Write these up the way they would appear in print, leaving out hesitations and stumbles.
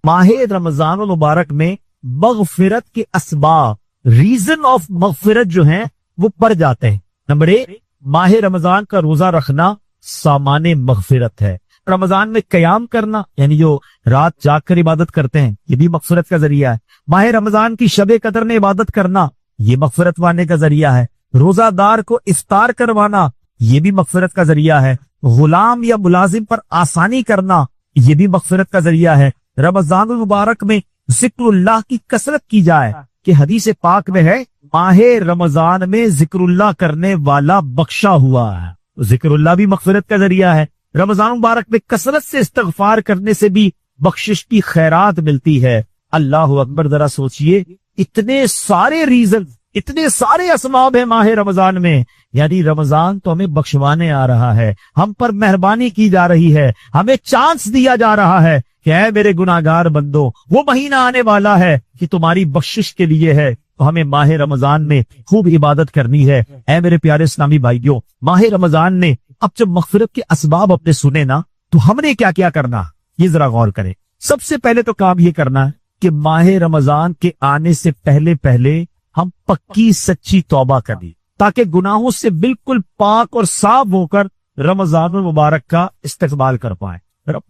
माह रमजान मुबारक में मगफिरत के असबाब, रीजन ऑफ मगफिरत जो हैं वो बढ़ जाते हैं। नंबर 1, माह रमजान का रोजा रखना सामान्य मगफिरत है। रमजान में कयाम करना यानी जो रात जाग कर इबादत करते हैं ये भी मगफिरत का जरिया है। माह रमजान की शब कदर में इबादत करना ये मगफिरत पाने का जरिया है। रोजादार को इफ्तार करवाना ये भी मगफिरत का जरिया है। गुलाम या मुलाजिम पर आसानी करना ये भी मगफिरत का जरिया है। रमजान मुबारक में जिक्रुल्लाह की कसरत की जाए कि हदीस पाक में है माह रमजान में जिक्रुल्लाह करने वाला बख्शा हुआ है। जिक्रुल्लाह भी मगफिरत का जरिया है। रमजान मुबारक में कसरत से इस्तिगफार करने से भी बख्शिश की खैरात मिलती है। अल्लाह अकबर, जरा सोचिए, इतने सारे रीजन, इतने सारे असबाब है माह रमजान में, यानी रमजान तो हमें बख्शवाने आ रहा है, हम पर मेहरबानी की जा रही है, हमें चांस दिया जा रहा है कि ऐ मेरे गुनाहगार बंदो, वो महीना आने वाला है कि तुम्हारी बख्शिश के लिए है, तो हमें माह रमजान में खूब इबादत करनी है। ऐ मेरे प्यारे इस्लामी भाइयों, माह रमजान ने अब जब मगफिरत के असबाब अपने सुने ना, तो हमने क्या क्या करना ये जरा गौर करें। सबसे पहले तो काम ये करना है कि माह रमजान के आने से पहले पहले हम पक्की सच्ची तौबा करें ताकि गुनाहों से बिल्कुल पाक और साफ होकर रमजान मुबारक का इस्तेकबाल कर पाए।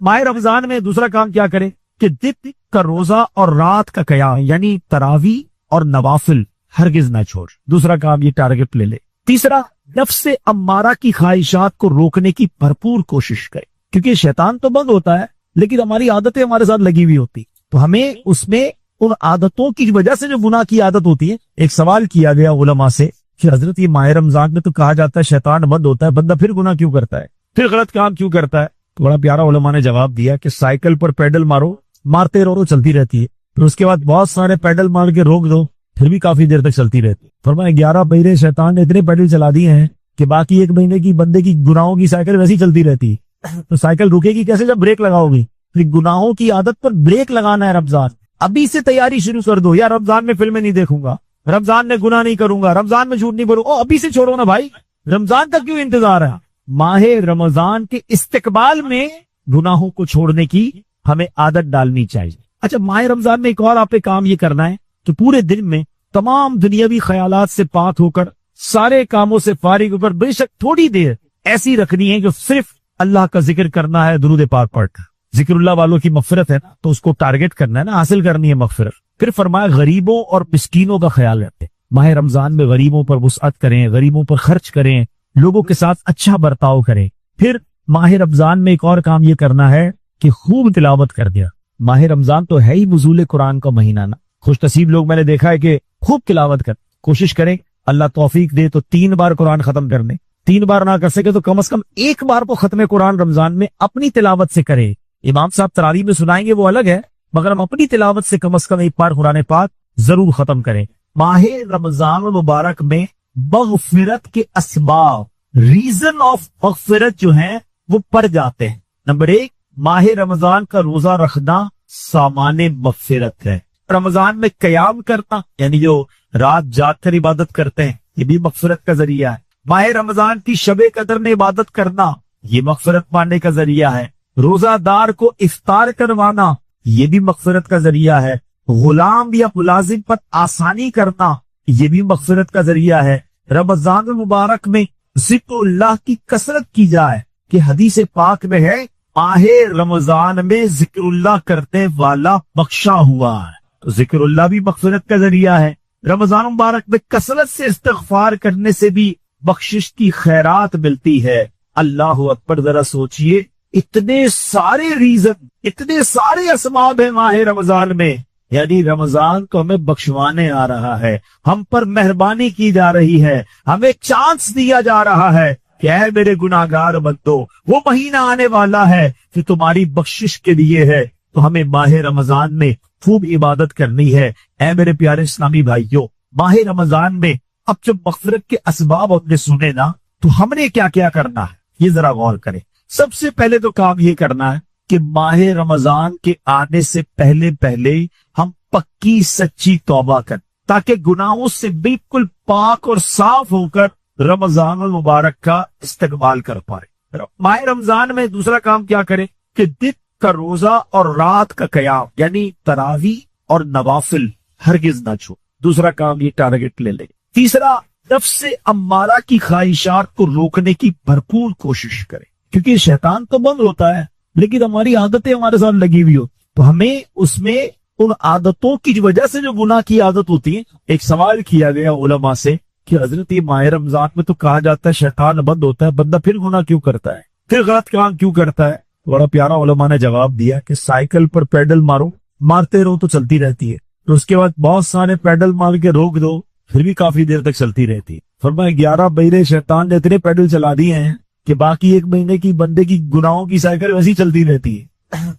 माह रमजान में दूसरा काम क्या करें कि दिन का रोजा और रात का कयाम यानी तरावी और नवाफिल हरगिज ना छोड़। दूसरा काम ये टारगेट ले ले। तीसरा, नफ्स अम्मारा की ख्वाहिशात को रोकने की भरपूर कोशिश करे, क्योंकि शैतान तो बंद होता है लेकिन हमारी आदतें हमारे साथ लगी हुई होती, तो हमें उसमें उन आदतों की वजह से जो गुनाह की आदत होती है। एक सवाल किया गया उलमा से कि हजरत ये माह रमजान में तो कहा जाता है शैतान बंद होता है, बंदा फिर गुनाह क्यों करता है, फिर गलत काम क्यों करता है? तो बड़ा प्यारा उलमा ने जवाब दिया कि साइकिल पर पेडल मारो, मारते रहो, चलती रहती है, फिर उसके बाद बहुत सारे पेडल मार के रोक दो, फिर भी काफी देर तक चलती रहती है। फरमाया 11 महीने शैतान ने इतने पेडल चला दिए हैं कि बाकी 1 महीने की बंदे की गुनाहों की साइकिल वैसी चलती रहती है। तो साइकिल रुकेगी कैसे जब ब्रेक लगाओगी? फिर गुनाहों की आदत पर ब्रेक लगाना है। रमजान अभी से तैयारी शुरू कर दो, यार रमजान में फिल्में नहीं देखूंगा, रमजान में गुनाह नहीं करूंगा, रमजान में झूठ नहीं बोलूंगा। अभी से छोड़ो ना भाई, रमजान तक क्यों इंतजार है? माह रमजान के इस्तिकबाल में गुनाहों को छोड़ने की हमें आदत डालनी चाहिए। अच्छा, माह रमजान में एक और आप पे काम ये करना है कि पूरे दिन में तमाम दुनियावी ख्यालात से पाक होकर सारे कामों से फारिग होकर बेशक थोड़ी देर ऐसी रखनी है कि सिर्फ अल्लाह का जिक्र करना है, दुरूद पाक पढ़कर। जिक्रुल्लाह वालों की मगफिरत है ना, तो उसको टारगेट करना है ना, हासिल करनी है मगफिरत। फिर फरमाया गरीबों और मिस्कीनों का ख्याल रखें। माह रमजान में गरीबों पर वुसअत करें, गरीबों पर खर्च करें, लोगों के साथ अच्छा बर्ताव करें। फिर माह रमजान में एक और काम ये करना है कि खूब तिलावत कर दिया। माह रमजान तो है ही नुज़ूल कुरान का महीना ना, खुश नसीब लोग मैंने देखा है कि खूब तिलावत कर, कोशिश करें अल्लाह तौफीक दे तो 3 बार कुरान खत्म कर लें। 3 बार ना कर सके तो कम से कम 1 बार को खत्म कुरान रमजान में अपनी तिलावत से करें। इमाम साहब तरावी में सुनाएंगे वो अलग है, मगर हम अपनी तिलावत से कम 1 बार कुरान पाक जरूर खत्म करें। माह रमजान मुबारक में मगफिरत के असबाब, रीजन ऑफ मगफिरत जो है वो बढ़ जाते हैं। नंबर 1, माह रमजान का रोजा रखना सामान्य मगफिरत है। रमजान में कयाम करना यानी जो रात जाग कर इबादत करते हैं ये भी मगफिरत का जरिया है। माह रमजान की शबे कदर में इबादत करना ये मगफिरत पाने का जरिया है। रोजादार को इफ्तार करवाना ये भी मगफिरत का जरिया है। गुलाम या मुलाजिम पर आसानी करना ये भी मगफिरत का जरिया है। रमजान मुबारक में जिक्रुल्लाह की कसरत की जाए कि हदीस पाक में है माह रमजान में जिक्रुल्लाह करने वाला बख्शा हुआ है, तो जिक्रुल्लाह भी मगफिरत का जरिया है। रमजान मुबारक में कसरत से इस्तिगफार करने से भी बख्शिश की खैरात मिलती है। अल्लाह अकबर, जरा सोचिए, इतने सारे रीजन, इतने सारे असबाब है माह रमजान में, यानी रमजान को हमें बख्शवाने आ रहा है, हम पर मेहरबानी की जा रही है, हमें चांस दिया जा रहा है कि ऐ मेरे गुनाहगार बंदो, वो महीना आने वाला है कि तुम्हारी बख्शिश के लिए है, तो हमें माह रमजान में खूब इबादत करनी है। ऐ मेरे प्यारे इस्लामी भाइयों, माह रमजान में अब जब मगफिरत के असबाब हमने सुने ना, तो हमने क्या क्या करना है ये जरा गौर करें। सबसे पहले तो काम ये करना है कि माह रमजान के आने से पहले पहले हम पक्की सच्ची तौबा करें ताकि गुनाहों से बिल्कुल पाक और साफ होकर रमजान मुबारक का इस्तेकबाल कर पाए। माह रमजान में दूसरा काम क्या करें कि दिन کا روزہ اور رات کا قیام یعنی تراویح اور نوافل ہرگز نہ چھوڑ. دوسرا کام یہ ٹارگٹ لے لے. تیسرا نفس امارہ کی خواہشات کو روکنے کی بھرپور کوشش کرے, کیونکہ شیطان تو بند ہوتا ہے لیکن ہماری عادتیں ہمارے ساتھ لگی ہوئی ہو, تو ہمیں اس میں ان عادتوں کی وجہ سے جو گناہ کی عادت ہوتی ہے. ایک سوال کیا گیا علماء سے کہ حضرت یہ ماہ رمضان میں تو کہا جاتا ہے شیطان بند ہوتا ہے, بندہ پھر گناہ کیوں کرتا ہے, پھر غلط کام کیوں کرتا ہے؟ بڑا پیارا علماء نے جواب دیا کہ سائیکل پر پیڈل مارو, مارتے رہو تو چلتی رہتی ہے, تو اس کے بعد بہت سارے پیڈل مار کے روک دو پھر بھی کافی دیر تک چلتی رہتی ہے. فرمایا 11 مہینے شیطان نے اتنے پیڈل چلا دیے ہیں کہ باقی 1 مہینے کی بندے کی گناہوں کی سائیکل ویسی چلتی رہتی ہے.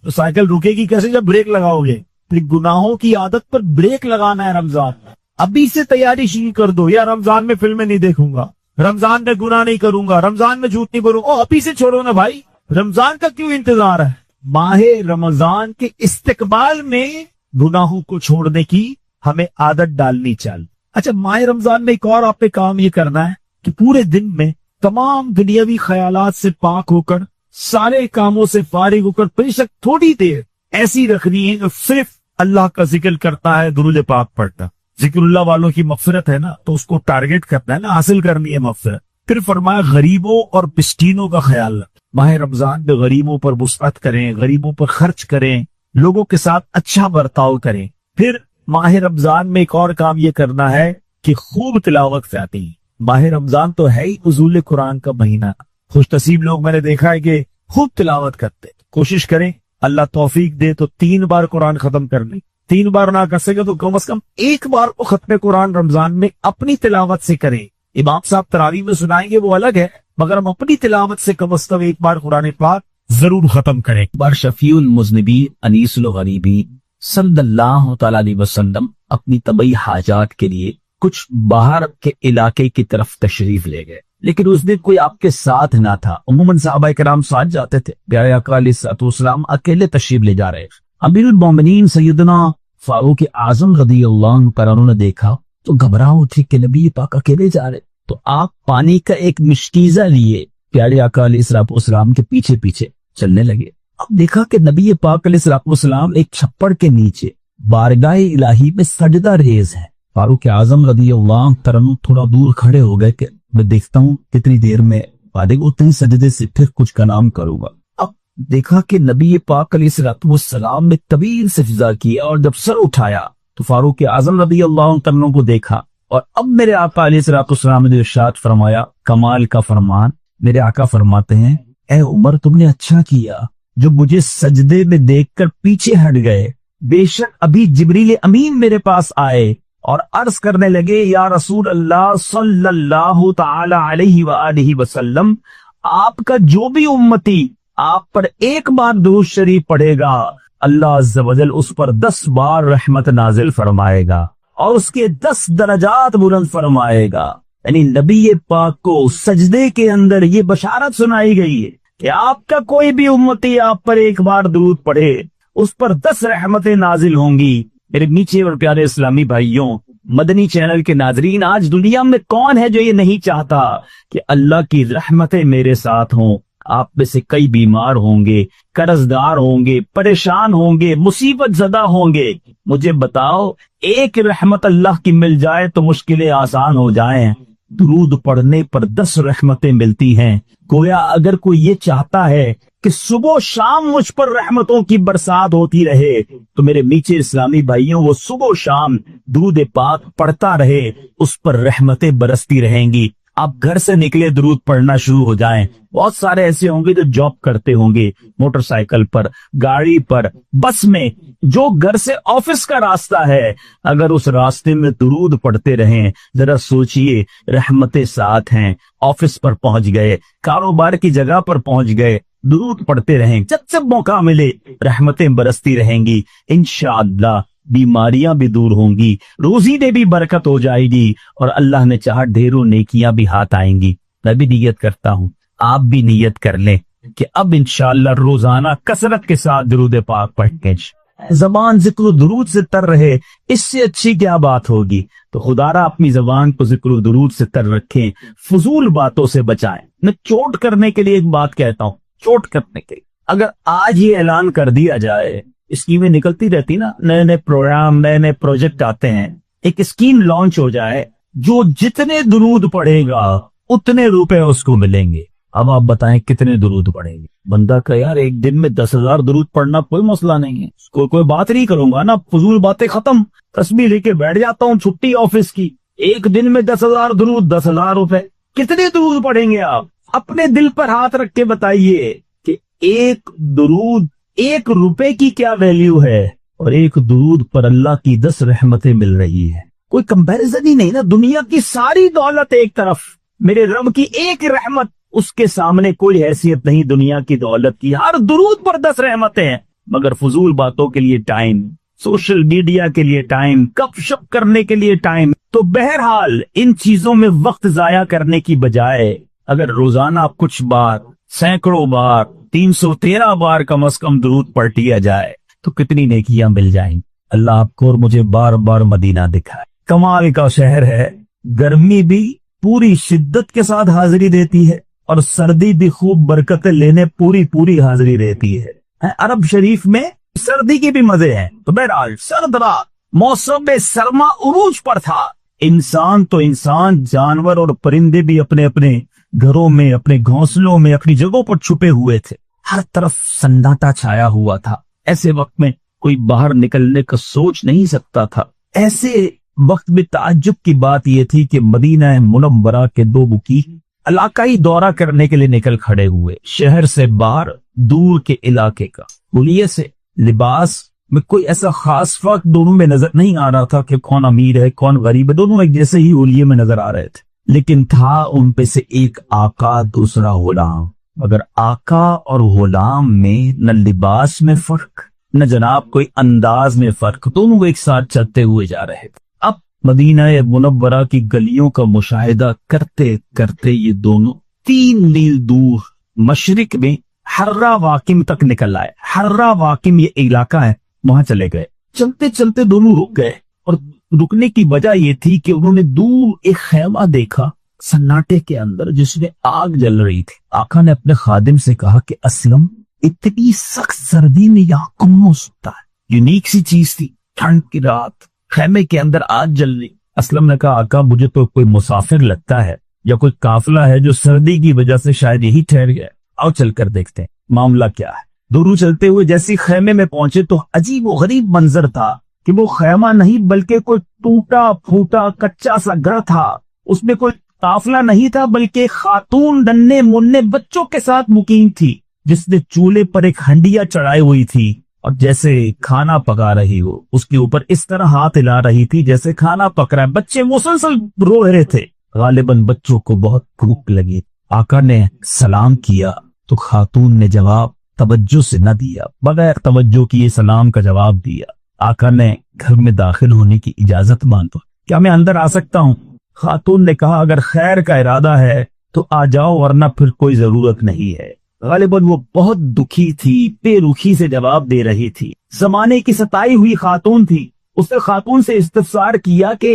تو سائیکل رکے گی کیسے جب بریک لگاؤ گے؟ پھر گناہوں کی عادت پر بریک لگانا ہے رمضان میں. ابھی سے تیاری شروع کر دو, یا رمضان میں فلمیں نہیں دیکھوں گا, رمضان میں گناہ نہیں کروں گا, رمضان میں جھوٹ نہیں بولوں گا. ابھی سے چھوڑو نا بھائی, رمضان کا کیوں انتظار ہے؟ ماہ رمضان کے استقبال میں گناہوں کو چھوڑنے کی ہمیں عادت ڈالنی چاہیے. اچھا, ماہ رمضان میں ایک اور آپ نے کام یہ کرنا ہے کہ پورے دن میں تمام دنیاوی خیالات سے پاک ہو کر, سارے کاموں سے فارغ ہو کر بے شک تھوڑی دیر ایسی رکھنی ہے جو صرف اللہ کا ذکر کرتا ہے, درود پاک پڑھتا. ذکر اللہ والوں کی مغفرت ہے نا, تو اس کو ٹارگٹ کرنا ہے نا, حاصل کرنی ہے مغفرت. پھر فرمایا غریبوں اور مسکینوں کا خیال رکھ. ماہ رمضان میں غریبوں پر وسعت کریں, غریبوں پر خرچ کریں, لوگوں کے ساتھ اچھا برتاؤ کریں. پھر ماہ رمضان میں ایک اور کام یہ کرنا ہے کہ خوب تلاوت کرتی. ماہ رمضان تو ہے ہی نزول قرآن کا مہینہ. خوش نصیب لوگ میں نے دیکھا ہے کہ خوب تلاوت کرتے. کوشش کریں, اللہ توفیق دے تو 3 بار قرآن ختم کر لیں. 3 بار نہ کر سکے تو کم از کم 1 بار کو ختم قرآن رمضان میں اپنی تلاوت سے کریں. امام صاحب تراویح میں سنائیں گے وہ الگ ہے, مگر ہم اپنی تلاوت سے کم از کم 1 بار قرآن پاک ضرور ختم کریں. بار شفیع المذنبین انیس الغریبین صلی اللہ تعالی علیہ وسلم اپنی طبعی حاجات کے لیے کچھ باہر کے علاقے کی طرف تشریف لے گئے, لیکن اس دن کوئی آپ کے ساتھ نہ تھا. عموماً صحابہ کرام ساتھ جاتے تھے, پیارے آقا علیہ الصلوۃ والسلام اکیلے تشریف لے جا رہے. امیر المومنین سیدنا فاروق اعظم رضی اللہ عنہ نے دیکھا تو گھبرا اٹھی کہ نبی پاک اکیلے جا رہے, تو آپ پانی کا ایک مشکیزہ لیے پیارے آقا علیہ الصلوۃ والسلام کے پیچھے پیچھے چلنے لگے. اب دیکھا کہ نبی پاک علیہ الصلوۃ والسلام ایک چھپڑ کے نیچے بارگاہ الہی میں سجدہ ریز ہے. فاروق اعظم رضی اللہ عنہ تھوڑا دور کھڑے ہو گئے کہ میں دیکھتا ہوں کتنی دیر میں فارغ ہوتے ہیں سجدے سے, پھر کچھ کلام کروں گا. اب دیکھا کہ نبی پاک علیہ الصلوۃ والسلام نے طویل سجدہ کیا, اور جب سر اٹھایا تو فاروق اعظم رضی اللہ عنہ کو دیکھا. اور اب میرے آقا علیہ الصلوۃ والسلام نے ارشاد فرمایا, کمال کا فرمان. میرے آقا فرماتے ہیں, اے عمر تم نے اچھا کیا جو مجھے سجدے میں دیکھ کر پیچھے ہٹ گئے. بے شک ابھی جبریل امین میرے پاس آئے اور عرض کرنے لگے, یا رسول اللہ صلی اللہ تعالی علیہ وآلہ وسلم, آپ کا جو بھی امتی آپ پر 1 بار درود شریف پڑھے گا, اللہ عز و جل اس پر 10 بار رحمت نازل فرمائے گا اور اس کے 10 درجات بلند فرمائے گا. یعنی نبی پاک کو سجدے کے اندر یہ بشارت سنائی گئی ہے کہ آپ کا کوئی بھی امتی آپ پر 1 بار درود پڑھے, اس پر 10 رحمتیں نازل ہوں گی. میرے نیچے اور پیارے اسلامی بھائیوں, مدنی چینل کے ناظرین, آج دنیا میں کون ہے جو یہ نہیں چاہتا کہ اللہ کی رحمتیں میرے ساتھ ہوں؟ آپ میں سے کئی بیمار ہوں گے, قرض دار ہوں گے, پریشان ہوں گے, مصیبت زدہ ہوں گے. مجھے بتاؤ, ایک رحمت اللہ کی مل جائے تو مشکلیں آسان ہو جائیں. درود پڑھنے پر 10 رحمتیں ملتی ہیں. گویا اگر کوئی یہ چاہتا ہے کہ صبح و شام مجھ پر رحمتوں کی برسات ہوتی رہے, تو میرے میٹھے اسلامی بھائیوں, وہ صبح و شام درود پاک پڑھتا رہے, اس پر رحمتیں برستی رہیں گی. آپ گھر سے نکلے درود پڑھنا شروع ہو جائیں. بہت سارے ایسے ہوں گے جو جاب کرتے ہوں گے, موٹر سائیکل پر, گاڑی پر, بس میں, جو گھر سے آفس کا راستہ ہے, اگر اس راستے میں درود پڑھتے رہیں, ذرا سوچئے, رحمتیں ساتھ ہیں. آفس پر پہنچ گئے, کاروبار کی جگہ پر پہنچ گئے, درود پڑھتے رہیں, جب جب موقع ملے رحمتیں برستی رہیں گی. انشاءاللہ بیماریاں بھی دور ہوں گی, روزی میں بھی برکت ہو جائے گی, اور اللہ نے چاہا ڈھیروں نیکیاں بھی ہاتھ آئیں گی. میں بھی نیت کرتا ہوں, آپ بھی نیت کر لیں کہ اب انشاءاللہ روزانہ کثرت کے ساتھ درود پاک پڑھیں. زبان ذکر و درود سے تر رہے, اس سے اچھی کیا بات ہوگی؟ تو خدا را اپنی زبان کو ذکر و درود سے تر رکھیں, فضول باتوں سے بچائیں. میں چوٹ کرنے کے لیے ایک بات کہتا ہوں, چوٹ کرنے کے لیے اگر آج یہ اعلان کر دیا جائے، اسکیمیں نکلتی رہتی نا، نئے نئے پروگرام، نئے نئے پروجیکٹ آتے ہیں، ایک اسکیم لانچ ہو جائے، جو جتنے درود پڑھے گا اتنے روپے اس کو ملیں گے۔ اب آپ بتائیں کتنے درود پڑھیں گے؟ بندہ کہ یار ایک دن میں 10,000 درود پڑھنا کوئی مسئلہ نہیں ہے، کوئی بات نہیں کروں گا نا، فضول باتیں ختم، تسبیح لے کے بیٹھ جاتا ہوں، چھٹی آفس کی، ایک دن میں 10,000 درود، 10,000 روپے، کتنے درود پڑھیں گے آپ؟ اپنے دل پر ہاتھ رکھ کے بتائیے کہ ایک درود 1 روپے کی کیا ویلیو ہے، اور ایک درود پر اللہ کی 10 رحمتیں مل رہی ہے۔ کوئی کمپیریزن ہی نہیں نا، دنیا کی ساری دولت ایک طرف، میرے رب کی ایک رحمت اس کے سامنے کوئی حیثیت نہیں دنیا کی دولت کی۔ ہر درود پر 10 رحمتیں ہیں، مگر فضول باتوں کے لیے ٹائم، سوشل میڈیا کے لیے ٹائم، گپ شپ کرنے کے لیے ٹائم۔ تو بہرحال ان چیزوں میں وقت ضائع کرنے کی بجائے اگر روزانہ کچھ بار، سینکڑوں بار، 313 بار کم از کم درود پڑھ لیا جائے تو کتنی نیکیاں مل جائیں۔ اللہ آپ کو اور مجھے بار بار مدینہ دکھائے۔ کمال کا شہر ہے، گرمی بھی پوری شدت کے ساتھ حاضری دیتی ہے اور سردی بھی خوب برکتیں لینے پوری حاضری دیتی ہے۔ عرب شریف میں سردی کی بھی مزے ہیں۔ تو بہرحال سرد رات، موسم سرما عروج پر تھا، انسان تو انسان، جانور اور پرندے بھی اپنے اپنے گھروں میں، اپنے گھونسلوں میں، اپنی جگہوں پر چھپے ہوئے تھے، ہر طرف سناٹا چھایا ہوا تھا۔ ایسے وقت میں کوئی باہر نکلنے کا سوچ نہیں سکتا تھا۔ ایسے وقت میں تعجب کی بات یہ تھی کہ مدینہ منورہ کے 2 مکی علاقائی دورہ کرنے کے لیے نکل کھڑے ہوئے، شہر سے باہر، دور کے علاقے کا۔ حلیے سے، لباس میں کوئی ایسا خاص فرق دونوں میں نظر نہیں آ رہا تھا کہ کون امیر ہے کون غریب ہے، دونوں ایک جیسے ہی حلیے میں نظر آ رہے تھے، لیکن تھا ان پہ سے ایک آقا، دوسرا غلام۔ مگر آقا اور غلام میں نہ لباس میں فرق، نہ جناب کوئی انداز میں فرق، دونوں ایک ساتھ چلتے ہوئے جا رہے تھے۔ اب مدینہ منورہ کی گلیوں کا مشاہدہ کرتے کرتے یہ دونوں 3 میل دور مشرق میں حرہ واقم تک نکل آئے۔ حرہ واقم یہ علاقہ ہے، وہاں چلے گئے۔ چلتے چلتے دونوں رک گئے، اور رکنے کی وجہ یہ تھی کہ انہوں نے دور ایک خیمہ دیکھا سناٹے کے اندر، جس میں آگ جل رہی تھی۔ آقا نے اپنے خادم سے کہا کہ اسلم، اتنی سخت سردی میں یہاں کون ہو سکتا ہے؟ یونیک سی چیز تھی، ٹھنڈ کی رات، خیمے کے اندر آگ جل رہی۔ اسلم نے کہا آقا مجھے تو کوئی مسافر لگتا ہے یا کوئی قافلہ ہے جو سردی کی وجہ سے شاید یہی ٹھہر گیا، آؤ چل کر دیکھتے ہیں معاملہ کیا ہے۔ دونوں چلتے ہوئے جیسی خیمے میں پہنچے تو عجیب و غریب منظر تھا کہ وہ خیمہ نہیں بلکہ کوئی ٹوٹا پھوٹا کچا سا گھر تھا، اس میں کوئی قافلہ نہیں تھا بلکہ خاتون ننھے منھے بچوں کے ساتھ مقیم تھی، جس نے چولہے پر ایک ہنڈیا چڑھائی ہوئی تھی اور جیسے کھانا پکا رہی ہو، اس کے اوپر اس طرح ہاتھ ہلا رہی تھی جیسے کھانا پک رہا ہے۔ بچے مسلسل رو رہے تھے، غالباً بچوں کو بہت بھوک لگی۔ آقا نے سلام کیا تو خاتون نے جواب توجہ سے نہ دیا، بغیر توجہ کیے سلام کا جواب دیا۔ آقا نے گھر میں داخل ہونے کی اجازت مانگا، کیا میں اندر آ سکتا ہوں؟ خاتون نے کہا اگر خیر کا ارادہ ہے تو آ جاؤ، ورنہ پھر کوئی ضرورت نہیں ہے۔ غالباً وہ بہت دکھی تھی، بے رخی سے جواب دے رہی تھی، زمانے کی ستائی ہوئی خاتون تھی۔ اس نے خاتون سے استفسار کیا کہ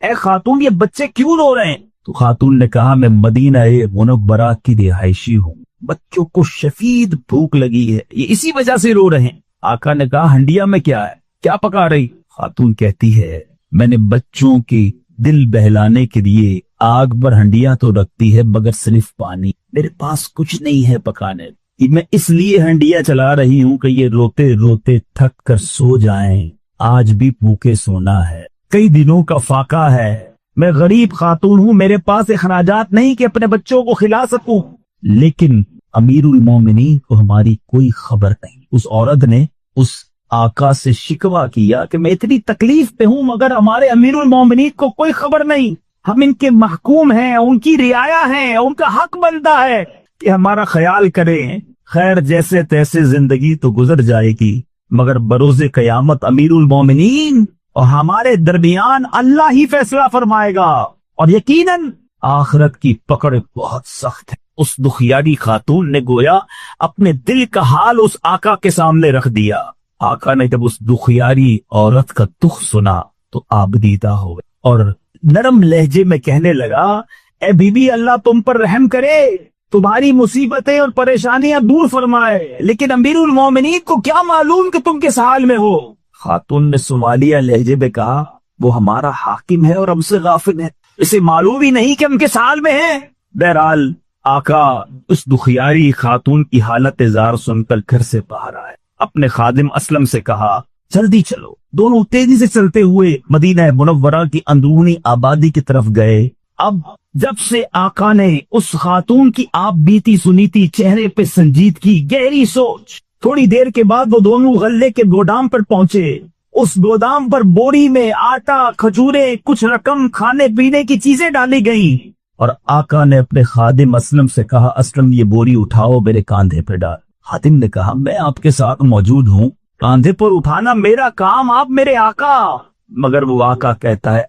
اے خاتون یہ بچے کیوں رو رہے ہیں؟ تو خاتون نے کہا میں مدینہ منورہ کی رہائشی ہوں، بچوں کو شدید بھوک لگی ہے، یہ اسی وجہ سے رو رہے ہیں۔ آقا نے کہا ہنڈیا میں کیا ہے، کیا پکا رہی؟ خاتون کہتی ہے میں نے بچوں کی دل بہلانے کے لیے آگ پر ہنڈیا تو رکھتی ہے مگر صرف پانی، میرے پاس کچھ نہیں ہے پکانے، میں اس لیے ہنڈیا چلا رہی ہوں کہ یہ روتے روتے تھک کر سو جائیں، آج بھی بھوکے سونا ہے، کئی دنوں کا فاقہ ہے، میں غریب خاتون ہوں، میرے پاس اخراجات نہیں کہ اپنے بچوں کو کھلا سکوں، لیکن امیر المومنین کو ہماری کوئی خبر نہیں۔ اس عورت نے اس آقا سے شکوہ کیا کہ میں اتنی تکلیف پہ ہوں مگر ہمارے امیر المومنین کو کوئی خبر نہیں، ہم ان کے محکوم ہیں، ان کی رعایا ہیں، ان کا حق بنتا ہے کہ ہمارا خیال کریں۔ خیر جیسے تیسے زندگی تو گزر جائے گی مگر بروز قیامت امیر المومنین اور ہمارے درمیان اللہ ہی فیصلہ فرمائے گا، اور یقیناً آخرت کی پکڑ بہت سخت ہے۔ اس دکھیاری خاتون نے گویا اپنے دل کا حال اس آقا کے سامنے رکھ دیا۔ آقا نے جب اس دکھیاری عورت کا دکھ سنا تو آبدیدہ ہو گئے اور نرم لہجے میں کہنے لگا اے بی بی اللہ تم پر رحم کرے، तुम्हारी मुसीबतें और परेशानियां दूर फरमाए, लेकिन अमीरुल मोमिनीन को क्या मालूम कि तुम किस हाल में हो। खातून ने सोमालिया लहजे में कहा, वो हमारा हाकिम है और हमसे गाफिल है, इसे मालूम ही नहीं कि हम किस हाल में हैं। बहरहाल आका उस दुखियारी खातून की हालत जार सुनकर घर से बाहर आए, अपने खादिम असलम से कहा, जल्दी चलो। दोनों तेजी से चलते हुए मदीना मुनव्वरा की अंदरूनी आबादी की तरफ गए। अब जब से आका ने उस खातून की आप बीती सुनी थी, चेहरे पे संजीदगी, गहरी सोच। थोड़ी देर के बाद वो दोनों गल्ले के गोदाम पर पहुंचे। उस गोदाम पर बोरी में आटा, खजूरें, कुछ रकम, खाने पीने की चीजें डाली गईं और आका ने अपने खादिम असलम से कहा, असलम ये बोरी उठाओ, मेरे कांधे पे डाल। खादिम ने कहा, मैं आपके साथ मौजूद हूँ, कांधे पर उठाना मेरा काम, आप मेरे आका। मगर वो आका कहता है,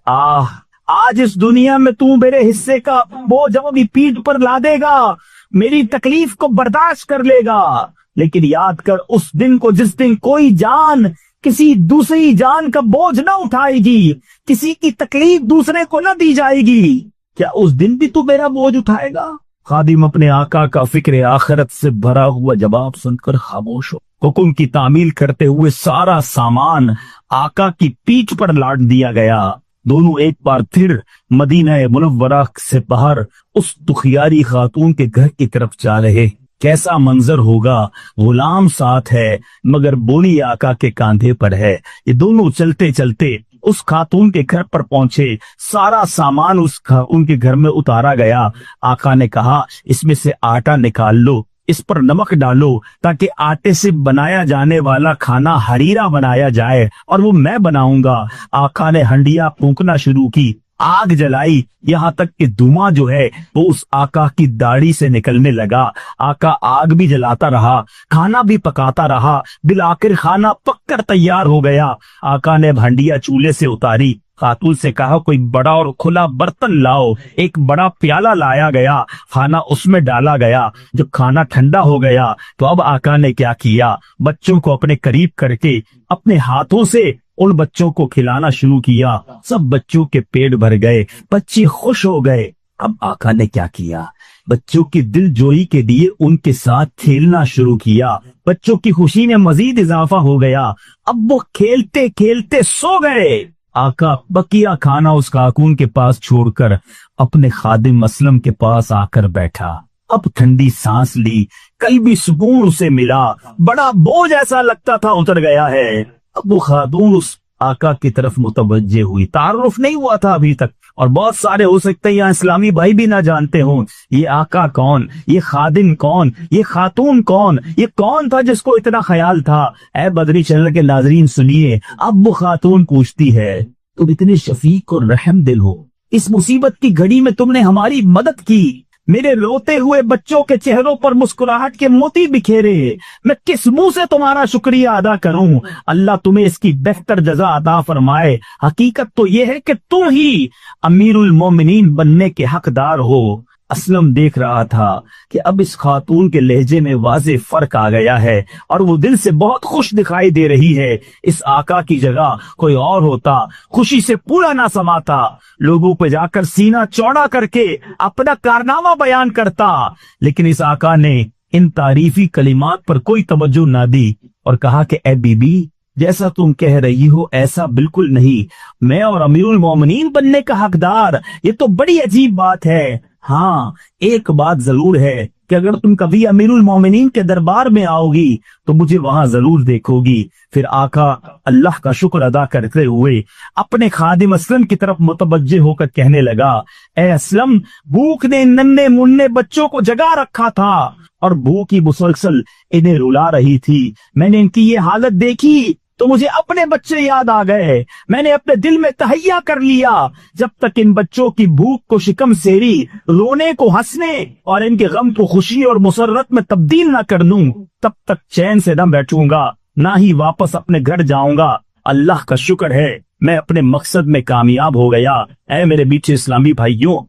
आज इस दुनिया में तू मेरे हिस्से का बोझ अपनी पीठ पर ला देगा, मेरी तकलीफ को बर्दाश्त कर लेगा, लेकिन याद कर उस दिन को जिस दिन कोई जान किसी दूसरी जान का बोझ न उठाएगी, किसी की तकलीफ दूसरे को न दी जाएगी, क्या उस दिन भी तू मेरा बोझ उठाएगा? खादिम अपने आका का फिक्र आखिरत से भरा हुआ जवाब सुनकर खामोश हो। हुक्म की तामील करते हुए सारा सामान आका की पीठ पर लाद दिया गया। दोनों एक बार फिर मदीना मुनव्वरा से बाहर उस दुखियारी खातून के घर की तरफ जा रहे। कैसा मंजर होगा, गुलाम साथ है मगर बोली आका के कांधे पर है। ये दोनों चलते चलते उस खातून के घर पर पहुंचे। सारा सामान उनके घर में उतारा गया। आका ने कहा, इसमें से आटा निकाल लो, इस पर नमक डालो ताकि आटे से बनाया जाने वाला खाना हरीरा बनाया जाए और वो मैं बनाऊंगा। आका ने हंडिया फूंकना शुरू की, आग जलाई, यहाँ तक कि धुआं जो है वो उस आका की दाढ़ी से निकलने लगा। आका आग भी जलाता रहा, खाना भी पकाता रहा, बिल आखिर खाना पककर तैयार हो गया। आका ने हंडिया चूल्हे से उतारी, खातून से कहा, कोई बड़ा और खुला बर्तन लाओ। एक बड़ा प्याला लाया गया, खाना उसमें डाला गया। जब खाना ठंडा हो गया तो अब आका ने क्या किया, बच्चों को अपने करीब करके अपने हाथों से उन बच्चों को खिलाना शुरू किया। सब बच्चों के पेट भर गए, बच्चे खुश हो गए। अब आका ने क्या किया, बच्चों की दिलजोई के लिए उनके साथ खेलना शुरू किया। बच्चों की खुशी में मजीद इजाफा हो गया। अब वो खेलते खेलते सो गए। आका बकिया खाना उस खातून के पास छोड़कर अपने खादिम असलम के पास आकर बैठा। अब ठंडी सांस ली, कल भी सुकून उसे मिला, बड़ा बोझ ऐसा लगता था उतर गया है। अब वो खातून उस आका की तरफ मुतवज्जे हुई। तारुफ नहीं हुआ था अभी तक, और बहुत सारे हो सकते हैं यहाँ इस्लामी भाई भी ना जानते हों, ये आका कौन, ये खादिम कौन, ये खातून कौन, ये कौन था जिसको इतना ख्याल था। ऐ बदरी चैनल के नाजरीन सुनिए, अब वो खातून पूछती है, तुम इतने शफीक और रहम दिल हो, इस मुसीबत की घड़ी में तुमने हमारी मदद की, मेरे रोते हुए बच्चों के चेहरों पर मुस्कुराहट के मोती बिखेरे, मैं किस मुंह से तुम्हारा शुक्रिया अदा करूं। अल्लाह तुम्हें इसकी बेहतर जजा अदा फरमाए। हकीकत तो यह है कि तुम ही अमीरुल मोमिनीन बनने के हकदार हो। असलम देख रहा था कि अब इस खातून के लहजे में वाज़ेह फर्क आ गया है और वो दिल से बहुत खुश दिखाई दे रही है। इस आका की जगह कोई और होता, खुशी से पूरा ना समाता, लोगों पे जाकर सीना चौड़ा करके अपना कारनामा बयान करता। लेकिन इस आका ने इन तारीफी कलिमात पर कोई तवज्जो ना दी और कहा कि ए बीबी, जैसा तुम कह रही हो ऐसा बिल्कुल नहीं, मैं और अमीरुल मोमिनीन बनने का हकदार, ये तो बड़ी अजीब बात है। हाँ, एक बात जरूर है कि अगर तुम कभी अमीरुल मोमिनीन के दरबार में आओगी तो मुझे वहां जरूर देखोगी। फिर आका अल्लाह का शुक्र अदा करते हुए अपने खादिम असलम की तरफ मुतवज्जे होकर कहने लगा, ए असलम, भूख ने नन्हे मुन्ने बच्चों को जगा रखा था और भूख की मुसलसल इन्हें रुला रही थी। मैंने इनकी ये हालत देखी तो मुझे अपने बच्चे याद आ गए। मैंने अपने दिल में तहैया कर लिया, जब तक इन बच्चों की भूख को शिकम सेरी, रोने को हंसने और इनके गम को खुशी और मुसर्रत में तब्दील न कर लूं, तब तक चैन से न बैठूंगा, ना ही वापस अपने घर जाऊंगा। अल्लाह का शुक्र है मैं अपने मकसद में कामयाब हो गया। ऐ मेरे बीच इस्लामी भाइयों,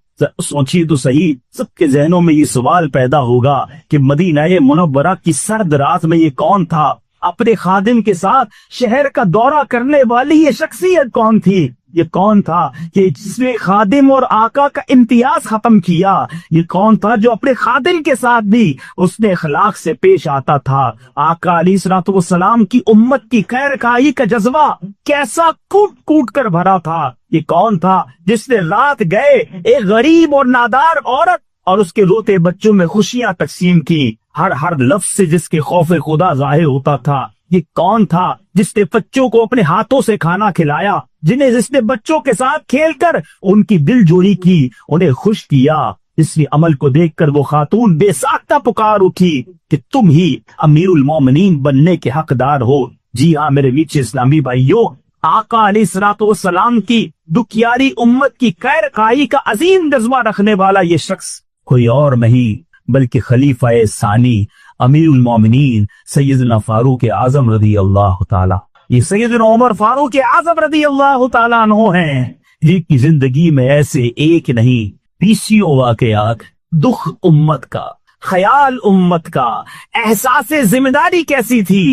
सोचिए तो सही, सबके जहनों में ये सवाल पैदा होगा कि मदीना मुनव्वरा की सर्द रात में ये कौन था, अपने खादिम के साथ शहर का दौरा करने वाली ये शख्सियत कौन थी। یہ کون تھا کہ جس نے خادم اور آقا کا امتیاز ختم کیا؟ یہ کون تھا جو اپنے خادم کے ساتھ بھی اس نے اخلاق سے پیش آتا تھا؟ آقا علیہ الصلوۃ والسلام کی امت کی خیر خواہی کا جذبہ کیسا کوٹ کوٹ کر بھرا تھا؟ یہ کون تھا جس نے رات گئے ایک غریب اور نادار عورت اور اس کے روتے بچوں میں خوشیاں تقسیم کی، ہر لفظ سے جس کے خوف خدا ظاہر ہوتا تھا؟ یہ کون تھا جس نے بچوں کو اپنے ہاتھوں سے کھانا کھلایا، جس نے بچوں کے ساتھ کھیل کر ان کی دل جوئی کی، انہیں خوش کیا؟ اس لیے عمل کو دیکھ کر وہ خاتون بے ساختہ پکار اٹھی کہ تم ہی امیر المومنین بننے کے حقدار ہو۔ جی ہاں میرے میٹھے اسلامی بھائیوں، آقا علیہ الصلوۃ والسلام کی دکھیاری امت کی خیر خواہی کا عظیم جذبہ رکھنے والا یہ شخص کوئی اور نہیں بلکہ خلیفہ ثانی امیر المومنین سیدنا فاروق اعظم رضی اللہ تعالی، یہ سیدنا عمر فاروق اعظم رضی اللہ تعالیٰ عنہ ہیں، جن کی زندگی میں ایسے ایک نہیں بیسیوں واقعات، دکھ امت کا، خیال امت کا، احساس ذمہ داری کیسی تھی،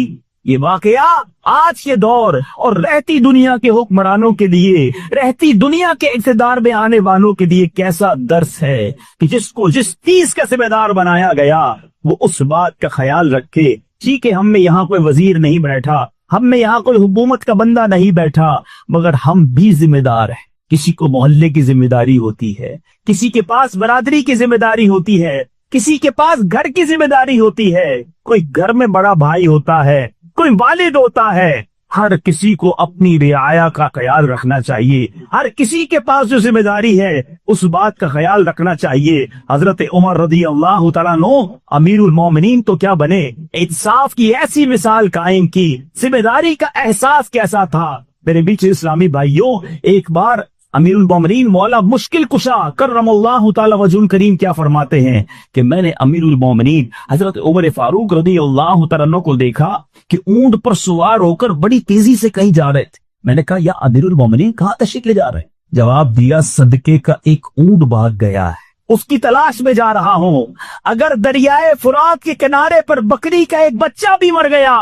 یہ واقعہ آج کے دور اور رہتی دنیا کے حکمرانوں کے لیے، رہتی دنیا کے اقتدار میں آنے والوں کے لیے کیسا درس ہے کہ جس کو جس چیز کا ذمہ دار بنایا گیا وہ اس بات کا خیال رکھے جی کہ ہم میں یہاں کوئی وزیر نہیں بیٹھا، ہم میں یہاں کوئی حکومت کا بندہ نہیں بیٹھا، مگر ہم بھی ذمہ دار ہیں۔ کسی کو محلے کی ذمہ داری ہوتی ہے، کسی کے پاس برادری کی ذمہ داری ہوتی ہے، کسی کے پاس گھر کی ذمہ داری ہوتی ہے، کوئی گھر میں بڑا بھائی ہوتا ہے، کوئی والد ہوتا ہے۔ ہر کسی کو اپنی رعایا کا خیال رکھنا چاہیے، ہر کسی کے پاس جو ذمہ داری ہے اس بات کا خیال رکھنا چاہیے۔ حضرت عمر رضی اللہ تعالیٰ عنہ امیر المومنین تو کیا بنے، انصاف کی ایسی مثال قائم کی، ذمہ داری کا احساس کیسا تھا۔ میرے بیچ اسلامی بھائیوں، ایک بار امیر المومنین مولا مشکل کشا کرم اللہ تعالی وجہ الکریم کیا فرماتے ہیں کہ میں نے امیر المومنین حضرت عمر فاروق رضی اللہ تعالیٰ عنہ کو دیکھا کہ اونٹ پر سوار ہو کر بڑی تیزی سے کہیں جا رہے تھے۔ میں نے کہا یا امیر المومنین کہاں تشریف لے جا رہے ہیں؟ جواب دیا صدقے کا ایک اونٹ بھاگ گیا ہے، اس کی تلاش میں جا رہا ہوں۔ اگر دریائے فرات کے کنارے پر بکری کا ایک بچہ بھی مر گیا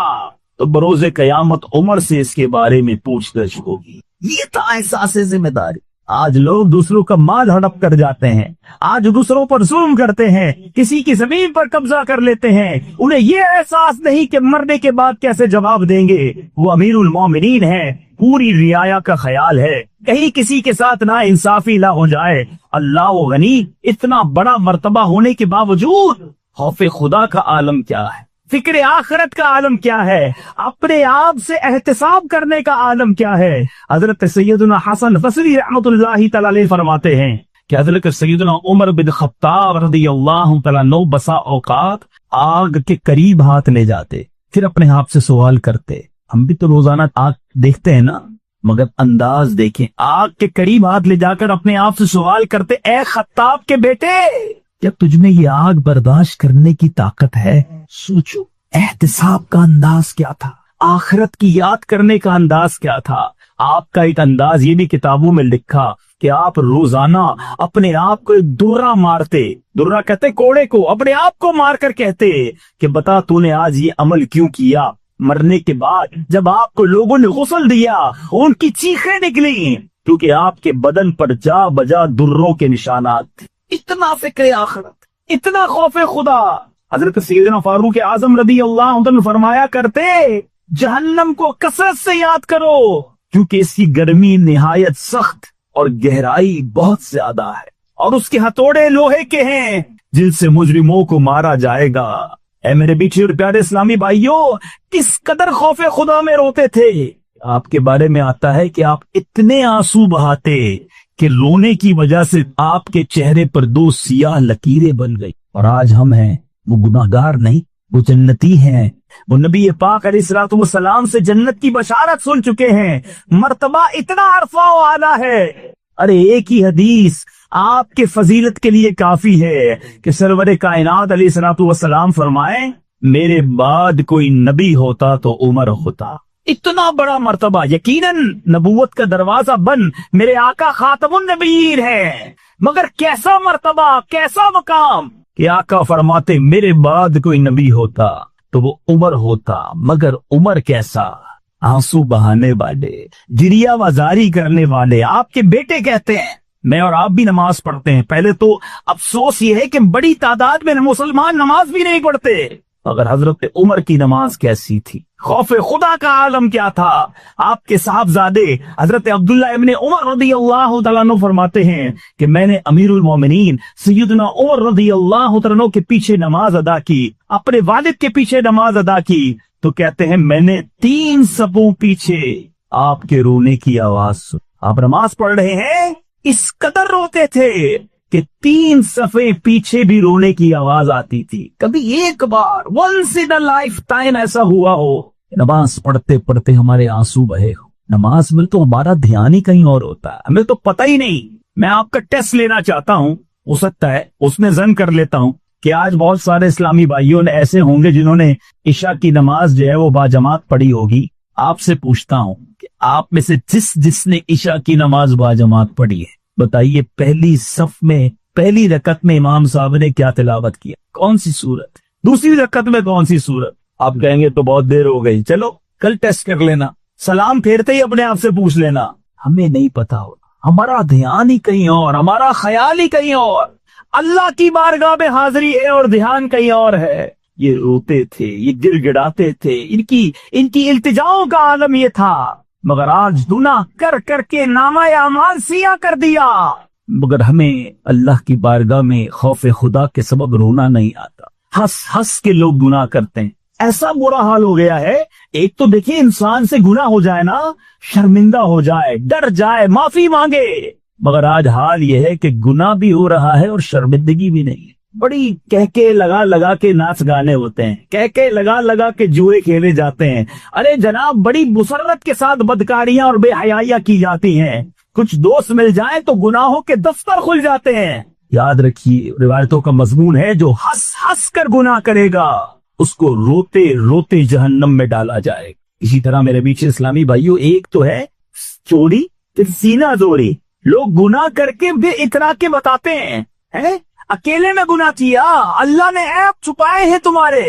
تو بروز قیامت عمر سے اس کے بارے میں پوچھ گچھ ہوگی۔ یہ تھا احساس ذمہ داری۔ آج لوگ دوسروں کا مال ہڑپ کر جاتے ہیں، آج دوسروں پر ظلم کرتے ہیں، کسی کی زمین پر قبضہ کر لیتے ہیں، انہیں یہ احساس نہیں کہ مرنے کے بعد کیسے جواب دیں گے۔ وہ امیر المومنین ہیں، پوری رعایا کا خیال ہے، کہیں کسی کے ساتھ نا انصافی نہ ہو جائے۔ اللہ غنی، اتنا بڑا مرتبہ ہونے کے باوجود خوف خدا کا عالم کیا ہے، فکر آخرت کا عالم کیا ہے، اپنے آپ سے احتساب کرنے کا عالم کیا ہے۔ حضرت سیدنا حسن بصری رحمۃ اللہ تعالی علیہ فرماتے ہیں کہ حضرت سیدنا عمر بن خطاب رضی اللہ تعالیٰ عنہ بسا اوقات آگ کے قریب ہاتھ لے جاتے، پھر اپنے آپ سے سوال کرتے۔ ہم بھی تو روزانہ آگ دیکھتے ہیں نا، مگر انداز دیکھیں، آگ کے قریب ہاتھ لے جا کر اپنے آپ سے سوال کرتے، اے خطاب کے بیٹے، کیا تجھ میں یہ آگ برداشت کرنے کی طاقت ہے؟ سوچو، احتساب کا انداز کیا تھا، آخرت کی یاد کرنے کا انداز کیا تھا۔ آپ کا ایک انداز یہ بھی کتابوں میں لکھا کہ آپ روزانہ اپنے آپ کو ایک درہ مارتے، درہ کہتے کوڑے کو، اپنے آپ کو مار کر کہتے کہ بتا تو نے آج یہ عمل کیوں کیا۔ مرنے کے بعد جب آپ کو لوگوں نے غسل دیا، ان کی چیخیں نکلی کیونکہ آپ کے بدن پر جا بجا دروں کے نشانات تھے۔ اتنا فکر آخرت، اتنا خوف خدا۔ حضرت سیدنا فاروق اعظم رضی اللہ عنہ فرمایا کرتے، جہنم کو کثرت سے یاد کرو کیونکہ اس کی گرمی نہایت سخت اور گہرائی بہت زیادہ ہے، اور اس کے ہتھوڑے لوہے کے ہیں جن سے مجرموں کو مارا جائے گا۔ اے میرے بیٹے اور پیارے اسلامی بھائیوں، کس قدر خوف خدا میں روتے تھے۔ آپ کے بارے میں آتا ہے کہ آپ اتنے آنسو بہاتے کہ رونے کی وجہ سے آپ کے چہرے پر دو سیاہ لکیریں بن گئی۔ اور آج ہم ہیں، وہ گناہگار نہیں، وہ جنتی ہیں، وہ نبی پاک علیہ الصلوۃ والسلام سے جنت کی بشارت سن چکے ہیں، مرتبہ اتنا عرفہ و اعلیٰ ہے۔ ارے ایک ہی حدیث آپ کے فضیلت کے لیے کافی ہے کہ سرور کائنات علیہ الصلوۃ والسلام فرمائیں، میرے بعد کوئی نبی ہوتا تو عمر ہوتا۔ اتنا بڑا مرتبہ، یقیناً نبوت کا دروازہ بند، میرے آقا خاتم النبیین ہے، مگر کیسا مرتبہ، کیسا مقام کہ آقا فرماتے میرے بعد کوئی نبی ہوتا تو وہ عمر ہوتا، مگر عمر کیسا؟ आंसू बहाने वाले, गिरिया वजारी करने वाले आपके बेटे कहते हैं मैं और आप भी नमाज पढ़ते हैं। पहले तो अफसोस ये है कि बड़ी तादाद में मुसलमान नमाज भी नहीं पढ़ते। अगर हजरत उमर की नमाज कैसी थी, खौफ खुदा का आलम क्या था। आपके साहबजादे हजरत अब्दुल्ला इब्ने उमर रज़ियल्लाहु तआला अन्हु फरमाते हैं कि मैंने अमीरुल मोमिनीन सैयदना उमर रज़ियल्लाहु तआला अन्हु के पीछे नमाज अदा की, अपने वालिद के पीछे नमाज अदा की, तो कहते हैं मैंने 3 सफों पीछे आपके रोने की आवाज सुनी। आप नमाज पढ़ रहे हैं, इस कदर रोते थे कि 3 सफे पीछे भी रोने की आवाज आती थी। कभी एक बार once in a lifetime ऐसा हुआ हो नमाज पढ़ते पढ़ते हमारे आंसू बहे हो। नमाज में तो हमारा ध्यान ही कहीं और होता है, हमें तो पता ही नहीं। मैं आपका टेस्ट लेना चाहता हूं, हो सकता है उसमें जन कर लेता हूं कि आज बहुत सारे इस्लामी भाइयों ने ऐसे होंगे जिन्होंने इशा की नमाज जो है वो बाजमात पढ़ी होगी। आपसे पूछता हूं कि आप में से जिसने इशा की नमाज बाजमात पढ़ी है, बताइए पहली सफ में पहली रकत में इमाम साहब ने क्या तिलावत किया, कौन सी सूरत, दूसरी रकत में कौन सी सूरत। आप कहेंगे तो बहुत देर हो गई, चलो कल टेस्ट कर लेना, सलाम फेरते ही अपने आप से पूछ लेना। हमें नहीं पता हो, हमारा ध्यान ही कहीं और, हमारा ख्याल ही कहीं और, अल्लाह की बारगाह में हाजिरी है और ध्यान कहीं और है। ये रोते थे, ये गिड़गिड़ाते थे, इनकी इल्तिजाओं का आलम ये था, मगर आज गुनाह कर करके नामा अमाल सिया कर दिया। मगर हमें अल्लाह की बारगाह में खौफ खुदा के सबब रोना नहीं आता। हंस हंस के लोग गुनाह करते हैं, ऐसा बुरा हाल हो गया है। एक तो देखिए इंसान से गुनाह हो जाए ना, शर्मिंदा हो जाए, डर जाए, माफी मांगे, मगर आज हाल यह है कि गुनाह भी हो रहा है और शर्मिंदगी भी नहीं है। बड़ी कह के लगा के नाच गाने होते हैं, कह के लगा के जुए खेले जाते हैं। अरे जनाब, बड़ी मुसर्रत के साथ बदकारियां और बेहयाइयां की जाती हैं। कुछ दोस्त मिल जाए तो गुनाहों के दफ्तर खुल जाते हैं। याद रखिए, रिवायतों का मजमून है, जो हंस हंस कर गुनाह करेगा उसको रोते रोते जहन्नम में डाला जाएगा। इसी तरह मेरे पीछे इस्लामी भाइयों, एक तो है चोरी, फिर सीना जोरी। लोग गुनाह करके भी इतरा के बताते हैं अकेले में गुनाह किया, अल्लाह ने ऐप छुपाए हैं तुम्हारे।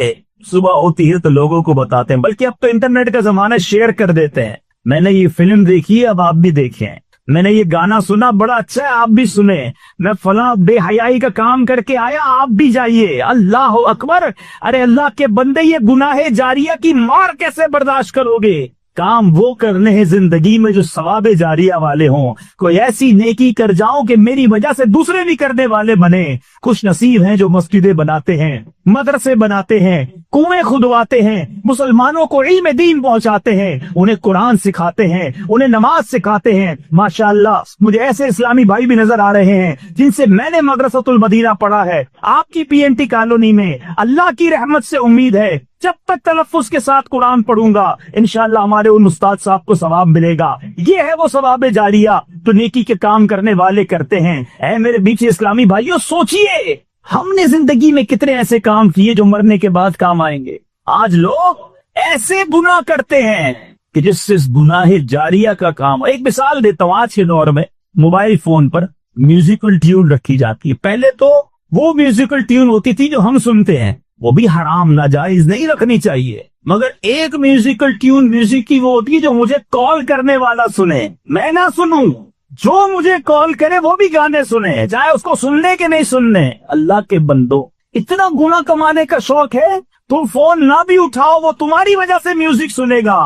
सुबह होती है तो लोगों को बताते हैं, बल्कि अब तो इंटरनेट का जमाना, शेयर कर देते हैं। मैंने ये फिल्म देखी है, अब आप भी देखें। मैंने ये गाना सुना, बड़ा अच्छा है, आप भी सुने। मैं फला बेहयाई का काम करके आया, आप भी जाइए। अल्लाह अकबर। अरे अल्लाह के बंदे, ये गुनाह जारिया की मार कैसे बर्दाश्त करोगे। काम वो करने हैं जिंदगी में जो सवाब जारिया वाले हों। कोई ऐसी नेकी कर जाओ कि मेरी वजह से दूसरे भी करने वाले बने। खुश नसीब हैं जो मस्जिदें बनाते हैं, मदरसे बनाते हैं, कुएं खुदवाते हैं, मुसलमानों को इल्म दीन पहुंचाते हैं, उन्हें कुरान सिखाते हैं, उन्हें नमाज सिखाते हैं। माशाअल्लाह, मुझे ऐसे इस्लामी भाई भी नजर आ रहे हैं जिनसे मैंने मदरसतुल मदीना पढ़ा है, आपकी PNT कॉलोनी में। अल्लाह की रहमत से उम्मीद है जब तक तलफ्फुज के साथ कुरान पढ़ूंगा, इंशाअल्लाह हमारे उन उस्ताद साहब को सवाब मिलेगा। ये है वो सवाब जारिया तो नेकी के काम करने वाले करते हैं। ऐ मेरे बीच इस्लामी भाइयों, सोचिए हमने जिंदगी में कितने ऐसे काम किए जो मरने के बाद काम आएंगे। आज लोग ऐसे गुनाह करते हैं कि जिससे गुनाह जारिया का काम। एक मिसाल देता हूँ, आज के दौर में मोबाइल फोन पर म्यूजिकल ट्यून रखी जाती है। पहले तो वो म्यूजिकल ट्यून होती थी जो हम सुनते हैं, वो भी हराम नाजायज नहीं रखनी चाहिए। मगर एक म्यूजिकल ट्यून म्यूजिक की वो होती है जो मुझे कॉल करने वाला सुने, मैं ना सुनूं। जो मुझे कॉल करे वो भी गाने सुने, चाहे उसको सुनने के नहीं सुनने। अल्लाह के बंदो, इतना गुनाह कमाने का शौक है, तुम फोन ना भी उठाओ, वो तुम्हारी वजह से म्यूजिक सुनेगा।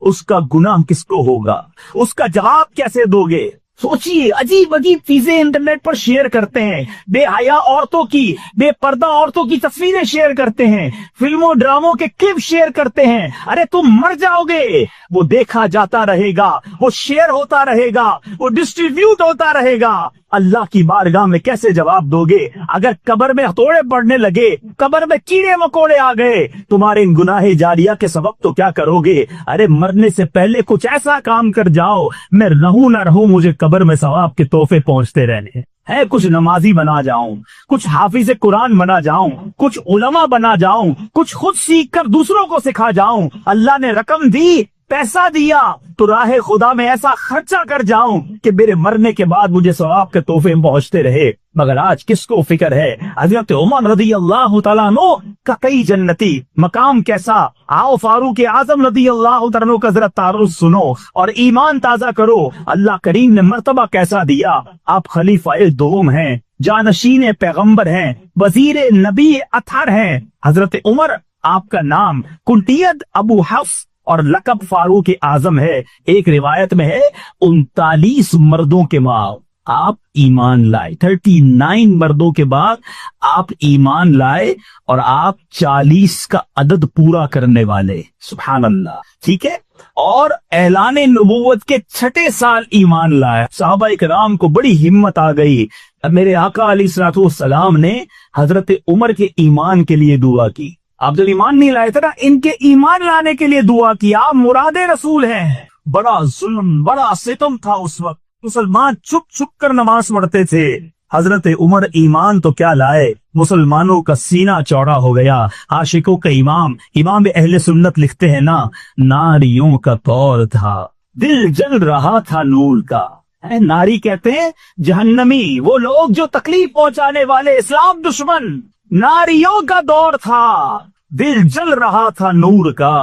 उसका गुनाह किसको होगा, उसका जवाब कैसे दोगे। सोचिए, अजीब अजीब चीजें इंटरनेट पर शेयर करते हैं, बेहया औरतों की, बेपर्दा औरतों की तस्वीरें शेयर करते हैं, फिल्मों ड्रामों के क्लिप शेयर करते हैं। अरे तुम मर जाओगे, वो देखा जाता रहेगा, वो शेयर होता रहेगा, वो डिस्ट्रीब्यूट होता रहेगा। अल्लाह की बारगाह में कैसे जवाब दोगे। अगर कब्र में हथौड़े पड़ने लगे, कब्र में कीड़े मकोड़े आ गए तुम्हारे इन गुनाह जारिया के सबब, तो क्या करोगे। अरे मरने से पहले कुछ ऐसा काम कर जाओ, मैं रहूं ना रहूं, मुझे कब्र में सवाब के तोहफे पहुंचते रहने है। कुछ नमाजी बना जाऊं, कुछ हाफिज कुरान बना जाऊं, कुछ उलमा बना जाऊं, कुछ खुद सीख कर दूसरों को सिखा जाऊं। अल्लाह ने रकम दी, पैसा दिया, तो राह खुदा में ऐसा खर्चा कर जाऊं कि मेरे मरने के बाद मुझे सवाब के तोहफे पहुंचते रहे। मगर आज किसको फिक्र है हजरत उमर रदी अल्लाह तआला अन्हु का कई जन्नती मकाम कैसा। आओ फारूक आजम रदी अल्लाह तआला अन्हु का जरा तारुफ सुनो और ईमान ताजा करो। अल्लाह करीम ने मर्तबा कैसा दिया। आप खलीफाए दोम हैं, जानशीन पैगंबर हैं, वजीर नबी अतहर हैं। हजरत उमर आपका नाम कुंटियत अबू हफ्स और लकब फारूक आजम है। एक रिवायत में है 39 मर्दों के बाद आप ईमान लाए। 39 मर्दों के बाद आप ईमान लाए और आप 40 का अदद पूरा करने वाले। सुभान अल्लाह। ठीक है। और ऐलान नबूवत के 6ठे साल ईमान लाए। सहाबा इकराम को बड़ी हिम्मत आ गई। अब मेरे आका अलैहिस्सलातु वस्सलाम ने हजरत उमर के ईमान के लिए दुआ की। आप जब ईमान नहीं लाए थे ना, इनके ईमान लाने के लिए दुआ की। आप मुरादे रसूल हैं। बड़ा जुल्म, बड़ा सितम था उस वक्त। मुसलमान चुप चुप कर नमाज पढ़ते थे। हजरत उमर ईमान तो क्या लाए, मुसलमानों का सीना चौड़ा हो गया। आशिकों का इमाम अहले सुन्नत लिखते हैं ना, नारियों का दौर था, दिल जल रहा था नूर का। नारी कहते हैं जहन्नमी, वो लोग जो तकलीफ पहुंचाने वाले, इस्लाम दुश्मन। नारियों का दौर था, दिल जल रहा था नूर का,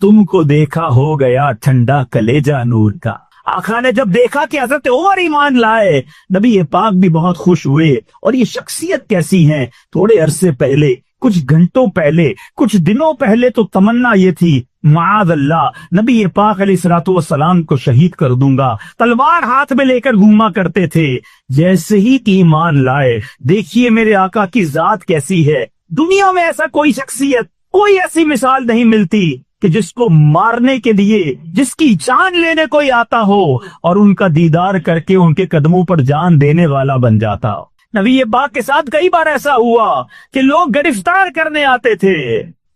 तुमको देखा हो गया ठंडा कलेजा नूर का। आका ने जब देखा कि हजरत उमर ईमान लाए, नबी पाक भी बहुत खुश हुए। और ये शख्सियत कैसी है। थोड़े अरसे पहले, कुछ घंटों पहले, कुछ दिनों पहले तो तमन्ना ये थी, माज़ अल्लाह नबी पाक अलैहिस्सलातु वस्सलाम को शहीद कर दूंगा। तलवार हाथ में लेकर घूमा करते थे। जैसे ही ईमान लाए, देखिए मेरे आका की जात कैसी है। दुनिया में ऐसा कोई शख्सियत, कोई ऐसी मिसाल नहीं मिलती कि जिसको मारने के लिए, जिसकी जान लेने कोई आता हो और उनका दीदार करके उनके कदमों पर जान देने वाला बन जाता हो। नबी पाक के साथ कई बार ऐसा हुआ कि लोग गिरफ्तार करने आते थे,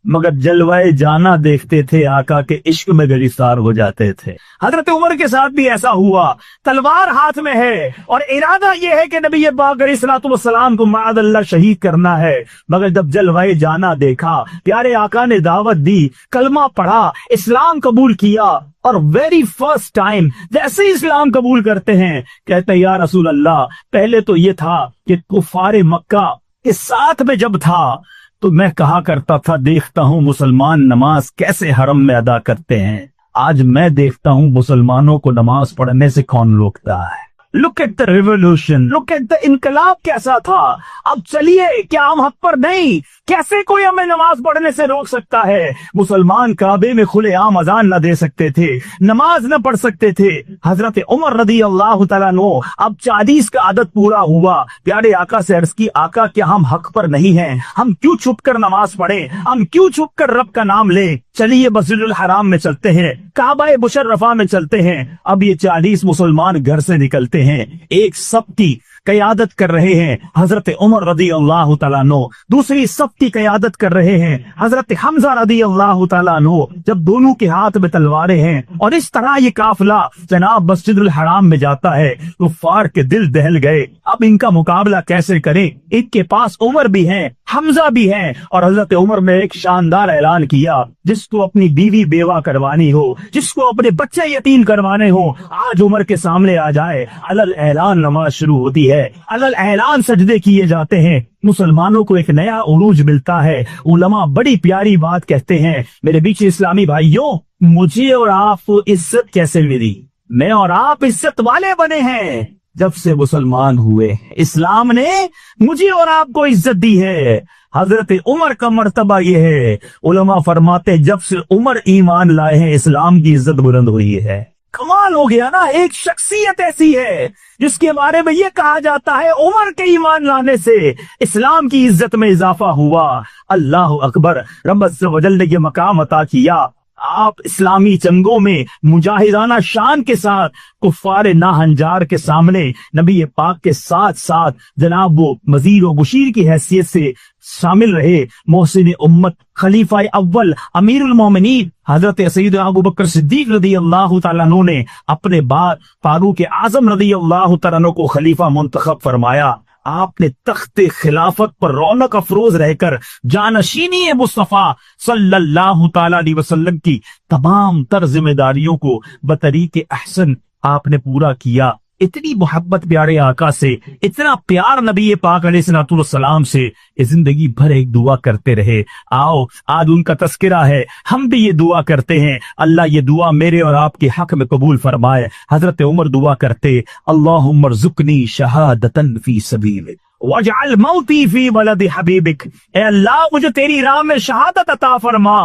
मगर जलवाए जाना देखते थे, आका के इश्क में गिरफ्तार हो जाते थे। हजरत उमर के साथ भी ऐसा हुआ। तलवार हाथ में है और इरादा यह है कि नबी पाक अलैहिस्सलातु वस्सलाम को माअज़ अल्लाह शहीद करना है, मगर जब जलवाए जाना देखा, प्यारे आका ने दावत दी, कलमा पढ़ा, इस्लाम कबूल किया। और वेरी फर्स्ट टाइम जैसे ही इस्लाम कबूल करते हैं, कहते हैं या रसूल अल्लाह, पहले तो ये था कि कुफारे मक्का के साथ में जब था तो मैं कहा करता था, देखता हूं मुसलमान नमाज कैसे हरम में अदा करते हैं। आज मैं देखता हूं मुसलमानों को नमाज पढ़ने से कौन रोकता है। Look at the revolution, look at the इनकलाब कैसा था। अब चलिए, क्या हम हक पर नहीं? कैसे कोई हमें नमाज पढ़ने से रोक सकता है? मुसलमान काबे में खुलेआम अजान न दे सकते थे, नमाज न पढ़ सकते थे। हजरत उमर रदी अल्लाह तआला अन्हु, अब 40 का आदत पूरा हुआ। प्यारे आका से अर्ज की, आका क्या हम हक पर नहीं हैं? हम क्यों छुप कर नमाज पढ़े? हम क्यों छुप कर रब का नाम ले? चलिए मस्जिदुल हराम में चलते हैं, काबा मुशर्रफा में चलते हैं। अब ये 40 मुसलमान घर से निकलते हैं, एक सब की कयादत कर रहे हैं हजरत उमर रदी अल्लाह तआला अन्हु, दूसरी सब की कयादत कर रहे हैं हजरत हमजा रदी अल्लाह तआला अन्हु, जब दोनों के हाथ में तलवारें हैं। और इस तरह ये काफिला जनाब मस्जिदुल हराम में जाता है। तो फार के दिल दहल गए, अब इनका मुकाबला कैसे करें? इनके पास उमर भी है, हमजा भी है। और हजरत उमर ने एक शानदार ऐलान किया, जिसको अपनी बीवी बेवा करवानी हो, जिसको अपने बच्चे यतीम करवाने हो, आज उमर के सामने आ जाए। अलल ऐलान नमाज शुरू होती है, अलल ऐलान सजदे किए जाते हैं। मुसलमानों को एक नया उरूज मिलता है। उलमा बड़ी प्यारी बात कहते हैं, मेरे बीच इस्लामी भाइयों, मुझे और आप इज्जत कैसे मिली? मैं और आप इज्जत वाले बने हैं जब से मुसलमान हुए। इस्लाम ने मुझे और आपको इज्जत दी है। हजरत उमर का मर्तबा ये है, उलमा फरमाते जब से उमर ईमान लाए हैं, इस्लाम की इज्जत बुलंद हुई है। कमाल हो गया ना। एक शख्सियत ऐसी है जिसके बारे में ये कहा जाता है, उमर के ईमान लाने से इस्लाम की इज्जत में इजाफा हुआ। अल्लाह अकबर। रब अज़्ज़ व जल ने ये मकाम अता किया। आप इस्लामी जंगों में मुजाहिदाना शान के साथ कुफार नाहंजार के सामने नबी पाक के साथ साथ जनाब वो मजीर व मुशीर की हैसियत से शामिल रहे। मोहसिन उम्मत, खलीफा अव्वल, अमीरुल मोमिनीन हजरत सैयदना अबू बकर सिद्दीक रदी अल्लाह तआला अन्हु ने अपने बाद फारूक आजम रदी अल्लाह तआला अन्हु को खलीफा मुंतखब फरमाया। आपने तख्ते खिलाफत पर रौनक अफरोज रहकर जानशीनी मुस्तफा सल्लल्लाहु ताला अलैहि वसल्लम की तमाम तर जिम्मेदारियों को बतरीके अहसन आपने पूरा किया। इतनी मोहब्बत प्यारे आका से, इतना प्यार नबी पाक अलैहिस्सलाम से, ये जिंदगी भर एक दुआ करते रहे। आओ आज उनका तस्करा है, हम भी ये दुआ करते हैं, अल्लाह ये दुआ मेरे और आपके हक में कबूल फरमाए। हजरत उमर दुआ करते, अल्लाहुम्मा रज़ुक़नी शहादतन फी सबीलिक वजअल मौती फी बलदि हबीबिक, ए अल्लाह मुझे तेरी राह में शहादत अता फरमा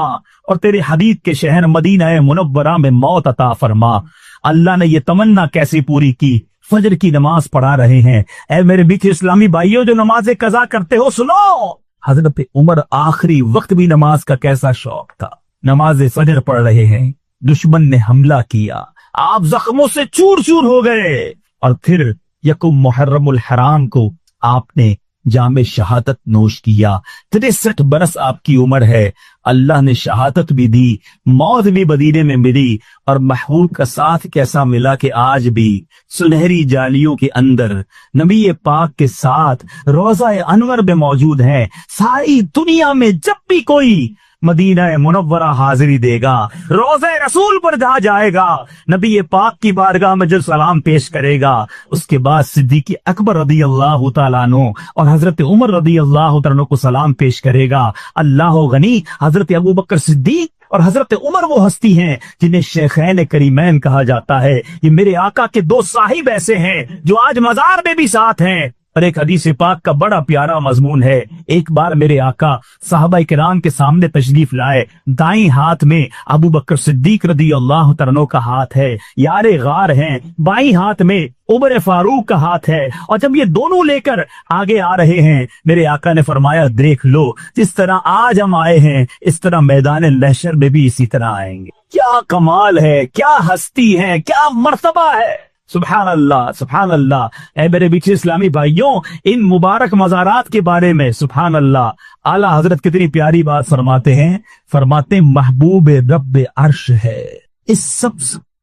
और तेरे हबीब के शहर मदीना मुनव्वरा में मौत अता फरमा। अल्लाह ने ये तमन्ना कैसे पूरी की? फजर की नमाज पढ़ा रहे हैं। ऐ मेरे बीच इस्लामी भाइयों जो नमाज कज़ा करते हो, सुनो, हजरत उमर आखिरी वक्त भी नमाज का कैसा शौक था। नमाज फजर पढ़ रहे हैं, दुश्मन ने हमला किया, आप जख्मों से चूर चूर हो गए और फिर यकुम मुहर्रमुल हराम को आपने जामे शहादत नोश किया। 63 बरस आपकी उम्र है, अल्लाह ने शहादत भी दी, मौत भी मदीने में मिली और महबूब का साथ कैसा मिला कि आज भी सुनहरी जालियों के अंदर नबी पाक के साथ रोजा अनवर में मौजूद है। सारी दुनिया में जब भी कोई मदीना मुनव्वरा हाजिरी देगा, रोज़े रसूल पर जा जाएगा, नबी पाक की बारगाह में जो सलाम पेश करेगा, उसके बाद सिद्दीक़ अकबर रदी अल्लाह तआला अन्हु और हजरत उमर रदी अल्लाह तआला अन्हु को सलाम पेश करेगा। अल्लाह गनी, हजरत अबू बकर सिद्दीक और हजरत उमर वो हस्ती हैं जिन्हें शेखैन करीमैन कहा जाता है। ये मेरे आका के दो साहिब ऐसे हैं जो आज मजार में भी साथ हैं। और एक हदीस पाक का बड़ा प्यारा मजमून है। एक बार मेरे आका साहबा किराम के सामने तशरीफ लाए, दाईं हाथ में अबू बकर सिद्दीक रदी अल्लाह तआला अन्हु का हाथ है, यारे गार हैं, बाईं हाथ में उमर फारूक का हाथ है। और जब ये दोनों लेकर आगे आ रहे हैं, मेरे आका ने फरमाया, देख लो जिस तरह आज हम आए हैं इस तरह मैदान लहशर में भी इसी तरह आएंगे। क्या कमाल है, क्या हस्ती है, क्या मर्तबा है। सुभान अल्लाह, सुभान अल्लाह। ऐ मेरे बीच इस्लामी भाइयों, इन मुबारक मज़ारात के बारे में सुभान अल्लाह आला हजरत कितनी प्यारी बात फरमाते हैं। फरमाते महबूब रब अर्श है। इस सब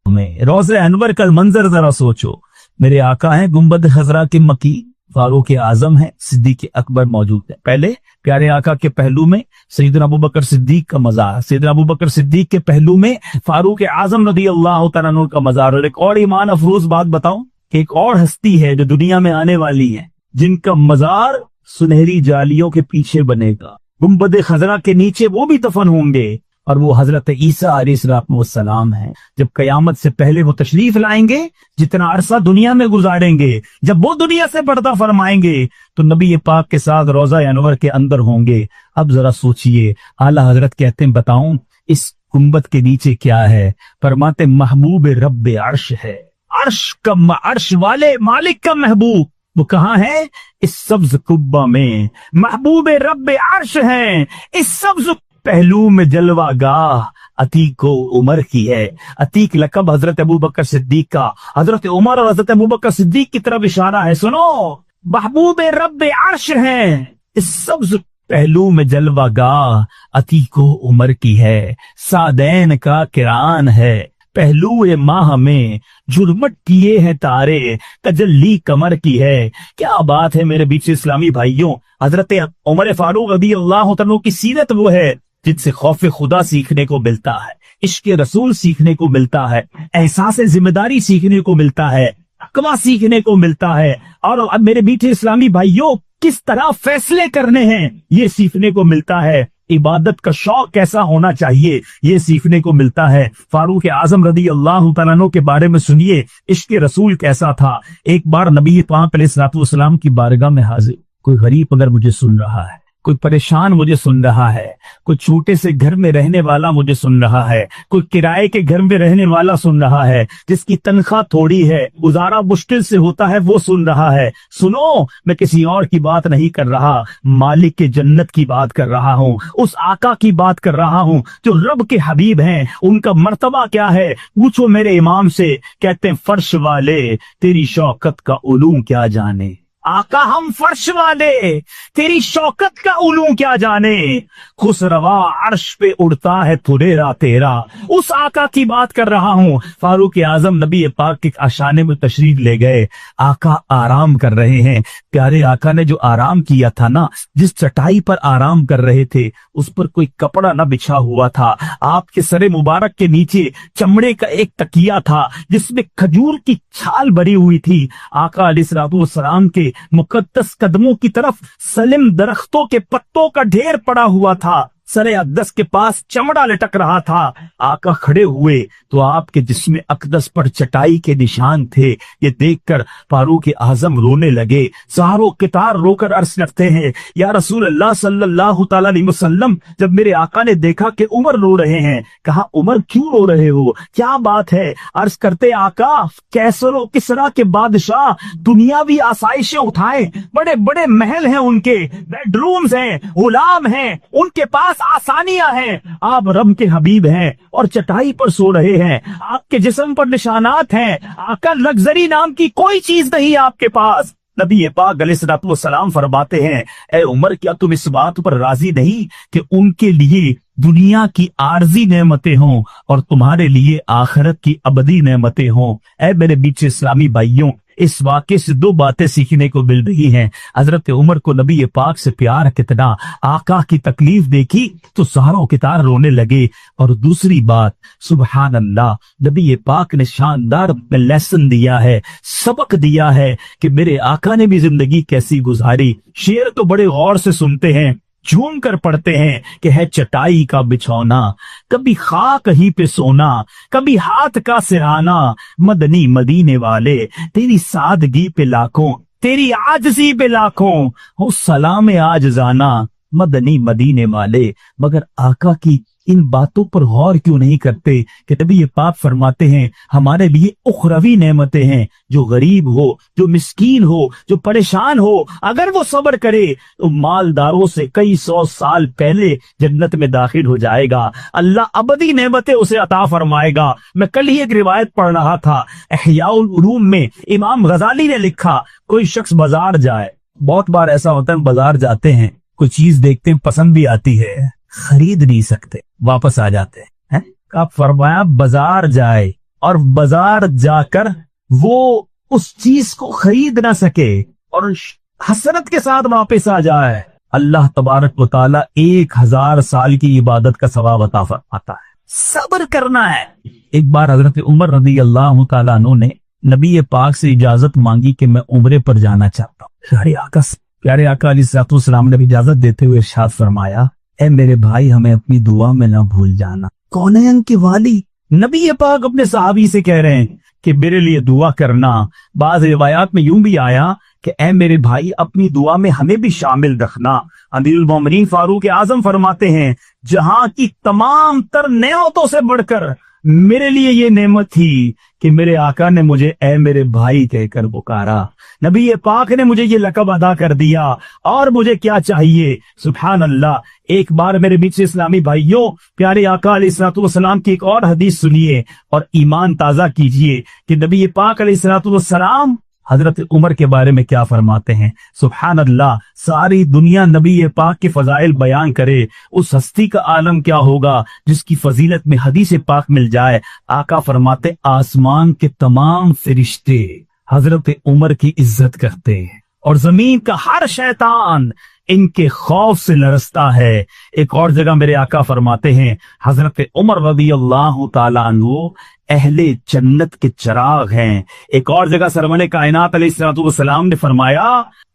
में रोज़े अनवर का मंजर जरा सोचो। मेरे आका हैं गुंबद खजरा के मकी, फारूक आजम है, सिद्दीक अकबर मौजूद है। पहले प्यारे आका के पहलू में सैयदना अबू बकर सिद्दीक का मजार, सैयदना अबू बकर सिद्दीक के पहलू में फारूक आजम रदी अल्लाह तआला अन्हु का मजार। और एक और ईमान अफरोज बात बताऊं कि एक और हस्ती है जो दुनिया में आने वाली है, जिनका मजार सुनहरी जालियों के पीछे बनेगा, गुंबद खजरा के नीचे वो भी दफन होंगे। और वो हजरत ईसा अलैहिस्सलाम है। जब कयामत से पहले वो तशरीफ लाएंगे, जितना अरसा दुनिया में गुजारेंगे, जब वो दुनिया से पर्दा फरमाएंगे तो नबी पाक के साथ रोजा अनवर के अंदर होंगे। अब जरा सोचिए, आला हजरत कहते हैं, बताऊं इस गुंबद के नीचे क्या है? फरमाते महबूब रब अर्श है। अर्श का, अर्श वाले मालिक का महबूब वो कहाँ है? इस सब्ज कुब्बा में महबूब रब अर्श है। इस सब्ज पहलू में जलवा गाह अतीक उमर की है। अतीक लकब हजरत अबू बकर सिद्दीक का, हजरत उमर और हजरत अबू बकर सिद्दीक की तरफ इशारा है। सुनो, महबूब रब अर्श है, इस सब्ज पहलू में जलवा गाह अतीक उमर की है। सादैन का किरान है, पहलू ए माह में जुलमट किए हैं तारे, तजल्ली कमर की है। क्या बात है मेरे बीच इस्लामी भाइयों। हजरत उमर फारूक रदी अल्लाह तआला की सीरत वो है जिनसे खौफ खुदा सीखने को मिलता है, इश्क रसूल सीखने को मिलता है, एहसास जिम्मेदारी सीखने को मिलता है, तकवा सीखने को मिलता है। और अब मेरे बीचे इस्लामी भाइयों, किस तरह फैसले करने हैं ये सीखने को मिलता है। इबादत का शौक कैसा होना चाहिए ये सीखने को मिलता है। फारूक आजम रदी अल्लाह तआला अन्हु के बारे में सुनिए, इश्क रसूल कैसा था। एक बार नबी पाक अलैहिस्सलाम की बारगाह में हाजिर, कोई गरीब अगर मुझे सुन रहा है, कोई परेशान मुझे सुन रहा है, कोई छोटे से घर में रहने वाला मुझे सुन रहा है, कोई किराए के घर में रहने वाला सुन रहा है, जिसकी तनख्वाह थोड़ी है, गुजारा मुश्किल से होता है, वो सुन रहा है। सुनो, मैं किसी और की बात नहीं कर रहा, मालिक के जन्नत की बात कर रहा हूँ, उस आका की बात कर रहा हूँ जो रब के हबीब हैं। उनका मर्तबा क्या है पूछो मेरे इमाम से। कहते हैं, फर्श वाले तेरी शौकत का उलूम क्या जाने, आका हम फर्श वाले, तेरी शौकत का उलू क्या जाने, खुसरवा अर्श पे उड़ता है तुरेरा तेरा। उस आका की बात कर रहा हूं। फारूक आजम नबी पाक के आशाने में तशरीफ ले गए। आका आराम कर रहे हैं। प्यारे आका ने जो आराम किया था ना, जिस चटाई पर आराम कर रहे थे उस पर कोई कपड़ा ना बिछा हुआ था। आपके सरे मुबारक के नीचे चमड़े का एक तकिया था जिसमें खजूर की छाल भरी हुई थी। आका अलैहिस्सलाम के मुकद्दस कदमों की तरफ सलिम दरख्तों के पत्तों का ढेर पड़ा हुआ था। सरे अक़दस के पास चमड़ा लटक रहा था। आका खड़े हुए तो आपके जिस्म अक़दस पर चटाई के निशान थे। ये देखकर फारूक आजम रोने लगे। सहारों कितार रोकर अर्ज करते हैं, या रसूल अल्लाह सल्लल्लाहु तआला अलैहि वसल्लम, जब मेरे आका ने देखा कि उमर रो रहे हैं, कहा उमर क्यों रो रहे हो, क्या बात है? अर्ज करते, आका कैसर और किसरा के बादशाह दुनियावी आसाइशें उठाए, बड़े बड़े महल हैं उनके, बेडरूम्स हैं, गुलाम हैं, उनके पास आसानियां हैं। आप रब के हबीब हैं और चटाई पर सो रहे हैं। आपके जिस्म पर निशानात हैं। आका लग्जरी नाम की कोई चीज नहीं आपके पास। नबी पाक अलैहिस्सलाम फरमाते हैं, ए उमर, क्या तुम इस बात पर राजी नहीं कि उनके लिए दुनिया की आर्जी नेमतें हों और तुम्हारे लिए आखिरत की अबदी नेमतें हों? ए मेरे बीच इस्लामी भाइयों, इस वाक़े से दो बातें सीखने को मिल रही हैं। हजरत उमर को नबी पाक से प्यार कितना, आका की तकलीफ देखी तो सहारों कितार रोने लगे। और दूसरी बात, सुबहान अल्लाह, नबी पाक ने शानदार लेसन दिया है, सबक दिया है कि मेरे आका ने भी जिंदगी कैसी गुजारी। शेर तो बड़े गौर से सुनते हैं, झूम कर पढ़ते हैं कि है चटाई का बिछौना, कभी खाक ही पे सोना, कभी हाथ का सिरहाना, मदनी मदीने वाले तेरी सादगी पे लाखों, तेरी आजजी पे लाखों, हो सलाम आज जाना मदनी मदीने वाले। मगर आका की इन बातों पर गौर क्यों नहीं करते कि नबी पाक फरमाते हैं हमारे लिए उखरवी नेमतें हैं। जो गरीब हो, जो मिस्कीन हो, जो परेशान हो, अगर वो सब्र करे तो मालदारों से कई 100 साल पहले जन्नत में दाखिल हो जाएगा। अल्लाह अबदी नेमतें उसे अता फरमाएगा। मैं कल ही एक रिवायत पढ़ रहा था, इहयाउल उलूम में इमाम गजाली ने लिखा, कोई शख्स बाजार जाए, बहुत बार ऐसा होता है बाजार जाते हैं, कोई चीज देखते हैं, पसंद भी आती है, खरीद नहीं सकते, वापस आ जाते हैं। आप फरमाया बाजार जाए और बाजार जाकर वो उस चीज को खरीद ना सके और हसरत के साथ वापस आ जाए, अल्लाह तबारक व तआला 1000 साल की इबादत का सवाब अता फरमाता है। सब्र करना है। एक बार हजरत उमर रज़ी अल्लाह तआला अन्हु ने नबी पाक से इजाजत मांगी कि मैं उम्रे पर जाना चाहता हूँ। प्यारे आका अलैहिस्सलाम ने इजाजत देते हुए इरशाद फरमाया, ए मेरे भाई, हमें अपनी दुआ में ना भूल जाना। कौन है उनके वाली? नबी पाक अपने सहाबी से कह रहे हैं कि मेरे लिए दुआ करना। बाज़ रिवायात में यूं भी आया कि ए मेरे भाई, अपनी दुआ में हमें भी शामिल रखना। अमीरुल मोमिनीन फारूक आजम फरमाते हैं, जहां की तमाम तर नेमतों से बढ़कर मेरे लिए ये नेमत थी कि मेरे आका ने मुझे ए मेरे भाई कहकर पुकारा। नबी पाक ने मुझे ये लकब अदा कर दिया और मुझे क्या चाहिए? सुभान अल्लाह। एक बार मेरे बीच इस्लामी भाइयों, प्यारे आका अलैहिस्सलाम की एक और हदीस सुनिए और ईमान ताजा कीजिए कि नबी पाक अलैहिस्सलाम हजरत उमर के बारे में क्या फरमाते हैं। सुभान अल्लाह। सारी दुनिया नबी पाक के फजाइल बयान करे, उस हस्ती का आलम क्या होगा जिसकी फजीलत में हदीस पाक मिल जाए। आका फरमाते, आसमान के तमाम फरिश्ते हजरत उमर की इज्जत करते हैं और जमीन का हर शैतान इनके खौफ से लरसता है। एक और जगह मेरे आका फरमाते हैं, हजरत उमर रज़ी अल्लाह तआला अन्हु अहले जन्नत के चिराग हैं। एक और जगह सरवरे कायनात अलैहिस्सलाम ने फरमाया,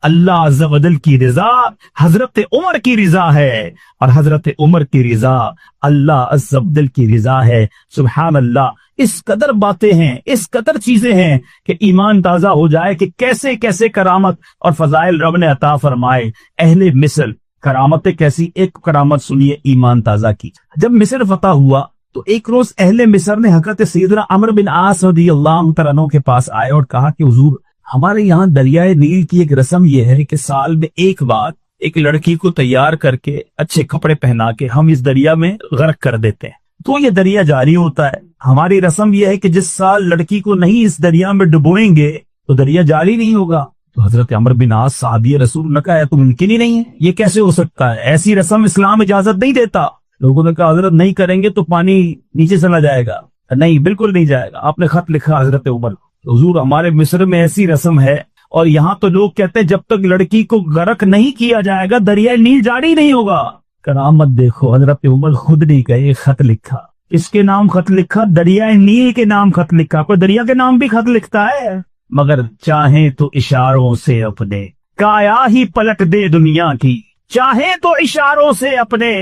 अल्लाह अज़्ज़ा वजल की रिजा हजरत उमर की रिजा है और हजरत उमर की रिजा अल्लाह अज़्ज़ा वजल की रिजा है। सुभान अल्लाह। इस कदर बातें हैं, इस कदर चीजें हैं कि ईमान ताजा हो जाए कि कैसे कैसे करामत और फजाइल रब ने अता फरमाए। अहले मिस्र करामतें कैसी, एक करामत सुनिए ईमान ताजा की। जब मिस्र फतह हुआ तो एक रोज अहले मिस्र ने हजरत सैयदना अमर बिन आस रज़ियल्लाहु तआला अन्हु के पास आए और कहा कि हुजूर, हमारे यहाँ दरियाए नील की एक रस्म यह है कि साल में एक बार एक लड़की को तैयार करके अच्छे कपड़े पहना के हम इस दरिया में गर्क कर देते हैं, तो ये दरिया जारी होता है। हमारी रस्म यह है कि जिस साल लड़की को नहीं इस दरिया में डुबोएंगे तो दरिया जारी नहीं होगा। تو حضرت عمر بن عاص صحابی رسول نے کہا تو ممکن ہی نہیں ہے، یہ کیسے ہو سکتا ہے، ایسی رسم اسلام اجازت نہیں دیتا۔ لوگوں نے کہا حضرت نہیں کریں گے تو پانی نیچے چلا جائے گا۔ نہیں، بالکل نہیں جائے گا۔ آپ نے خط لکھا حضرت عمر، حضور ہمارے مصر میں ایسی رسم ہے اور یہاں تو لوگ کہتے ہیں جب تک لڑکی کو غرق نہیں کیا جائے گا دریائے نیل جاری نہیں ہوگا۔ کرامت دیکھو، حضرت عمر خود نہیں گئے، خط لکھا۔ کس کے نام خط لکھا؟ دریائے نیل کے نام خط لکھا۔ کوئی دریا کے نام بھی خط لکھتا ہے؟ مگر چاہیں تو اشاروں سے اپنے کایا ہی پلٹ دے دنیا کی، چاہیں تو اشاروں سے اپنے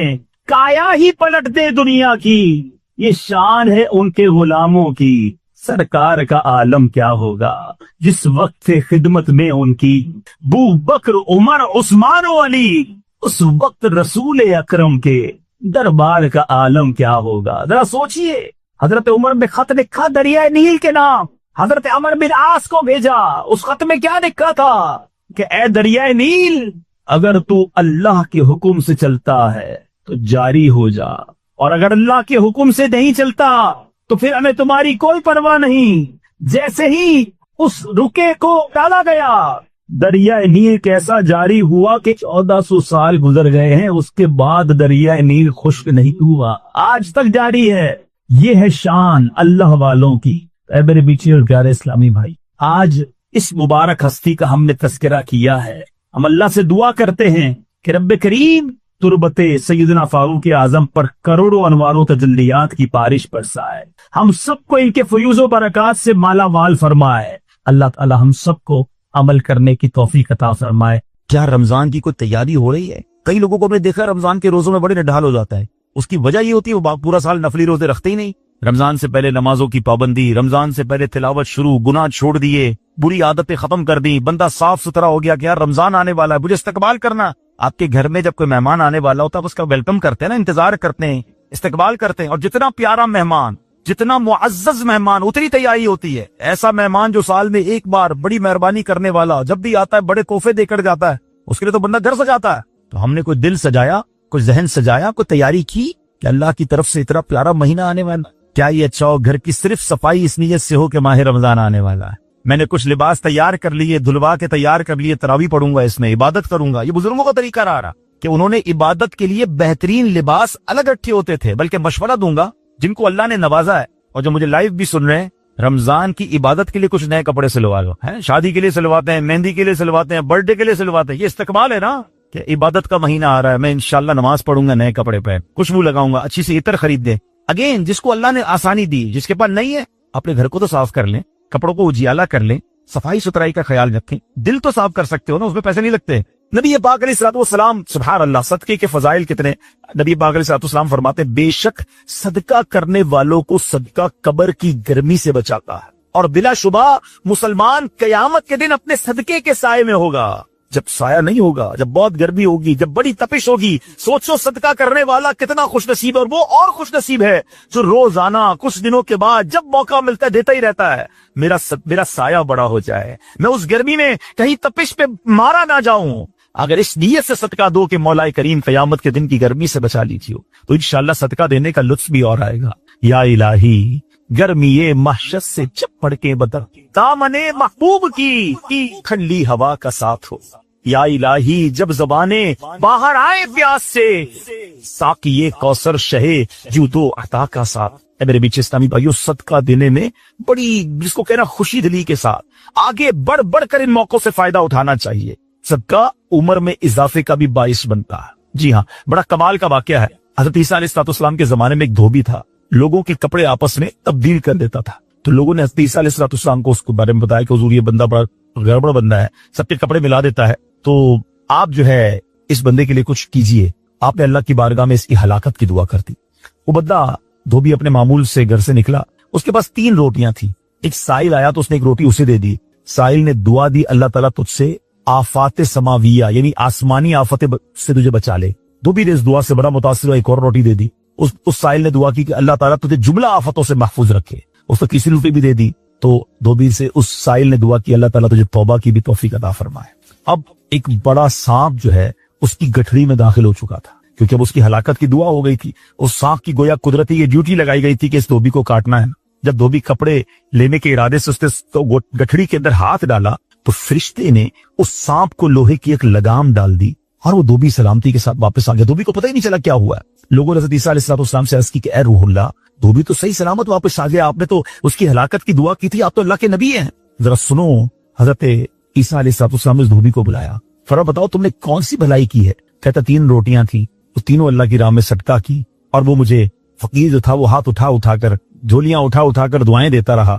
کایا ہی پلٹ دے دنیا کی، یہ شان ہے ان کے غلاموں کی، سرکار کا عالم کیا ہوگا جس وقت سے خدمت میں ان کی بو بکر عمر عثمان و علی، اس وقت رسول اکرم کے دربار کا عالم کیا ہوگا۔ ذرا سوچئے، حضرت عمر نے خط لکھا دریائے نیل کے نام، حضرت عمر بن عاص کو بھیجا۔ اس خط میں کیا لکھا تھا کہ اے دریائے نیل، اگر تو اللہ کے حکم سے چلتا ہے تو جاری ہو جا، اور اگر اللہ کے حکم سے نہیں چلتا تو پھر ہمیں تمہاری کوئی پرواہ نہیں۔ جیسے ہی اس رکے کو ڈالا گیا، دریائے نیل کیسا جاری ہوا کہ 1400 سال گزر گئے ہیں، اس کے بعد دریائے نیل خشک نہیں ہوا، آج تک جاری ہے۔ یہ ہے شان اللہ والوں کی۔ اے میرے بیچے اور پیارے اسلامی بھائی، آج اس مبارک ہستی کا ہم نے تذکرہ کیا ہے۔ ہم اللہ سے دعا کرتے ہیں کہ رب کریم تربت سیدنا فاروق اعظم پر کروڑوں انوار و تجلیات کی بارش برسائے، ہم سب کو ان کے فیوز و برکات سے مالا مال فرمائے۔ اللہ تعالی ہم سب کو عمل کرنے کی توفیق عطا فرمائے۔ کیا رمضان کی کوئی تیاری ہو رہی ہے؟ کئی لوگوں کو ہم نے دیکھا رمضان کے روزوں میں بڑے نڈھال ہو جاتا ہے، اس کی وجہ یہ ہوتی ہے وہ پورا سال نفلی روزے رکھتے ہی نہیں۔ رمضان سے پہلے نمازوں کی پابندی، رمضان سے پہلے تلاوت شروع، گناہ چھوڑ دیے، بری عادتیں ختم کر دی، بندہ صاف ستھرا ہو گیا کہ یار رمضان آنے والا ہے، مجھے استقبال کرنا۔ آپ کے گھر میں جب کوئی مہمان آنے والا ہوتا ہے اس کا ویلکم کرتے ہیں نا، انتظار کرتے ہیں، استقبال کرتے ہیں، اور جتنا پیارا مہمان، جتنا معزز مہمان اتنی تیاری ہوتی ہے۔ ایسا مہمان جو سال میں ایک بار بڑی مہربانی کرنے والا جب بھی آتا ہے بڑے تحفے دے کر جاتا ہے، اس کے لیے تو بندہ گھر سجاتا ہے۔ تو ہم نے کوئی دل سجایا، کوئی ذہن سجایا، کوئی تیاری کی کہ اللہ کی طرف سے اتنا پیارا مہینہ آنے والا، کیا یہ اچھا ہو گھر کی صرف صفائی اس نیت سے ہو کہ ماہ رمضان آنے والا ہے، میں نے کچھ لباس تیار کر لیے، دھلوا کے تیار کر لیے، تراویح پڑھوں گا، اس میں عبادت کروں گا۔ یہ بزرگوں کا طریقہ رہا کہ انہوں نے عبادت کے لیے بہترین لباس الگ رکھے ہوتے تھے۔ بلکہ مشورہ دوں گا جن کو اللہ نے نوازا ہے اور جو مجھے لائیو بھی سن رہے ہیں، رمضان کی عبادت کے لیے کچھ نئے کپڑے سلوا لو، شادی کے لیے سلواتے ہیں، مہندی کے لیے سلواتے ہیں، برتھ ڈے کے لیے سلواتے ہیں، یہ استقبال ہے نا کہ عبادت کا مہینہ آ رہا ہے، میں انشاءاللہ نماز پڑھوں گا نئے کپڑے پہ، خوشبو لگاؤں گا، اچھی سی عطر خرید دیں۔ اگین جس کو اللہ نے آسانی دی، جس کے پاس نہیں ہے اپنے گھر کو تو صاف کر لیں، کپڑوں کو اجیالہ کر لیں، صفائی ستھرائی کا خیال رکھیں، دل تو صاف کر سکتے ہو نا، اس میں پیسے نہیں لگتے۔ نبی پاک علیہ الصلوۃ والسلام، سبحان اللہ، صدقے کے فضائل کتنے۔ نبی پاک علیہ الصلوۃ والسلام فرماتے بے شک صدقہ کرنے والوں کو صدقہ قبر کی گرمی سے بچاتا ہے، اور بلا شبہ مسلمان قیامت کے دن اپنے صدقے کے سائے میں ہوگا۔ جب سایہ نہیں ہوگا، جب بہت گرمی ہوگی، جب بڑی تپش ہوگی، سوچو صدقہ کرنے والا کتنا خوش نصیب ہے، اور وہ اور خوش نصیب ہے جو روزانہ کچھ دنوں کے بعد جب موقع ملتا ہے دیتا ہی رہتا ہے۔ میرا سایہ بڑا ہو جائے، میں اس گرمی میں کہیں تپش پہ مارا نہ جاؤں۔ اگر اس نیت سے صدقہ دو کہ مولا کریم قیامت کے دن کی گرمی سے بچا لیجیے، تو انشاءاللہ صدقہ دینے کا لطف بھی اور آئے گا۔ یا الہی گرمی محشر سے چپڑ کے بدر دامن محبوب کی ٹھنڈی ہوا کا ساتھ ہو۔ یا الہی جب زبانیں باہر آئے پیاس سے، ساقی کوثر شہے جود و عطا کا ساتھ۔ اے میرے بیچ اسلامی بھائیو، صدقہ دینے میں بڑی، جس کو کہنا خوشی دلی کے ساتھ آگے بڑھ بڑھ کر ان موقعوں سے فائدہ اٹھانا چاہیے۔ صدقہ عمر میں اضافے کا بھی باعث بنتا ہے۔ جی ہاں، بڑا کمال کا واقعہ ہے۔ حضرت عیسیٰ علیہ السلام کے زمانے میں ایک دھوبی تھا، لوگوں کے کپڑے آپس میں تبدیل کر دیتا تھا، تو لوگوں نے حضرت عیسیٰ علیہ السلام کو اس کے بارے میں بتایا کہ حضور یہ بندہ بڑا گڑبڑ بندہ ہے، سب کے کپڑے ملا دیتا ہے، تو آپ جو ہے اس بندے کے لیے کچھ کیجئے۔ آپ نے اللہ کی بارگاہ میں اس کی ہلاکت کی دعا کر دی۔ وہ بندہ دھوبی اپنے معمول سے گھر سے نکلا، اس کے پاس 3 روٹیاں تھیں، ایک سائل آیا تو اس نے ایک روٹی اسے دے دی، سائل نے دعا دی اللہ تعالیٰ تجھ سے آفات سماویہ یعنی آسمانی آفتیں سے تجھے بچا لے۔ دھوبی نے اس دعا سے بڑا متاثر ہوا، ایک اور روٹی دے دی، اس سائل نے دعا کی کہ اللہ تعالیٰ تجھے جملہ آفتوں سے محفوظ رکھے، اس نے تیسری روٹی بھی دے دی، تو دھوبی سے اس سائل نے دعا کی اللہ تعالیٰ تجھے توبہ کی بھی توفیق عطا فرمائے۔ اب ایک بڑا سانپ جو ہے اس کی گٹھڑی میں داخل ہو چکا تھا، کیونکہ اب اس کی ہلاکت کی دعا ہو گئی تھی۔ اس سانپ کی گویا قدرتی یہ ڈیوٹی لگائی گئی تھی کہ اس دھوبی کو کاٹنا ہے۔ جب دھوبی کپڑے لینے کے ارادے سے اس نے گٹھڑی کے اندر ہاتھ ڈالا तो फरिश्ते ने उस सांप को लोहे की एक लगाम डाल दी और वो धोबी सलामती के साथ वापस आ गया। धोबी को पता ही नहीं चला क्या हुआ है। लोगों ने हज़रत ईसा अलैहिस्सलाम से अर्ज़ की कि ए रूहुल्लाह, धोबी तो सही सलामत वापस आ गया, आपने तो उसकी हलाकत की दुआ की थी, आप तो अल्लाह के नबी हैं। जरा सुनो, हज़रत ईसा अलैहिस्सलाम ने उस धोबी को बुलाया, फरमा बताओ तुमने कौन सी भलाई की है। कहता 3 रोटियां थी, वो तीनों अल्लाह की राह में सदका की, और वो मुझे फकीर जो था वो हाथ उठाकर झोलियां उठाकर दुआएं देता रहा।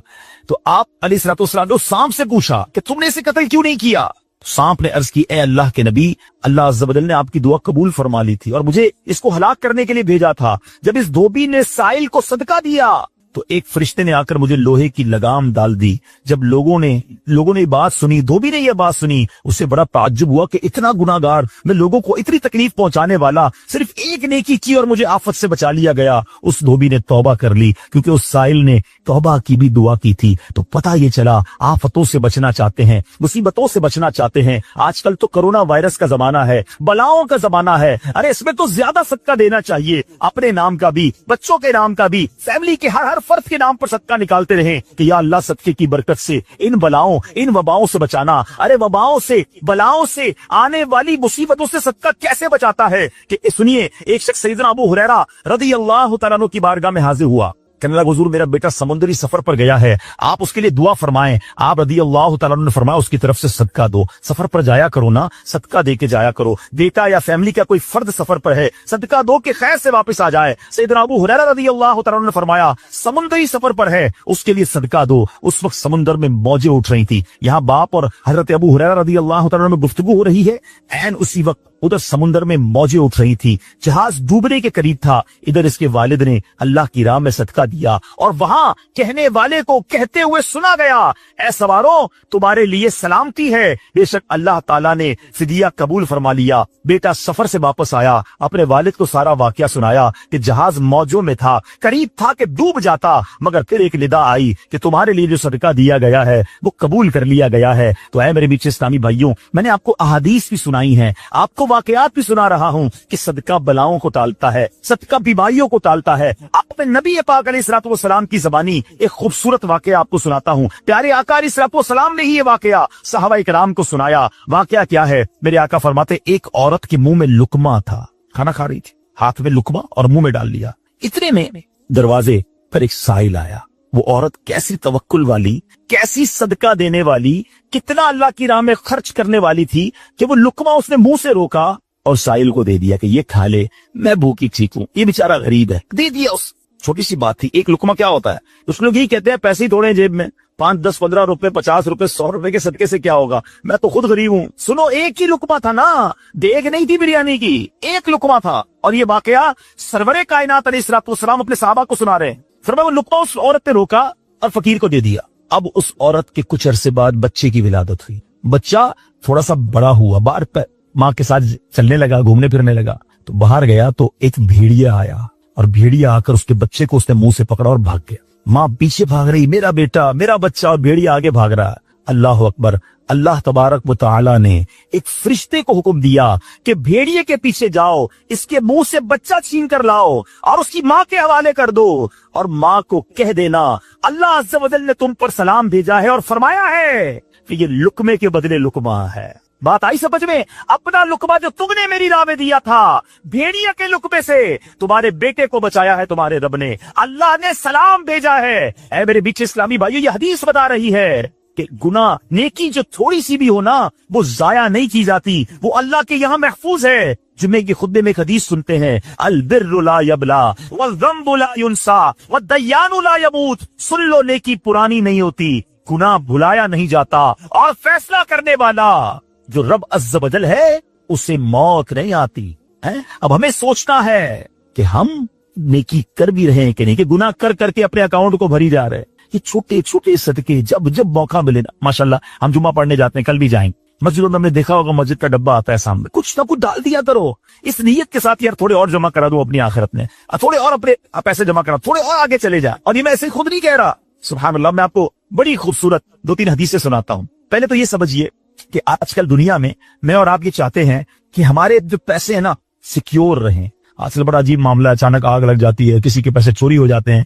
तो आप अलैहिस्सलाम ने उस सांप से पूछा कि तुमने इसे कत्ल क्यों नहीं किया। सांप ने अर्ज की, ए अल्लाह के नबी, अल्लाह अज़्ज़ा वजल ने आपकी दुआ कबूल फरमा ली थी और मुझे इसको हलाक करने के लिए भेजा था। जब इस धोबी ने साइल को सदका दिया तो एक फरिश्ते ने आकर मुझे लोहे की लगाम डाल दी। जब लोगों ने बात सुनी, धोबी ने यह बात सुनी, उससे बड़ा ताज्जुब हुआ कि इतना गुनाहगार, मैं लोगों को इतनी तकलीफ पहुंचाने वाला, सिर्फ एक नेकी की और मुझे आफत से बचा लिया गया। उस धोबी ने तौबा कर ली, क्योंकि उस साइल ने तौबा की भी दुआ की थी। तो पता ये चला, आफतों से बचना चाहते हैं, मुसीबतों से बचना चाहते हैं। आजकल तो कोरोना वायरस का जमाना है, बलाओं का जमाना है। अरे इसमें तो ज्यादा सदका देना चाहिए, अपने नाम का भी, बच्चों के नाम का भी, फैमिली के हर फर्द के नाम पर सदका निकालते रहें कि या अल्लाह सदके की बरकत से इन बलाओं, इन वबाओं से बचाना। अरे वबाओं से, बलाओं से, आने वाली मुसीबतों से सदका कैसे बचाता है कि सुनिए, एक शख्स सैयदना अबू हुरैरा रज़ी अल्लाह तआला अन्हु की बारगाह में हाजिर हुआ। कहने लगा, हुजूर मेरा बेटा समुद्री सफर पर गया है, आप उसके लिए दुआ फरमाएं। आप रज़ी अल्लाह तआला अन्हु ने फरमाया, उसकी तरफ से सदका दो, सफर पर जाया करो ना, सदका दे के जाया करो। बेटा या फैमिली का कोई फर्द सफर पर है, सदका दो के खैर से वापस आ जाए। सैयदना अबू हुरैरा रज़ी अल्लाह तआला अन्हु ने फरमाया, समुद्री सफर पर है, उसके लिए सदका दो। उस वक्त समुद्र में मौजें उठ रही थी। यहाँ बाप और हजरत अबू हुरैरा रज़ी अल्लाह तआला अन्हु में गुफ्तगू हो रही है। ऐन उसी वक्त उधर समुद्र में मौजें उठ रही थी, जहाज डूबने के करीब था। इधर इसके वालिद ने अल्लाह की राह में सदका दिया और वहां कहने वाले को कहते हुए सुना गया, ऐ सवारों, तुम्हारे लिए सलामती है, बेशक अल्लाह ताला ने फिदिया कबूल फरमा लिया। बेटा सफर से वापस आया, अपने वालिद को सारा वाकया सुनाया कि जहाज मौजों में था, करीब था कि डूब जाता, मगर फिर एक निदा आई कि तुम्हारे लिए जो सदका दिया गया है वो कबूल कर लिया गया है। तो ऐ मेरे बीच इस्लामी भाइयों, मैंने आपको अहादीस भी सुनाई है, आपको वाकयात भी सुना रहा हूं कि सदका बलाओं को टालता है, सदका बीमारियों को टालता है। आप नबी पाक अलैहिस्सलातु वस्सलाम की ज़बानी एक खूबसूरत वाकया आपको सुनाता हूं। प्यारे आका अलैहिस्सलातु वस्सलाम ने ही ये वाकया सहाबा इकराम को सुनाया। वाकया क्या है? मेरे आका फरमाते, एक औरत के मुंह में लुकमा था, खाना खा रही थी, हाथ में लुकमा और मुंह में डाल लिया। इतने में दरवाजे पर एक साइल आया। वो औरत कैसी तवक्कुल वाली, कैसी सदका देने वाली, कितना अल्लाह की राह में खर्च करने वाली थी कि वो लुकमा उसने मुंह से रोका और साइल को दे दिया कि ये खा ले, मैं भूखी ठीक हूं, ये बेचारा गरीब है, दे दिया। उस छोटी सी बात थी। एक लुकमा क्या होता है? कुछ लोग यही कहते हैं पैसे ही थोड़े जेब में, 5, 10, 15 रुपए, 50 रुपए, 100 रुपए के सदके से क्या होगा, मैं तो खुद गरीब हूँ। सुनो, एक ही लुकमा था ना, देग नहीं थी बिरयानी की, एक लुकमा था। और ये वाकया सरवरे कायनात अलैहिस्सलातु वस्सलाम अपने सहाबा को सुना रहे हैं। फिर वो लुकमा उस औरत ने रोका और फकीर को दे दिया। अब उस औरत के कुछ अरसे बाद बच्चे की विलादत हुई। बच्चा थोड़ा सा बड़ा हुआ, बाहर माँ के साथ चलने लगा, घूमने फिरने लगा। तो बाहर गया तो एक भेड़िया आया और भेड़िया आकर उसके बच्चे को उसने मुंह से पकड़ा और भाग गया। माँ पीछे भाग रही, मेरा बेटा, मेरा बच्चा, और भेड़िया आगे भाग रहा है। अल्लाह अकबर। अल्लाह तबारक व तआला ने एक फरिश्ते को हुक्म दिया कि भेड़िए के पीछे जाओ, इसके मुंह से बच्चा छीन कर लाओ और उसकी माँ के हवाले कर दो, और माँ को कह देना अल्लाह अज़्ज़ा वजल ने तुम पर सलाम भेजा है और फरमाया है कि ये लुकमे के बदले लुकमा है। बात आई समझ में? अपना लुकमा जो तुमने मेरी राह में दिया था, भेड़िया के लुकमे से तुम्हारे बेटे को बचाया है तुम्हारे रब ने, अल्लाह ने सलाम भेजा है। ऐ मेरे बीच इस्लामी भाइयों, ये हदीस बता रही है कि गुनाह, नेकी जो थोड़ी सी भी हो ना, वो जाया नहीं की जाती, वो अल्लाह के यहाँ महफूज है। जुम्मे के खुतबे में एक हदीस सुनते हैं, अल बिर्रु ला यबला वज़्ज़म्बु ला युनसा वद्दय्यानु ला यमूत। सुन लो, नेकी पुरानी नहीं होती, गुनाह भुलाया नहीं जाता, और फैसला करने वाला जो रब अज़्ज़ वजल है उसे मौत नहीं आती है। अब हमें सोचना है कि हम नेकी कर भी रहे हैं कि नहीं, कि गुनाह कर करके अपने अकाउंट को भरी जा रहे हैं। ये छोटे छोटे सदके जब जब मौका मिले ना, माशाल्लाह हम जुम्मा पढ़ने जाते हैं, कल भी जाएंगे मस्जिदों में, हमने देखा होगा मस्जिद का डब्बा आता है सामने, कुछ ना कुछ डाल दिया करो इस नीयत के साथ, यार थोड़े और जमा करा दो अपनी आखिरत में, थोड़े और अपने पैसे जमा करा, थोड़े और आगे चले जा। और ये मैं ऐसे खुद नहीं कह रहा, सुभान अल्लाह। मैं आपको बड़ी खूबसूरत 2-3 हदीसें सुनाता हूँ। पहले तो ये समझिए कि आजकल दुनिया में मैं और आप ये चाहते हैं कि हमारे जो पैसे हैं ना सिक्योर रहें। आजकल बड़ा अजीब मामला, अचानक आग लग जाती है, किसी के पैसे चोरी हो जाते हैं,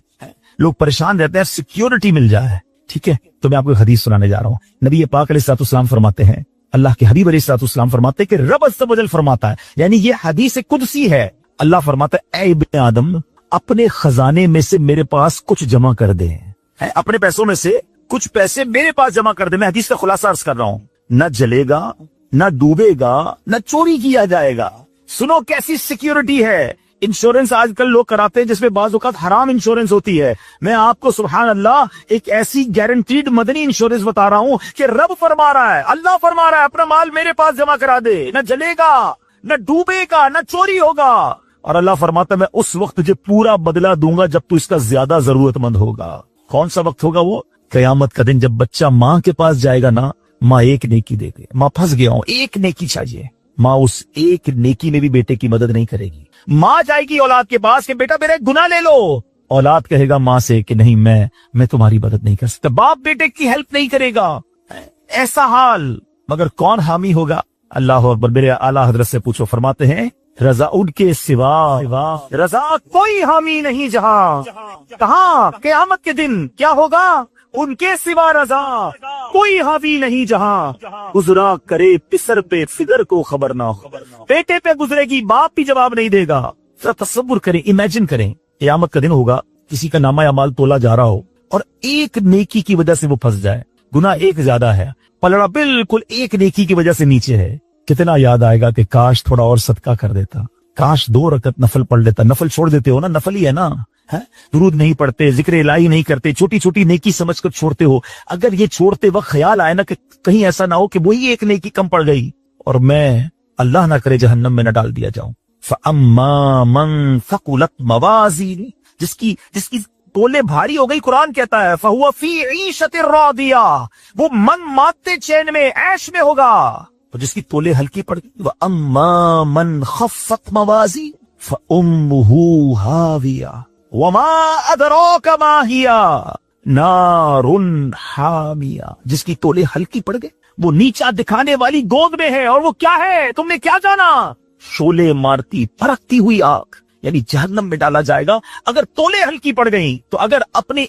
लोग परेशान रहते हैं, सिक्योरिटी मिल जाए। ठीक है, तो मैं आपको एक हदीस सुनाने जा रहा हूँ। नबी पाक अलैहिस्सलाम फरमाते हैं, अल्लाह के हबीब अलैहिस्सलाम फरमाते हैं कि रब अज़्ज़ व जल फरमाता है, यानी ये हदीस कुदसी है। अल्लाह फरमाता है, ऐ इब्ने आदम, अपने खजाने में से मेरे पास कुछ जमा कर दे, अपने पैसों में से कुछ पैसे मेरे पास जमा कर दे। मैं हदीस का खुलासा अर्ज कर रहा हूँ। न जलेगा, न डूबेगा, न चोरी किया जाएगा। सुनो कैसी सिक्योरिटी है। इंश्योरेंस आजकल लोग कराते हैं जिसमें बाज़ औक़ात हराम इंश्योरेंस होती है। मैं आपको सुभान अल्लाह एक ऐसी गारंटीड मदनी इंश्योरेंस बता रहा हूँ कि रब फरमा रहा है, अल्लाह फरमा रहा है, अपना माल मेरे पास जमा करा दे, न जलेगा, न डूबेगा, न चोरी होगा। और अल्लाह फरमाता है, मैं उस वक्त तुझे पूरा बदला दूंगा जब तू इसका ज्यादा जरूरतमंद होगा। कौन सा वक्त होगा वो? कयामत का दिन, जब बच्चा माँ के पास जाएगा ना, माँ एक नेकी देगी, माँ फंस गया हूं, एक नेकी चाहिए, माँ उस एक नेकी में भी बेटे की मदद नहीं करेगी। माँ जाएगी औलाद के पास कि बेटा मेरा एक गुनाह ले लो, औलाद कहेगा माँ से कि नहीं, मैं तुम्हारी मदद नहीं कर सकता। बाप बेटे की हेल्प नहीं करेगा। ऐसा हाल, मगर कौन हामी होगा? अल्लाह अकबर। मेरे आला हजरत से पूछो, फरमाते हैं, रजा उनके सिवा रजा कोई हामी नहीं जहां। कहां? क़यामत के दिन क्या होगा? उनके सिवा रजा कोई हावी नहीं जहां। गुजरा करे पिसर पे फिगर को खबर ना हो, बेटे पे गुजरेगी बाप भी जवाब नहीं देगा। जरा तसव्वुर करें, इमेजिन करें, क़यामत का दिन होगा, किसी का नामा अमाल तोला जा रहा हो और एक नेकी की वजह से वो फंस जाए, गुनाह एक ज्यादा है, पलड़ा बिल्कुल एक नेकी की वजह से नीचे है। कितना याद आएगा कि काश थोड़ा और सदका कर देता, काश 2 रकत नफल पढ़ लेता। नफल छोड़ देते हो ना, नफल ही है ना, है? दुरूद नहीं पढ़ते, जिक्र इलाही नहीं करते, छोटी छोटी नेकी समझकर छोड़ते हो। अगर ये छोड़ते वक्त ख्याल आए ना कि कहीं ऐसा ना हो कि वही एक नेकी कम पड़ गई और मैं, अल्लाह ना करे, जहन्नम में न डाल दिया जाऊं। फअम्मा मन फकुलत मवाज़ीन, जिसकी तोले भारी हो गई, कुरान कहता है, फहुवा फी ईशतिर रादिया, वो मन माते चैन में, ऐश में होगा। और जिसकी तोले हल्की पड़ गई, वह अम्मा मन खफ्फत मवाज़ीन फउम्मुहु हाविया वमा अदराका मा हिया नारुन हामिया। जिसकी तोले हल्की पड़ गए, वो नीचा दिखाने वाली गोद में है, और वो क्या है तुमने क्या जाना? शोले मारती फरकती हुई आग, यानी जहन्नम में डाला जाएगा अगर तोले हल्की पड़ गई। तो अगर अपने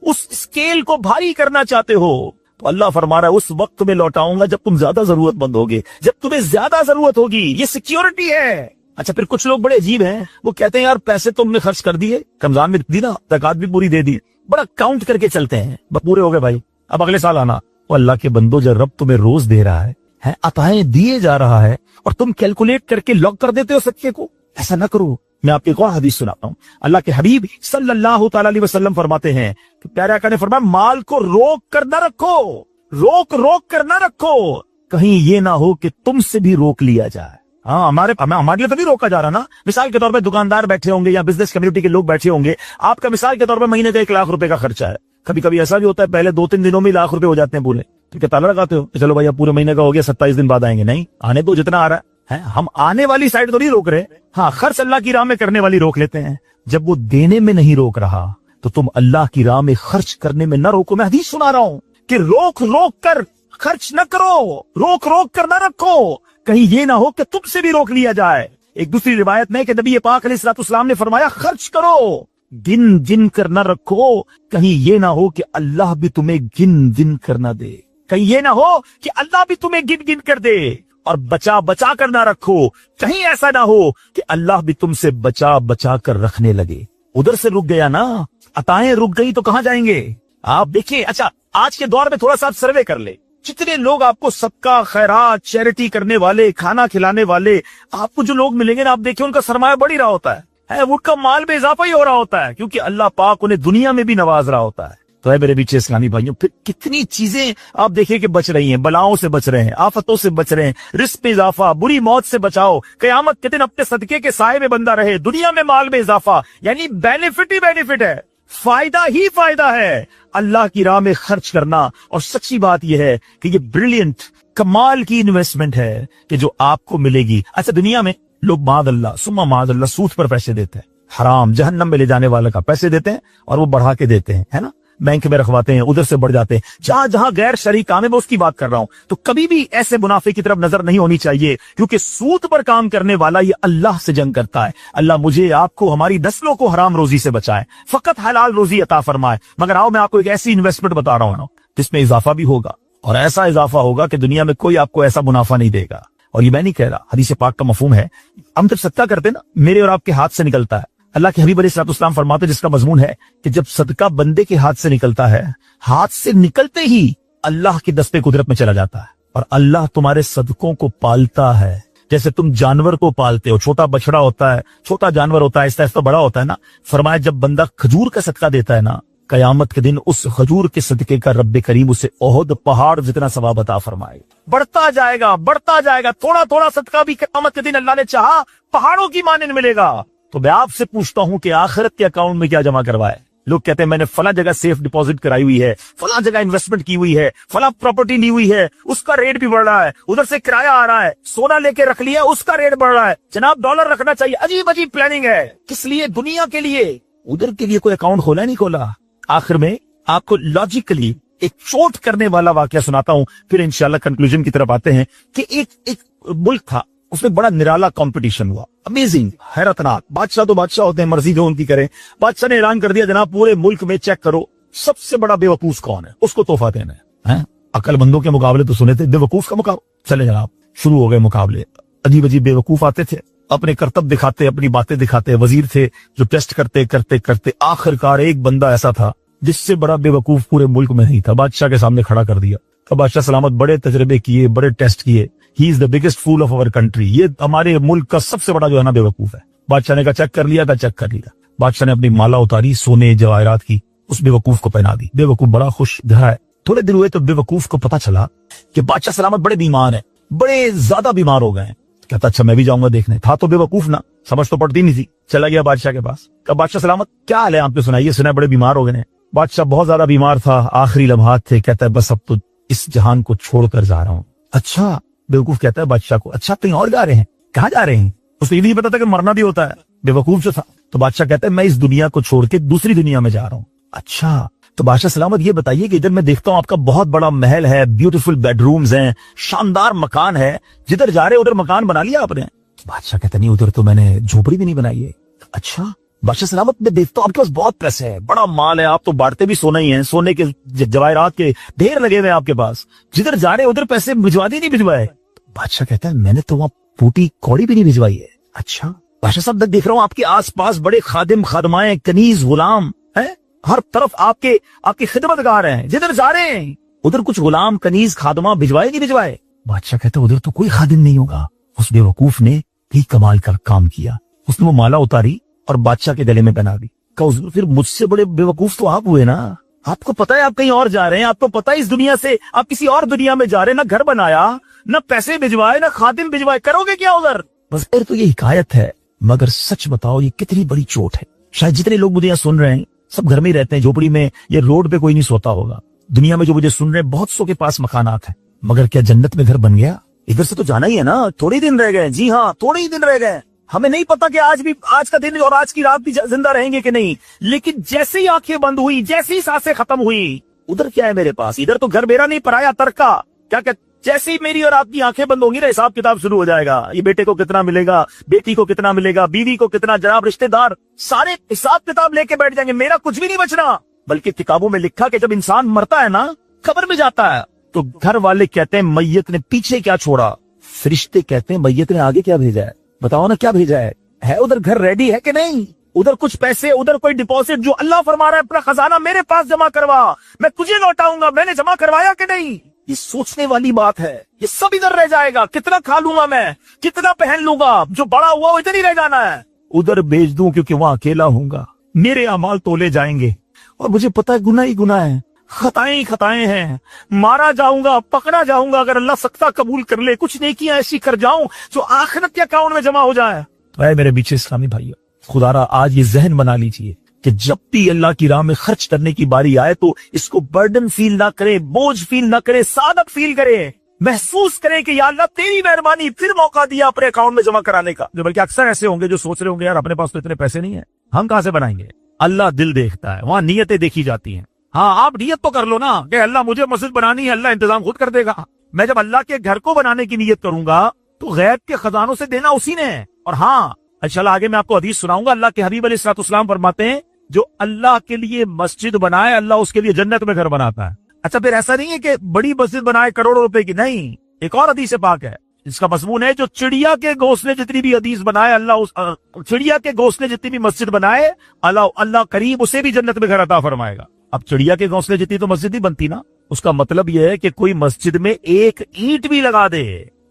उस स्केल को भारी करना चाहते हो तो अल्लाह फरमा रहा है, उस वक्त में लौटाऊंगा जब तुम ज्यादा जरूरतमंद होगे, जब तुम्हें ज्यादा जरूरत होगी। ये सिक्योरिटी है। अच्छा, फिर कुछ लोग बड़े अजीब हैं, वो कहते हैं यार पैसे तुमने खर्च कर दिए, रमजान में दी ना, ज़कात भी पूरी दे दी, बड़ा काउंट करके चलते हैं, बस पूरे हो गए भाई, अब अगले साल आना। वो अल्लाह के बंदो, जब रब तुम्हें रोज दे रहा है, अताएं दिए जा रहा है, और तुम कैलकुलेट करके लॉक कर देते हो सच्चे को। ऐसा ना करो। मैं आपको एक और हदीस सुनाता हूँ। अल्लाह के हबीब सल्लल्लाहु तआला अलैहि वसल्लम फरमाते हैं कि प्यारे आका ने फरमाया, माल को रोक कर न रखो, रोक कर न रखो, कहीं ये ना हो कि तुमसे भी रोक लिया जाए। हाँ, हमारे लिए तो नहीं रोका जा रहा ना। मिसाल के तौर पे दुकानदार बैठे होंगे या बिजनेस कम्युनिटी के लोग बैठे होंगे, आपका मिसाल के तौर पे महीने का 1 लाख रुपए का खर्चा है। कभी कभी ऐसा भी होता है, पहले 2-3 दिनों में लाख रुपए हो जाते हैं पूरे, तो क्या ताला लगाते हो? चलो भाई अब पूरे महीने का हो गया, 27 दिन बाद आएंगे। नहीं, आने दो जितना आ रहा है। हम आने वाली साइड तो नहीं रोक रहे। हाँ, खर्च अल्लाह की राह में करने वाली रोक लेते हैं। जब वो देने में नहीं रोक रहा तो तुम अल्लाह की राह में खर्च करने में न रोको। मैं हदीस सुना रहा हूं कि रोक कर खर्च न करो, रोक कर न रखो, कहीं ये ना हो कि तुमसे भी रोक लिया जाए। एक दूसरी रिवायत में कि नबी पाक अलैहिस्सलाम ने फरमाया, खर्च करो, गिन कर न रखो, कहीं ये ना हो कि अल्लाह भी तुम्हें गिन कर न दे, कहीं ये ना हो कि अल्लाह भी तुम्हें गिन कर दे। और बचा कर ना रखो, कहीं ऐसा ना हो कि अल्लाह भी तुमसे बचा कर रखने लगे। उधर से रुक गया ना, अताएं रुक गई तो कहां जाएंगे? आप देखिए। अच्छा, आज के दौर में थोड़ा सा आप सर्वे कर ले, जितने लोग आपको सबका खैरात, चैरिटी करने वाले, खाना खिलाने वाले, आपको जो लोग मिलेंगे ना, आप देखिए उनका सरमाया बढ़ ही रहा होता है, उनका माल में इजाफा ही हो रहा होता है, क्योंकि अल्लाह पाक उन्हें दुनिया में भी नवाज रहा होता है। तो है मेरे पीछे इस्लामी भाइयों, फिर कितनी चीजें आप देखिए कि बच रही हैं, बलाओं से बच रहे हैं, आफतों से बच रहे हैं, रिस्क में इजाफा, बुरी मौत से बचाओ, कयामत के दिन अपने सदके के साए में बंदा रहे, दुनिया में माल में इजाफा, यानी बेनिफिट ही बेनिफिट है, फायदा ही फायदा है अल्लाह की राह में खर्च करना। और सच्ची बात यह है कि ये ब्रिलियंट, कमाल की इन्वेस्टमेंट है कि जो आपको मिलेगी। अच्छा, दुनिया में लोग मादअल्लाह सुम्मा मादअल्लाह सूद पर पैसे देते हैं, हराम जहन्नम में ले जाने वाले का पैसे देते हैं, और वो बढ़ा के देते हैं, है ना। बैंक में रखवाते हैं, उधर से बढ़ जाते हैं। जहां जहां गैर शरई काम है मैं उसकी बात कर रहा हूं। तो कभी भी ऐसे मुनाफे की तरफ नजर नहीं होनी चाहिए, क्योंकि सूद पर काम करने वाला ये अल्लाह से जंग करता है। अल्लाह मुझे, आपको, हमारी नस्लों को हराम रोजी से बचाए, फकत हलाल रोजी अता फरमाए। मगर आओ मैं आपको एक ऐसी इन्वेस्टमेंट बता रहा हूं ना जिसमें इजाफा भी होगा, और ऐसा इजाफा होगा कि दुनिया में कोई आपको ऐसा मुनाफा नहीं देगा। और ये मैं नहीं कह रहा, हदीस पाक का मफहूम है। हम जब सदका करते ना, मेरे और आपके हाथ से निकलता है। अल्लाह के हबीब अलैहिस्सलाम फरमाते, जिसका मजमून है कि जब सदका बंदे के हाथ से निकलता है, हाथ से निकलते ही अल्लाह की दस्ते कुदरत में चला जाता है, और अल्लाह तुम्हारे सदकों को पालता है। जैसे तुम जानवर को पालते हो, छोटा बछड़ा होता है, छोटा जानवर होता है, आहिस्ता आहिस्ता बड़ा होता है ना। फरमाया जब बंदा खजूर का सदका देता है ना, कयामत के दिन उस खजूर के सदके का रब्बे करीम उसे ओहद पहाड़ जितना सवाब अता फरमाएगा। बढ़ता जाएगा, बढ़ता जाएगा। थोड़ा थोड़ा सदका भी कयामत के दिन अल्लाह ने चाहा पहाड़ों की मानंद मिलेगा। तो मैं आपसे पूछता हूं कि आखिरत के अकाउंट में क्या जमा करवाए? लोग कहते हैं मैंने फला जगह सेफ डिपॉजिट कराई हुई है, फला जगह इन्वेस्टमेंट की हुई है, फला प्रॉपर्टी ली हुई है, उसका रेट भी बढ़ रहा है, उधर से किराया आ रहा है, सोना लेके रख लिया, उसका रेट बढ़ रहा है, जनाब डॉलर रखना चाहिए। अजीब अजीब प्लानिंग है। किस लिए? दुनिया के लिए। उधर के लिए कोई अकाउंट खोला नहीं खोला। आखिर में आपको लॉजिकली एक चोट करने वाला वाकया सुनाता हूं, फिर इंशाल्लाह कंक्लूजन की तरफ आते हैं। कि एक मुल्क था, उसमें बड़ा निराला कंपटीशन हुआ, अमेजिंग, हैरतनाक। बादशाह तो बादशाह होते हैं, मर्जी जो उनकी करें। बादशाह ने ऐलान कर दिया, जनाब पूरे मुल्क में चेक करो सबसे बड़ा बेवकूफ कौन है, उसको तोहफा देना है। अक्लमंदों के मुकाबले तो सुने थे, बेवकूफ का मुकाबला। चले जनाब, शुरू हो गए मुकाबले। अजीब अजीब बेवकूफ आते थे, अपने करतब दिखाते, अपनी बातें दिखाते। वजीर थे जो टेस्ट करते करते करते आखिरकार एक बंदा ऐसा था जिससे बड़ा बेवकूफ पूरे मुल्क में नहीं था, बादशाह के सामने खड़ा कर दिया। तो बादशाह सलामत बड़े तजर्बे किए, बड़े टेस्ट किए। He is the biggest fool of our country, ये हमारे मुल्क का सबसे बड़ा जो है ना बेवकूफ है। बादशाह ने कहा चेक कर लिया, चेक कर लिया। बादशाह ने अपनी माला उतारी सोने जवाहरात की, उस बेवकूफ को पहना दी। बेवकूफ बड़ा खुश है। थोड़े दिन हुए तो बेवकूफ को पता चला कि बादशाह सलामत बड़े बीमार है, बड़े ज्यादा बीमार हो गए हैं। कहता अच्छा मैं भी जाऊंगा देखने। था तो बेवकूफ ना, समझ तो पड़ती नहीं थी। चला गया बादशाह के पास। कहा बादशाह सलामत क्या हाल है आपने, सुनाइए, सुना बड़े बीमार हो गए हैं। बादशाह बहुत ज्यादा बीमार था, आखिरी लम्हात थे। कहता है बस अब तो इस जहान को छोड़कर जा रहा हूँ। अच्छा, बेवकूफ कहता है बादशाह को, अच्छा कहीं और जा रहे हैं? कहाँ जा रहे हैं? उसे ये नहीं पता था कि मरना भी होता है, बेवकूफ जो था। तो बादशाह कहता है मैं इस दुनिया को छोड़ के दूसरी दुनिया में जा रहा हूँ। अच्छा, तो बादशाह सलामत ये बताइए कि इधर मैं देखता हूँ आपका बहुत बड़ा महल है, ब्यूटीफुल बेडरूम्स हैं, शानदार मकान है, जिधर जा रहे उधर मकान बना लिया आपने? बादशाह कहता नहीं, उधर तो मैंने झोपड़ी भी नहीं बनाई है। अच्छा, बादशाह सलामत मैं देखता हूँ आपके पास बहुत पैसे है, बड़ा माल है, आप तो बांटते भी सोना ही है, सोने के जवाहरात के ढेर लगे हुए आपके पास, जिधर जा रहे उधर पैसे भिजवा दिए नहीं भिजवाए? बादशाह कहता है मैंने तो वहां फूटी कौड़ी भी नहीं भिजवाई है। अच्छा, बादशाह साहब देख रहा हूँ आपके आसपास बड़े खादिम खादमाएं, कनीज गुलाम है, हर तरफ आपके खिदमतगार हैं, जिधर जा रहे हैं उधर कुछ गुलाम कनीज खादमा भिजवाए नहीं भिजवाए? बादशाह कहता है उधर तो कोई खादिम नहीं होगा। उस बेवकूफ ने भी कमाल का काम किया, उसने वो माला उतारी और बादशाह के गले में पहना दी। कहा फिर मुझसे बड़े बेवकूफ तो आप हुए ना, आपको पता है आप कहीं और जा रहे हैं, आपको पता है इस दुनिया से आप किसी और दुनिया में जा रहे हैं, ना घर बनाया, ना पैसे भिजवाए, ना खादिम भिजवाए, करोगे क्या उधर? बस फिर तो ये हिकायत है, मगर सच बताओ ये कितनी बड़ी चोट है। शायद जितने लोग मुझे यहाँ सुन रहे हैं सब घर में ही रहते हैं, झोपड़ी में, ये रोड पे कोई नहीं सोता होगा। दुनिया में जो मुझे सुन रहे हैं बहुत सौ के पास मकानात हैं, मगर क्या जन्नत में घर बन गया? इधर से तो जाना ही है ना, थोड़े दिन रह गए। जी हाँ, थोड़े ही दिन रह गए। हमें नहीं पता कि आज का दिन और आज की रात भी जिंदा रहेंगे कि नहीं, लेकिन जैसे ही आंखें बंद हुई, जैसे ही सांसें खत्म हुई, उधर क्या है मेरे पास? इधर तो घर मेरा नहीं, पराया तरका। क्या जैसे ही मेरी और आपकी आंखें बंद होंगी ना, हिसाब किताब शुरू हो जाएगा। ये बेटे को कितना मिलेगा, बेटी को कितना मिलेगा, बीवी को कितना, जनाब रिश्तेदार सारे हिसाब किताब लेके बैठ जाएंगे, मेरा कुछ भी नहीं बचना। बल्कि किताबों में लिखा कि जब इंसान मरता है ना, खबर में जाता है, तो घर वाले कहते हैं मैयत ने पीछे क्या छोड़ा, फरिश्ते कहते हैं मैयत ने आगे क्या भेजा है। बताओ ना क्या भेजा है उधर घर रेडी है कि नहीं? उधर कुछ पैसे, उधर कोई डिपॉजिट, जो अल्लाह फरमा रहा है अपना खजाना मेरे पास जमा करवा, मैं तुझे लौटाऊंगा, मैंने जमा करवाया कि नहीं? ये सोचने वाली बात है। ये सब इधर रह जाएगा, कितना खा लूंगा मैं, कितना पहन लूंगा, जो बड़ा हुआ वो इधर ही रह जाना है। उधर भेज दूं क्योंकि वहां अकेला हूंगा, मेरे अमाल तोले जाएंगे और मुझे पता है गुनाह ही गुनाह है, खताएं ही खताएं हैं। मारा जाऊंगा, पकड़ा जाऊंगा, अगर अल्लाह सख्ता कबूल कर ले, कुछ नेकियां ऐसी कर जाऊं जो आखिरत के अकाउंट में जमा हो जाए। तो है मेरे बीच इस्लामी भाइयों, खुदारा आज ये जहन बना लीजिए कि जब भी अल्लाह की राह में खर्च करने की बारी आए तो इसको बर्डन फील ना करे, बोझ फील ना करे, सादत फील करे, महसूस करें कि या अल्लाह तेरी मेहरबानी, फिर मौका दिया अपने अकाउंट में जमा कराने का। जो बल्कि अक्सर ऐसे होंगे जो सोच रहे होंगे यार अपने पास तो इतने पैसे नहीं है, हम कहां से बनाएंगे? अल्लाह दिल देखता है, वहां नीयतें देखी जाती हैं। ہاں آپ نیت تو کر لو نا کہ اللہ مجھے مسجد بنانی ہے، اللہ انتظام خود کر دے گا. میں جب اللہ کے گھر کو بنانے کی نیت کروں گا تو غیب کے خزانوں سے دینا اسی نے ہے. اور ہاں انشاءاللہ آگے میں آپ کو حدیث سناؤں گا. اللہ کے حبیب علیہ الصلوۃ والسلام فرماتے ہیں جو اللہ کے لیے مسجد بنائے اللہ اس کے لیے جنت میں گھر بناتا ہے. اچھا پھر ایسا نہیں ہے کہ بڑی مسجد بنائے کروڑوں روپے کی، نہیں. ایک اور حدیث پاک ہے اس کا مضمون ہے جو چڑیا کے گھونسلے جتنی بھی حدیث بنائے اللہ چڑیا کے گھونسلے جتنی بھی مسجد بنائے اللہ قریب اسے بھی جنت میں گھر عطا فرمائے گا. اب چڑیا کے گھونسلے جتنی تو مسجد نہیں بنتی نا. اس کا مطلب یہ ہے کہ کوئی مسجد میں ایک اینٹ بھی لگا دے،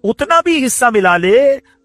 اتنا بھی حصہ ملا لے،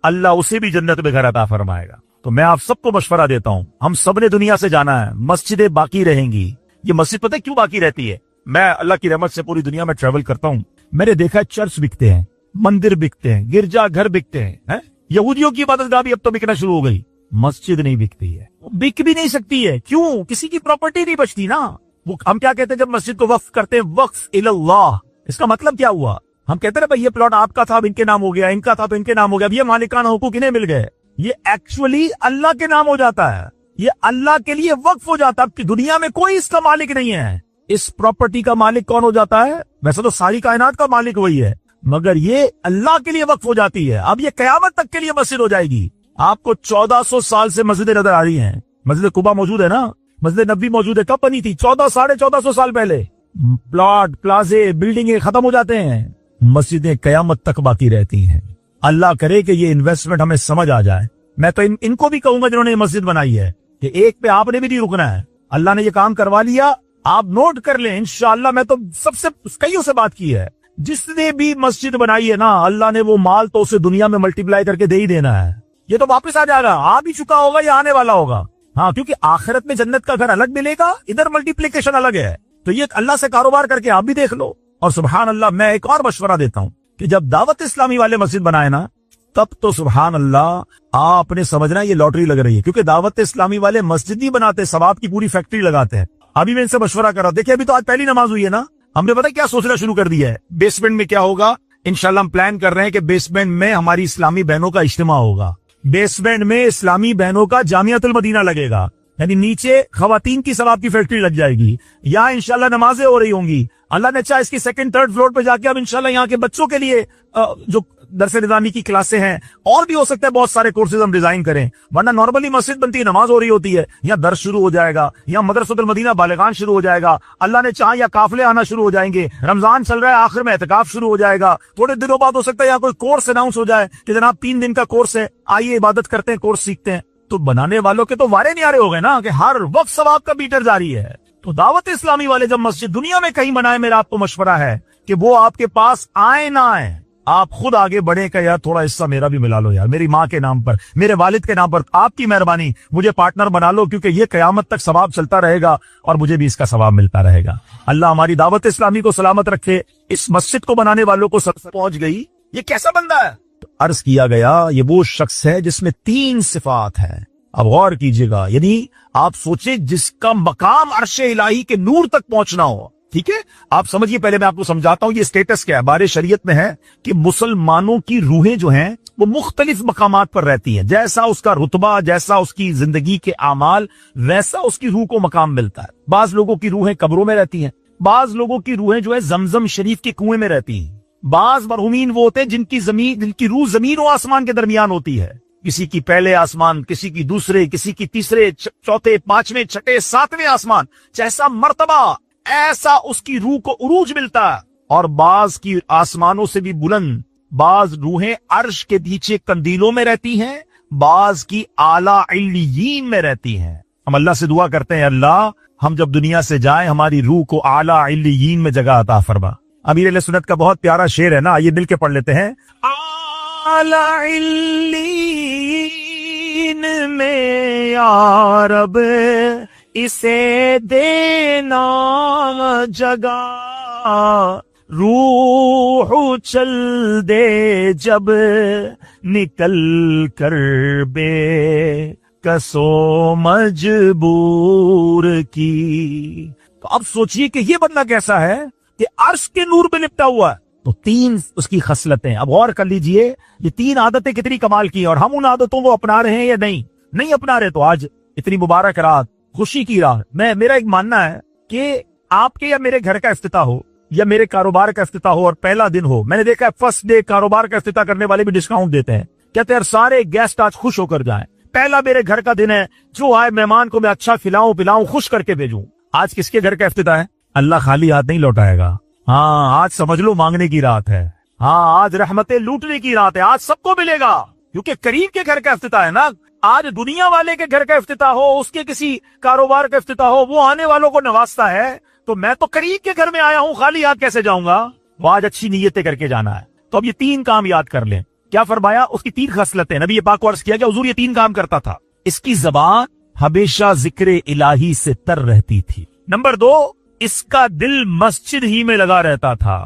اللہ اسے بھی جنت میں گھر عطا فرمائے گا. تو میں آپ سب کو مشورہ دیتا ہوں، ہم سب نے دنیا سے جانا ہے، مسجدیں باقی رہیں گی. یہ مسجد پتہ ہے کیوں باقی رہتی ہے؟ میں اللہ کی رحمت سے پوری دنیا میں ٹریول کرتا ہوں، میں نے دیکھا ہے چرچ بکتے ہیں، مندر بکتے ہیں، گرجا گھر بکتے ہیں. یہودیوں کی عبادت گاہ بھی اب تو بکنا شروع ہو گئی، مسجد نہیں بکتی ہے، بک بھی نہیں سکتی ہے. کیوں؟ کسی کی پراپرٹی نہیں بچتی نا. وہ ہم کیا کہتے ہیں جب مسجد کو وقف کرتے ہیں؟ وقف اللہ. اس کا مطلب کیا ہوا؟ ہم کہتے ہیں بھائی یہ پلاٹ آپ کا تھا اب ان کے نام ہو گیا، ان کا تھا تو ان کے نام ہو گیا، اب یہ مالکانہ حقوق انہیں مل گئے. یہ ایکچولی اللہ کے نام ہو جاتا ہے، یہ اللہ کے لیے وقف ہو جاتا ہے. اب دنیا میں کوئی اس کا مالک نہیں ہے. اس پراپرٹی کا مالک کون ہو جاتا ہے؟ ویسے تو ساری کائنات کا مالک وہی ہے، مگر یہ اللہ کے لیے وقف ہو جاتی ہے. اب یہ قیامت تک کے لیے مسجد ہو جائے گی. آپ کو 1400 سال سے مسجدیں نظر آ رہی ہیں. مسجد قباء موجود ہے نا، مسجد نبی موجود ہے. کب بنی تھی؟ 1400 سال پہلے. پلاٹ پلازے بلڈنگیں ختم ہو جاتے ہیں، مسجدیں قیامت تک باقی رہتی ہیں. اللہ کرے کہ یہ انویسٹمنٹ ہمیں سمجھ آ جائے. میں تو ان کو بھی کہوں گا جنہوں نے یہ مسجد بنائی ہے کہ ایک پہ آپ نے بھی نہیں رکنا ہے. اللہ نے یہ کام کروا لیا، آپ نوٹ کر لیں. انشاءاللہ میں تو سب سے کئیوں سے بات کی ہے، جس نے بھی مسجد بنائی ہے نا اللہ نے وہ مال تو اسے دنیا میں ملٹیپلائی کر کے دے ہی دینا ہے. یہ تو واپس آ جائے گا، آ بھی چکا ہوگا یا آنے والا ہوگا. ہاں کیونکہ آخرت میں جنت کا گھر الگ ملے گا، ادھر ملٹیپلیکیشن الگ ہے. تو یہ اللہ سے کاروبار کر کے آپ بھی دیکھ لو. اور سبحان اللہ میں ایک اور مشورہ دیتا ہوں کہ جب دعوت اسلامی والے مسجد بنائے نا تب تو سبحان اللہ آپ نے سمجھنا یہ لاٹری لگ رہی ہے، کیونکہ دعوت اسلامی والے مسجد نہیں بناتے، ثواب کی پوری فیکٹری لگاتے ہیں. ابھی میں ان سے مشورہ کر رہا ہوں، دیکھیں ابھی تو آج پہلی نماز ہوئی ہے نا، ہم نے پتہ کیا سوچنا شروع کر دیا ہے بیسمنٹ میں کیا ہوگا. انشاءاللہ ہم پلان کر رہے ہیں کہ بیسمنٹ میں ہماری اسلامی بہنوں کا اجتماع ہوگا، بیسمنٹ میں اسلامی بہنوں کا جامعۃ المدینہ لگے گا، یعنی نیچے خواتین کی ثواب کی فیکٹری لگ جائے گی. یہاں انشاءاللہ نمازیں ہو رہی ہوں گی. اللہ نے چاہا اس کی سیکنڈ تھرڈ فلور پہ جا کے اب انشاءاللہ یہاں کے بچوں کے لیے جو درس نظامی کی کلاسیں ہیں اور بھی ہو سکتا ہے بہت سارے کورسز ہم ڈیزائن کریں. ورنہ نارملی مسجد بنتی ہے، نماز ہو رہی ہوتی ہے، یا درس شروع ہو جائے گا، یا مدرسۃ المدینہ بالغان شروع ہو جائے گا. اللہ نے چاہا یا قافلے آنا شروع ہو جائیں گے. رمضان چل رہا ہے، آخر میں اعتکاف شروع ہو جائے گا. تھوڑے دنوں بعد ہو سکتا ہے یا کوئی کورس اناؤنس ہو جائے کہ جناب 3 دن کا کورس ہے، آئیے عبادت کرتے ہیں، کورس سیکھتے ہیں. تو بنانے والوں کے تو وارے نیارے ہو گئے نا کہ ہر وقت ثواب کا میٹر جاری ہے. تو دعوت اسلامی والے جب مسجد دنیا میں کہیں بنائے، میرا آپ کو مشورہ ہے کہ وہ آپ کے پاس آئے نہ آئے، آپ خود آگے بڑھیں کہ یار تھوڑا حصہ میرا بھی ملا لو، یار میری ماں کے نام پر، میرے والد کے نام پر، آپ کی مہربانی مجھے پارٹنر بنا لو، کیونکہ یہ قیامت تک ثواب چلتا رہے گا اور مجھے بھی اس کا ثواب ملتا رہے گا. اللہ ہماری دعوت اسلامی کو سلامت رکھے. اس مسجد کو بنانے والوں کو سب پہنچ گئی یہ کیسا بندہ ہے؟ تو عرض کیا گیا یہ وہ شخص ہے جس میں 3 صفات ہیں. اب غور کیجئے گا، یعنی آپ سوچیں جس کا مقام عرش الہی کے نور تک پہنچنا ہو. ٹھیک ہے، آپ سمجھیے، پہلے میں آپ کو سمجھاتا ہوں یہ سٹیٹس کیا ہے. بارے شریعت میں ہے کہ مسلمانوں کی روحیں جو ہیں وہ مختلف مقامات پر رہتی ہیں. جیسا اس کا رتبہ، جیسا اس کی زندگی کے اعمال، ویسا اس کی روح کو مقام ملتا ہے. بعض لوگوں کی روحیں قبروں میں رہتی ہیں، بعض لوگوں کی روحیں جو ہے زمزم شریف کے کنویں میں رہتی ہیں. بعض مرحومین وہ ہوتے ہیں جن کی روح زمین و آسمان کے درمیان ہوتی ہے. کسی کی پہلے آسمان، کسی کی دوسرے، کسی کی تیسرے، چوتھے، پانچویں، چھٹے، ساتویں آسمان. جیسا مرتبہ ایسا اس کی روح کو عروج ملتا ہے. اور بعض کی آسمانوں سے بھی بلند، بعض روحیں عرش کے نیچے قندیلوں میں رہتی ہیں، بعض کی اعلیٰ علیین میں رہتی ہیں. ہم اللہ سے دعا کرتے ہیں اللہ ہم جب دنیا سے جائیں ہماری روح کو اعلیٰ علیین میں جگہ عطا فرما. امیر اہل سنت کا بہت پیارا شعر ہے نا، یہ مل کے پڑھ لیتے ہیں. اعلیٰ علیین میں یا رب اسے دینا جگہ، روح چل دے جب نکل کر بے کسو مجبور کی. تو اب سوچئے کہ یہ بندہ کیسا ہے کہ عرش کے نور پہ لپٹا ہوا ہے. تو 3 اس کی خصلتیں. اب غور کر لیجئے یہ 3 عادتیں کتنی کمال کی ہیں، اور ہم ان عادتوں کو اپنا رہے ہیں یا نہیں اپنا رہے. تو آج اتنی مبارک رات، خوشی کی رات. میرا ایک ماننا ہے کہ آپ کے یا میرے گھر کا افتتاح ہو یا میرے کاروبار کا افتتاح ہو اور پہلا دن ہو، میں نے دیکھا ہے فرسٹ ڈے کاروبار کا افتتاح کرنے والے بھی ڈسکاؤنٹ دیتے ہیں، کہتے ہیں سارے گیسٹ آج خوش ہو کر جائیں، پہلا میرے گھر کا دن ہے، جو آئے مہمان کو میں اچھا کھلاؤں پلاؤں خوش کر کے بھیجوں۔ آج کس کے گھر کا افتتاح ہے؟ اللہ خالی ہاتھ نہیں لوٹائے گا، ہاں آج سمجھ لو مانگنے کی رات ہے، ہاں آج رحمتیں لوٹنے کی رات ہے، آج سب کو ملے گا، کیونکہ قریب کے گھر کا افتتاح ہے نا۔ آج دنیا والے کے گھر کا افتتاح ہو، اس کے کسی کاروبار کا افتتاح ہو، وہ آنے والوں کو نوازتا ہے، تو میں تو قریب کے گھر میں آیا ہوں، خالی ہاتھ کیسے جاؤں گا؟ وہ آج اچھی نیتیں کر کے جانا ہے۔ تو اب یہ 3 کام یاد کر لیں۔ کیا فرمایا؟ اس کی 3 خصلتیں، نبی پاک کو عرض کیا کہ حضور یہ 3 کام کرتا تھا۔ اس کی زبان ہمیشہ ذکر الہی سے تر رہتی تھی۔ نمبر 2، اس کا دل مسجد ہی میں لگا رہتا تھا،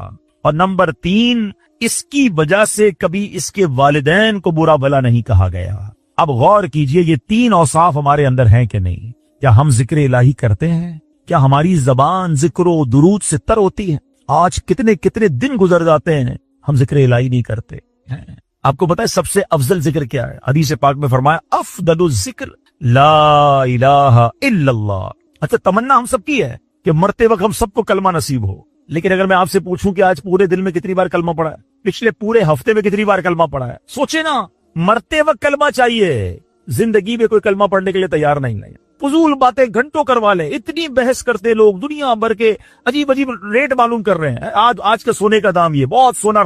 اور نمبر 3، اس کی وجہ سے کبھی اس کے والدین کو برا بھلا نہیں کہا گیا۔ اب غور کیجئے یہ 3 اوصاف ہمارے اندر ہیں کہ نہیں؟ کیا ہم ذکر الہی کرتے ہیں؟ کیا ہماری زبان ذکر و درود سے تر ہوتی ہے؟ آج کتنے کتنے دن گزر جاتے ہیں ہم ذکر الہی نہیں کرتے ہیں۔ آپ کو پتا ہے سب سے افضل ذکر کیا ہے؟ حدیث پاک میں فرمایا افضل الذکر لا الہ الا اللہ۔ اچھا تمنا ہم سب کی ہے کہ مرتے وقت ہم سب کو کلمہ نصیب ہو، لیکن اگر میں آپ سے پوچھوں کہ آج پورے دن میں کتنی بار کلمہ پڑھا ہے، پچھلے پورے ہفتے میں کتنی بار کلمہ پڑھا ہے؟ سوچے نا، مرتے وقت کلمہ چاہیے، زندگی میں کوئی کلمہ پڑھنے کے لیے تیار نہیں ہے، فضول باتیں گھنٹوں کروا لیں، اتنی بحث کرتے لوگ، دنیا بھر کے عجیب عجیب ریٹ معلوم کر رہے ہیں۔ آج کا سونے کا دام یہ بہت سونا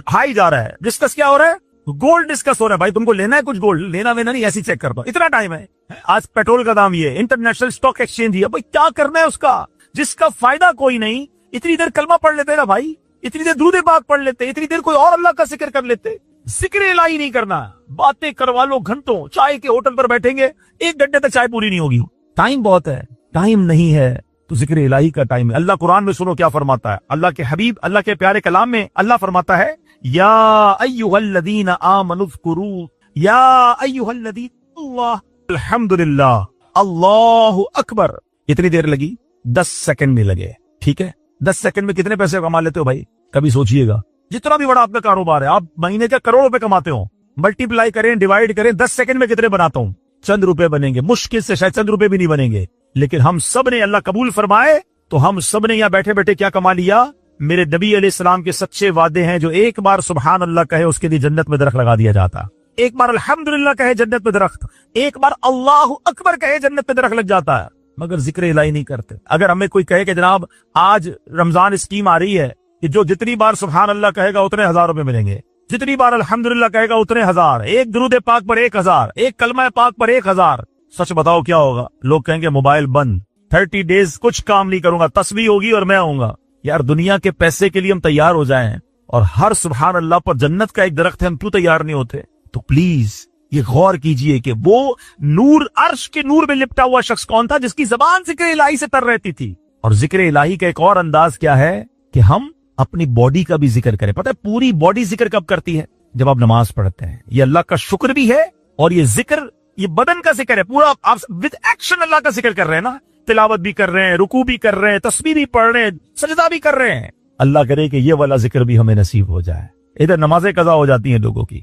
ہائی جا رہا ہے، ڈسکس کیا ہو رہا ہے؟ گولڈ ڈسکس ہو رہا ہے۔ بھائی تم کو لینا ہے کچھ گولڈ؟ لینا وینا نہیں، ایسی چیک کرتا ہوں، اتنا ٹائم ہے۔ آج پیٹرول کا دام یہ، انٹرنیشنل اسٹاک ایکسچینج یہ، بھائی کیا کرنا ہے اس کا جس کا فائدہ کوئی نہیں؟ اتنی دیر کلمہ پڑھ لیتے نا بھائی، اتنی دیر درود پاک پڑھ لیتے، اتنی دیر کوئی اور اللہ کا ذکر کر لیتے۔ ذکر الہی نہیں کرنا، باتیں کروا لو گھنٹوں، چائے کے ہوٹل پر بیٹھیں گے 1 گھنٹے تک چائے پوری نہیں ہوگی، ٹائم بہت ہے، ٹائم نہیں ہے تو ذکر الہی کا ٹائم ہے۔ اللہ قرآن میں سنو کیا فرماتا ہے، اللہ کے حبیب اللہ کے پیارے کلام میں اللہ فرماتا ہے یا ایھا الذین آمنوا اذکروا یا ایھا الذین اللہ الحمدللہ اللہ اکبر۔ اتنی دیر لگی؟ 10 سیکنڈ میں لگے، ٹھیک ہے؟ 10 سیکنڈ میں کتنے پیسے کما لیتے ہو بھائی؟ کبھی سوچئے گا، جتنا بھی بڑا آپ کا کاروبار ہے، آپ مہینے کے کروڑوں روپے کماتے ہو، ملٹی پلائی کریں، ڈیوائڈ کریں، 10 سیکنڈ میں کتنے بناتا ہوں؟ چند روپے بنیں گے، مشکل سے شاید چند روپے بھی نہیں بنیں گے، لیکن ہم سب نے اللہ قبول فرمائے تو ہم سب نے یہاں بیٹھے بیٹھے کیا کما لیا؟ میرے نبی علیہ السلام کے سچے وعدے ہیں، جو ایک بار سبحان اللہ کہے اس کے لیے جنت میں درخت لگا دیا جاتا، ایک بار الحمدللہ کہے جنت میں درخت، ایک بار اللہ اکبر کہے جنت میں درخت لگ جاتا ہے، مگر ذکر الہی نہیں کرتے۔ اگر ہمیں کوئی کہے کہ جناب آج رمضان اسکیم آ رہی ہے کہ جو جتنی بار سبحان اللہ کہے گا اتنے 1000 روپے ملیں گے، جتنی بار الحمدللہ کہے گا اتنے 1000، ایک درود پاک پر 1000، ایک کلمہ پاک پر 1000، سچ بتاؤ کیا ہوگا؟ لوگ کہیں گے موبائل بند، 30 ڈیز کچھ کام نہیں کروں گا، تسبیح ہوگی اور میں آؤں گا۔ یار دنیا کے پیسے کے لیے ہم تیار ہو جائیں اور ہر سبحان اللہ پر جنت کا ایک درخت ہے، ہم کیوں تیار نہیں ہوتے؟ تو پلیز یہ غور کیجئے کہ وہ نور، عرش کے نور میں لپٹا ہوا شخص کون تھا جس کی زبان ذکر الہی سے تر رہتی تھی۔ اور ذکر الہی کا ایک اور انداز کیا ہے کہ ہم اپنی باڈی کا بھی ذکر کریں۔ پتہ ہے پوری باڈی ذکر کب کرتی ہے؟ جب آپ نماز پڑھتے ہیں۔ یہ اللہ کا شکر بھی ہے اور یہ ذکر، یہ بدن کا ذکر ہے، پورا آپ ود ایکشن اللہ کا ذکر کر رہے ہیں نا، تلاوت بھی کر رہے ہیں، رکوع بھی کر رہے ہیں، تسبیح بھی پڑھ رہے ہیں، سجدہ بھی کر رہے ہیں۔ اللہ کرے کہ یہ والا ذکر بھی ہمیں نصیب ہو جائے۔ ادھر نمازیں قضا ہو جاتی ہیں لوگوں کی۔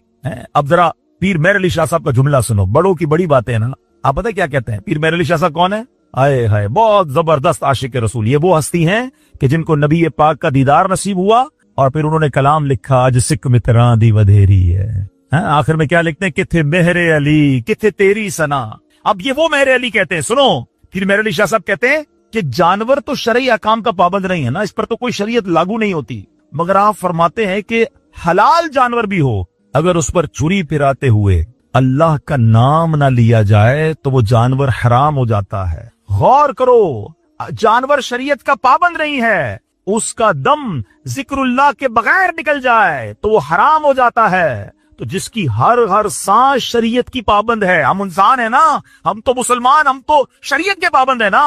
اب ذرا پیر مہر علی شاہ صاحب کا جملہ سنو، بڑوں کی بڑی باتیں نا۔ آپ پتہ کیا کہتے ہیں؟ پیر مہر علی شاہ صاحب کون ہے؟ آئے ہائے، بہت زبردست عاشق رسول۔ یہ وہ ہستی ہیں کہ جن کو نبی پاک کا دیدار نصیب ہوا اور پھر انہوں نے کلام لکھا، آج سکھ متراں دی ودھیری ہے۔ آخر میں کیا لکھتے ہیں؟ کتھے مہر علی کتھے تیری سنا۔ اب یہ وہ مہر علی کہتے ہیں، سنو، پھر مہر علی شاہ صاحب کہتے ہیں کہ جانور تو شرعی احکام کا پابند نہیں ہے نا، اس پر تو کوئی شریعت لاگو نہیں ہوتی، مگر آپ فرماتے ہیں کہ حلال جانور بھی ہو، اگر اس پر چھری پھراتے ہوئے اللہ کا نام نہ لیا جائے تو وہ جانور حرام ہو جاتا ہے۔ غور کرو، جانور شریعت کا پابند نہیں ہے، اس کا دم ذکر اللہ کے بغیر نکل جائے تو وہ حرام ہو جاتا ہے۔ تو جس کی ہر سانس شریعت کی پابند ہے، ہم انسان ہیں نا، ہم تو مسلمان، ہم تو شریعت کے پابند ہیں نا،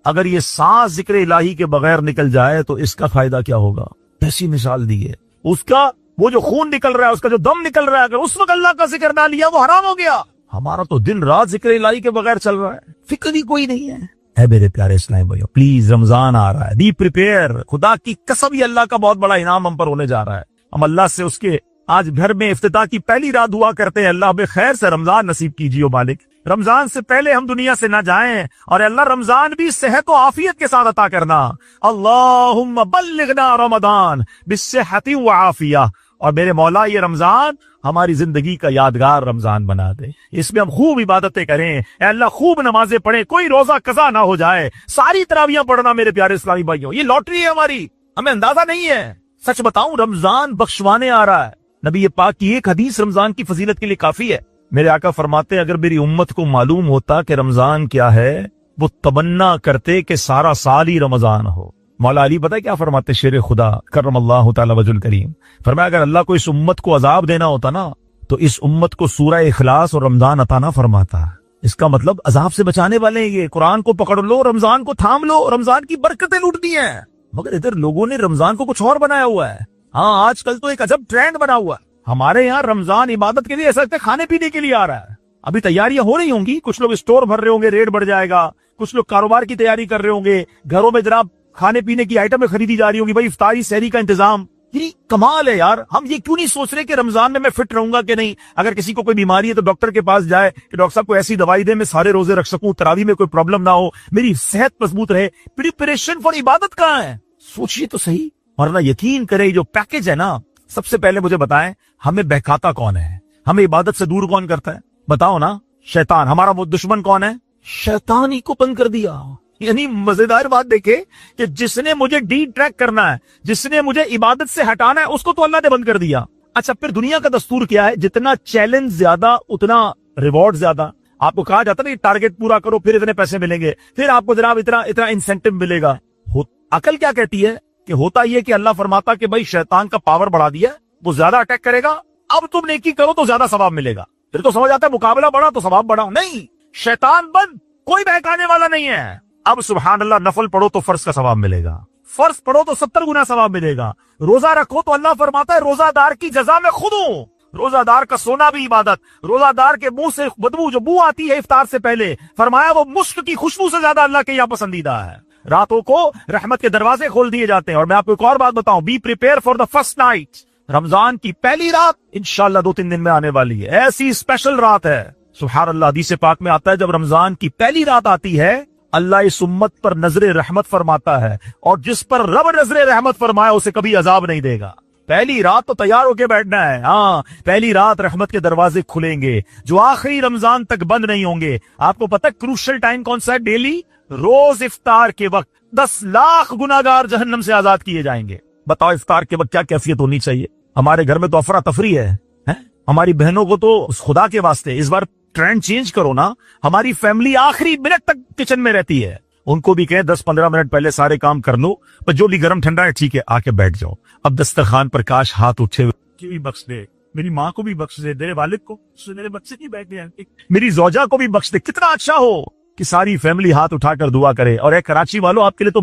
اگر یہ سانس ذکر الہی کے بغیر نکل جائے تو اس کا فائدہ کیا ہوگا؟ ایسی مثال دی ہے، اس کا وہ جو خون نکل رہا ہے، اس کا جو دم نکل رہا ہے، اگر اس وقت اللہ کا ذکر نہ لیا وہ حرام ہو گیا۔ ہمارا تو دن رات ذکر الہی کے بغیر چل رہا ہے، فکر ہی کوئی نہیں ہے۔ اے میرے پیارے اسلام بھائیو، پلیز رمضان آ رہا ہے، بی پریپیئر۔ خدا کی قسم یہ اللہ کا بہت بڑا انعام ہم پر ہونے جا رہا ہے۔ ہم اللہ سے اس کے آج گھر میں افتتاح کی پہلی رات دعا کرتے ہیں، اللہ ہمیں خیر سے رمضان نصیب کیجیے مالک، رمضان سے پہلے ہم دنیا سے نہ جائیں، اور اللہ رمضان بھی صحت و عافیت کے ساتھ عطا کرنا. اللہم بلغنا رمضان بالصحت وعافیہ. اور میرے مولا یہ رمضان ہماری زندگی کا یادگار رمضان بنا دے. اس میں ہم خوب عبادتیں کریں، اے اللہ خوب نمازیں پڑھیں، کوئی روزہ قضا نہ ہو جائے، ساری تراویحاں پڑھنا میرے پیارے اسلامی بھائیوں. یہ لاٹری ہے ہماری، ہمیں اندازہ نہیں ہے. سچ بتاؤں رمضان بخشوانے آ رہا ہے. نبی پاک کی ایک حدیث رمضان کی فضیلت کے لیے کافی ہے. میرے آقا فرماتے اگر میری امت کو معلوم ہوتا کہ رمضان کیا ہے وہ تمنا کرتے کہ سارا سال ہی رمضان ہو. مولا علی پتہ کیا فرماتے شیر خدا کرم اللہ تعالی وجہ الکریم، فرمایا اگر اللہ کو اس امت کو عذاب دینا ہوتا نا تو اس امت کو سورہ اخلاص اور رمضان عطا نہ فرماتا. اس کا مطلب عذاب سے بچانے والے ہیں یہ. قرآن کو پکڑ لو، رمضان کو تھام لو، رمضان کی برکتیں لوٹنی ہیں. مگر ادھر لوگوں نے رمضان کو کچھ اور بنایا ہوا ہے. ہاں آج کل تو ایک عجب ٹرینڈ بنا ہوا ہے. ہمارے یہاں رمضان عبادت کے لیے ایسا لگتا ہے کھانے پینے کے لیے آ رہا ہے. ابھی تیاریاں ہو رہی ہوں گی، کچھ لوگ اسٹور بھر رہے ہوں گے، ریٹ بڑھ جائے گا، کچھ لوگ کاروبار کی تیاری کر رہے ہوں گے، گھروں میں جناب کھانے پینے کی آئٹمیں خریدی جا رہی ہوں گی، بھائی افطاری سحری کا انتظام. یہ کمال ہے یار. ہم یہ کیوں نہیں سوچ رہے کہ رمضان میں فٹ رہوں گا کہ نہیں؟ اگر کسی کو کوئی بیماری ہے تو ڈاکٹر کے پاس جائے کہ ڈاکٹر صاحب کو ایسی دوائی دے میں سارے روزے رکھ سکوں، تراویح میں کوئی پرابلم نہ ہو، میری صحت مضبوط رہے. پریپریشن فار عبادت کہاں ہے؟ سوچیے تو صحیح. ورنہ یقین کرے جو پیکج ہے نا، سب سے پہلے مجھے بتائیں ہمیں بہکاتا کون ہے؟ ہمیں عبادت سے دور کون کرتا ہے؟ بتاؤ نا. شیطان. ہمارا دشمن کون ہے؟ شیطان ہی کو بند کر دیا. یعنی مزیدار بات دیکھے کہ جس نے مجھے ڈی ٹریک کرنا ہے، جس نے مجھے عبادت سے ہٹانا ہے، اس کو تو اللہ نے بند کر دیا. اچھا پھر دنیا کا دستور کیا ہے؟ جتنا چیلنج زیادہ اتنا ریوارڈ زیادہ. آپ کو کہا جاتا ہے نا ٹارگٹ پورا کرو پھر اتنے پیسے ملیں گے، پھر آپ کو جناب اتنا انسینٹو ملے گا. عقل کیا کہتی ہے کہ ہوتا یہ کہ اللہ فرماتا کہ بھائی شیطان کا پاور بڑھا دیا، وہ زیادہ اٹیک کرے گا، اب تم نیکی کرو تو زیادہ ثواب ملے گا. پھر تو سمجھ آتا ہے مقابلہ بڑھا تو ثواب بڑھا. نہیں، شیطان بند، کوئی بہکانے والا نہیں ہے. اب سبحان اللہ نفل پڑھو تو فرض کا ثواب ملے گا، فرض پڑھو تو 70 گنا ثواب ملے گا. روزہ رکھو تو اللہ فرماتا ہے روزہ دار کی جزا میں خود ہوں. روزہ دار کا سونا بھی عبادت. روزہ دار کے منہ سے بدبو جو بو آتی ہے افطار سے پہلے، فرمایا وہ مشک کی خوشبو سے زیادہ اللہ کے یہاں پسندیدہ ہے. راتوں کو رحمت کے دروازے کھول دیے جاتے ہیں. اور میں آپ کو ایک اور بات بتاؤں، be prepare for the first night. Ramzan کی پہلی رات انشاءاللہ 2-3 دن میں آنے والی ہے، ایسی اسپیشل رات ہے. سبحان اللہ. حدیث پاک میں آتا ہے جب رمضان کی پہلی رات آتی ہے اللہ اس امت پر نظر رحمت فرماتا ہے، اور جس پر رب نظر رحمت فرمایا اسے کبھی عذاب نہیں دے گا. پہلی رات تو تیار ہو کے بیٹھنا ہے. ہاں پہلی رات رحمت کے دروازے کھلیں گے جو آخری رمضان تک بند نہیں ہوں گے. آپ کو پتہ کروشل ٹائم کون سا ہے؟ ڈیلی روز افطار کے وقت 10 لاکھ گناہگار جہنم سے آزاد کیے جائیں گے. بتاؤ افطار کے وقت کیا کیفیت ہونی چاہیے. ہمارے گھر میں تو افراتفری ہے. ہماری بہنوں کو تو خدا کے واسطے اس بار ٹرینڈ چینج کرو نا. ہماری فیملی آخری منٹ تک کچن میں رہتی ہے. ان کو بھی کہیں 10-15 منٹ پہلے سارے کام کر لو، پر جو بھی گرم ٹھنڈا ہے ٹھیک ہے آ کے بیٹھ جاؤ. اب دسترخوان پر کاش ہاتھ اٹھے بھی بخش دے، میری ماں کو بھی بخش دے، میرے والد کو، میرے بچے کی بیٹھ گئے، میری زوجہ کو بھی بخش دے. کتنا اچھا ہو کہ ساری فیملی ہاتھ اٹھا کر دعا کرے. اور ایک کراچی والوں آپ کے لیے تو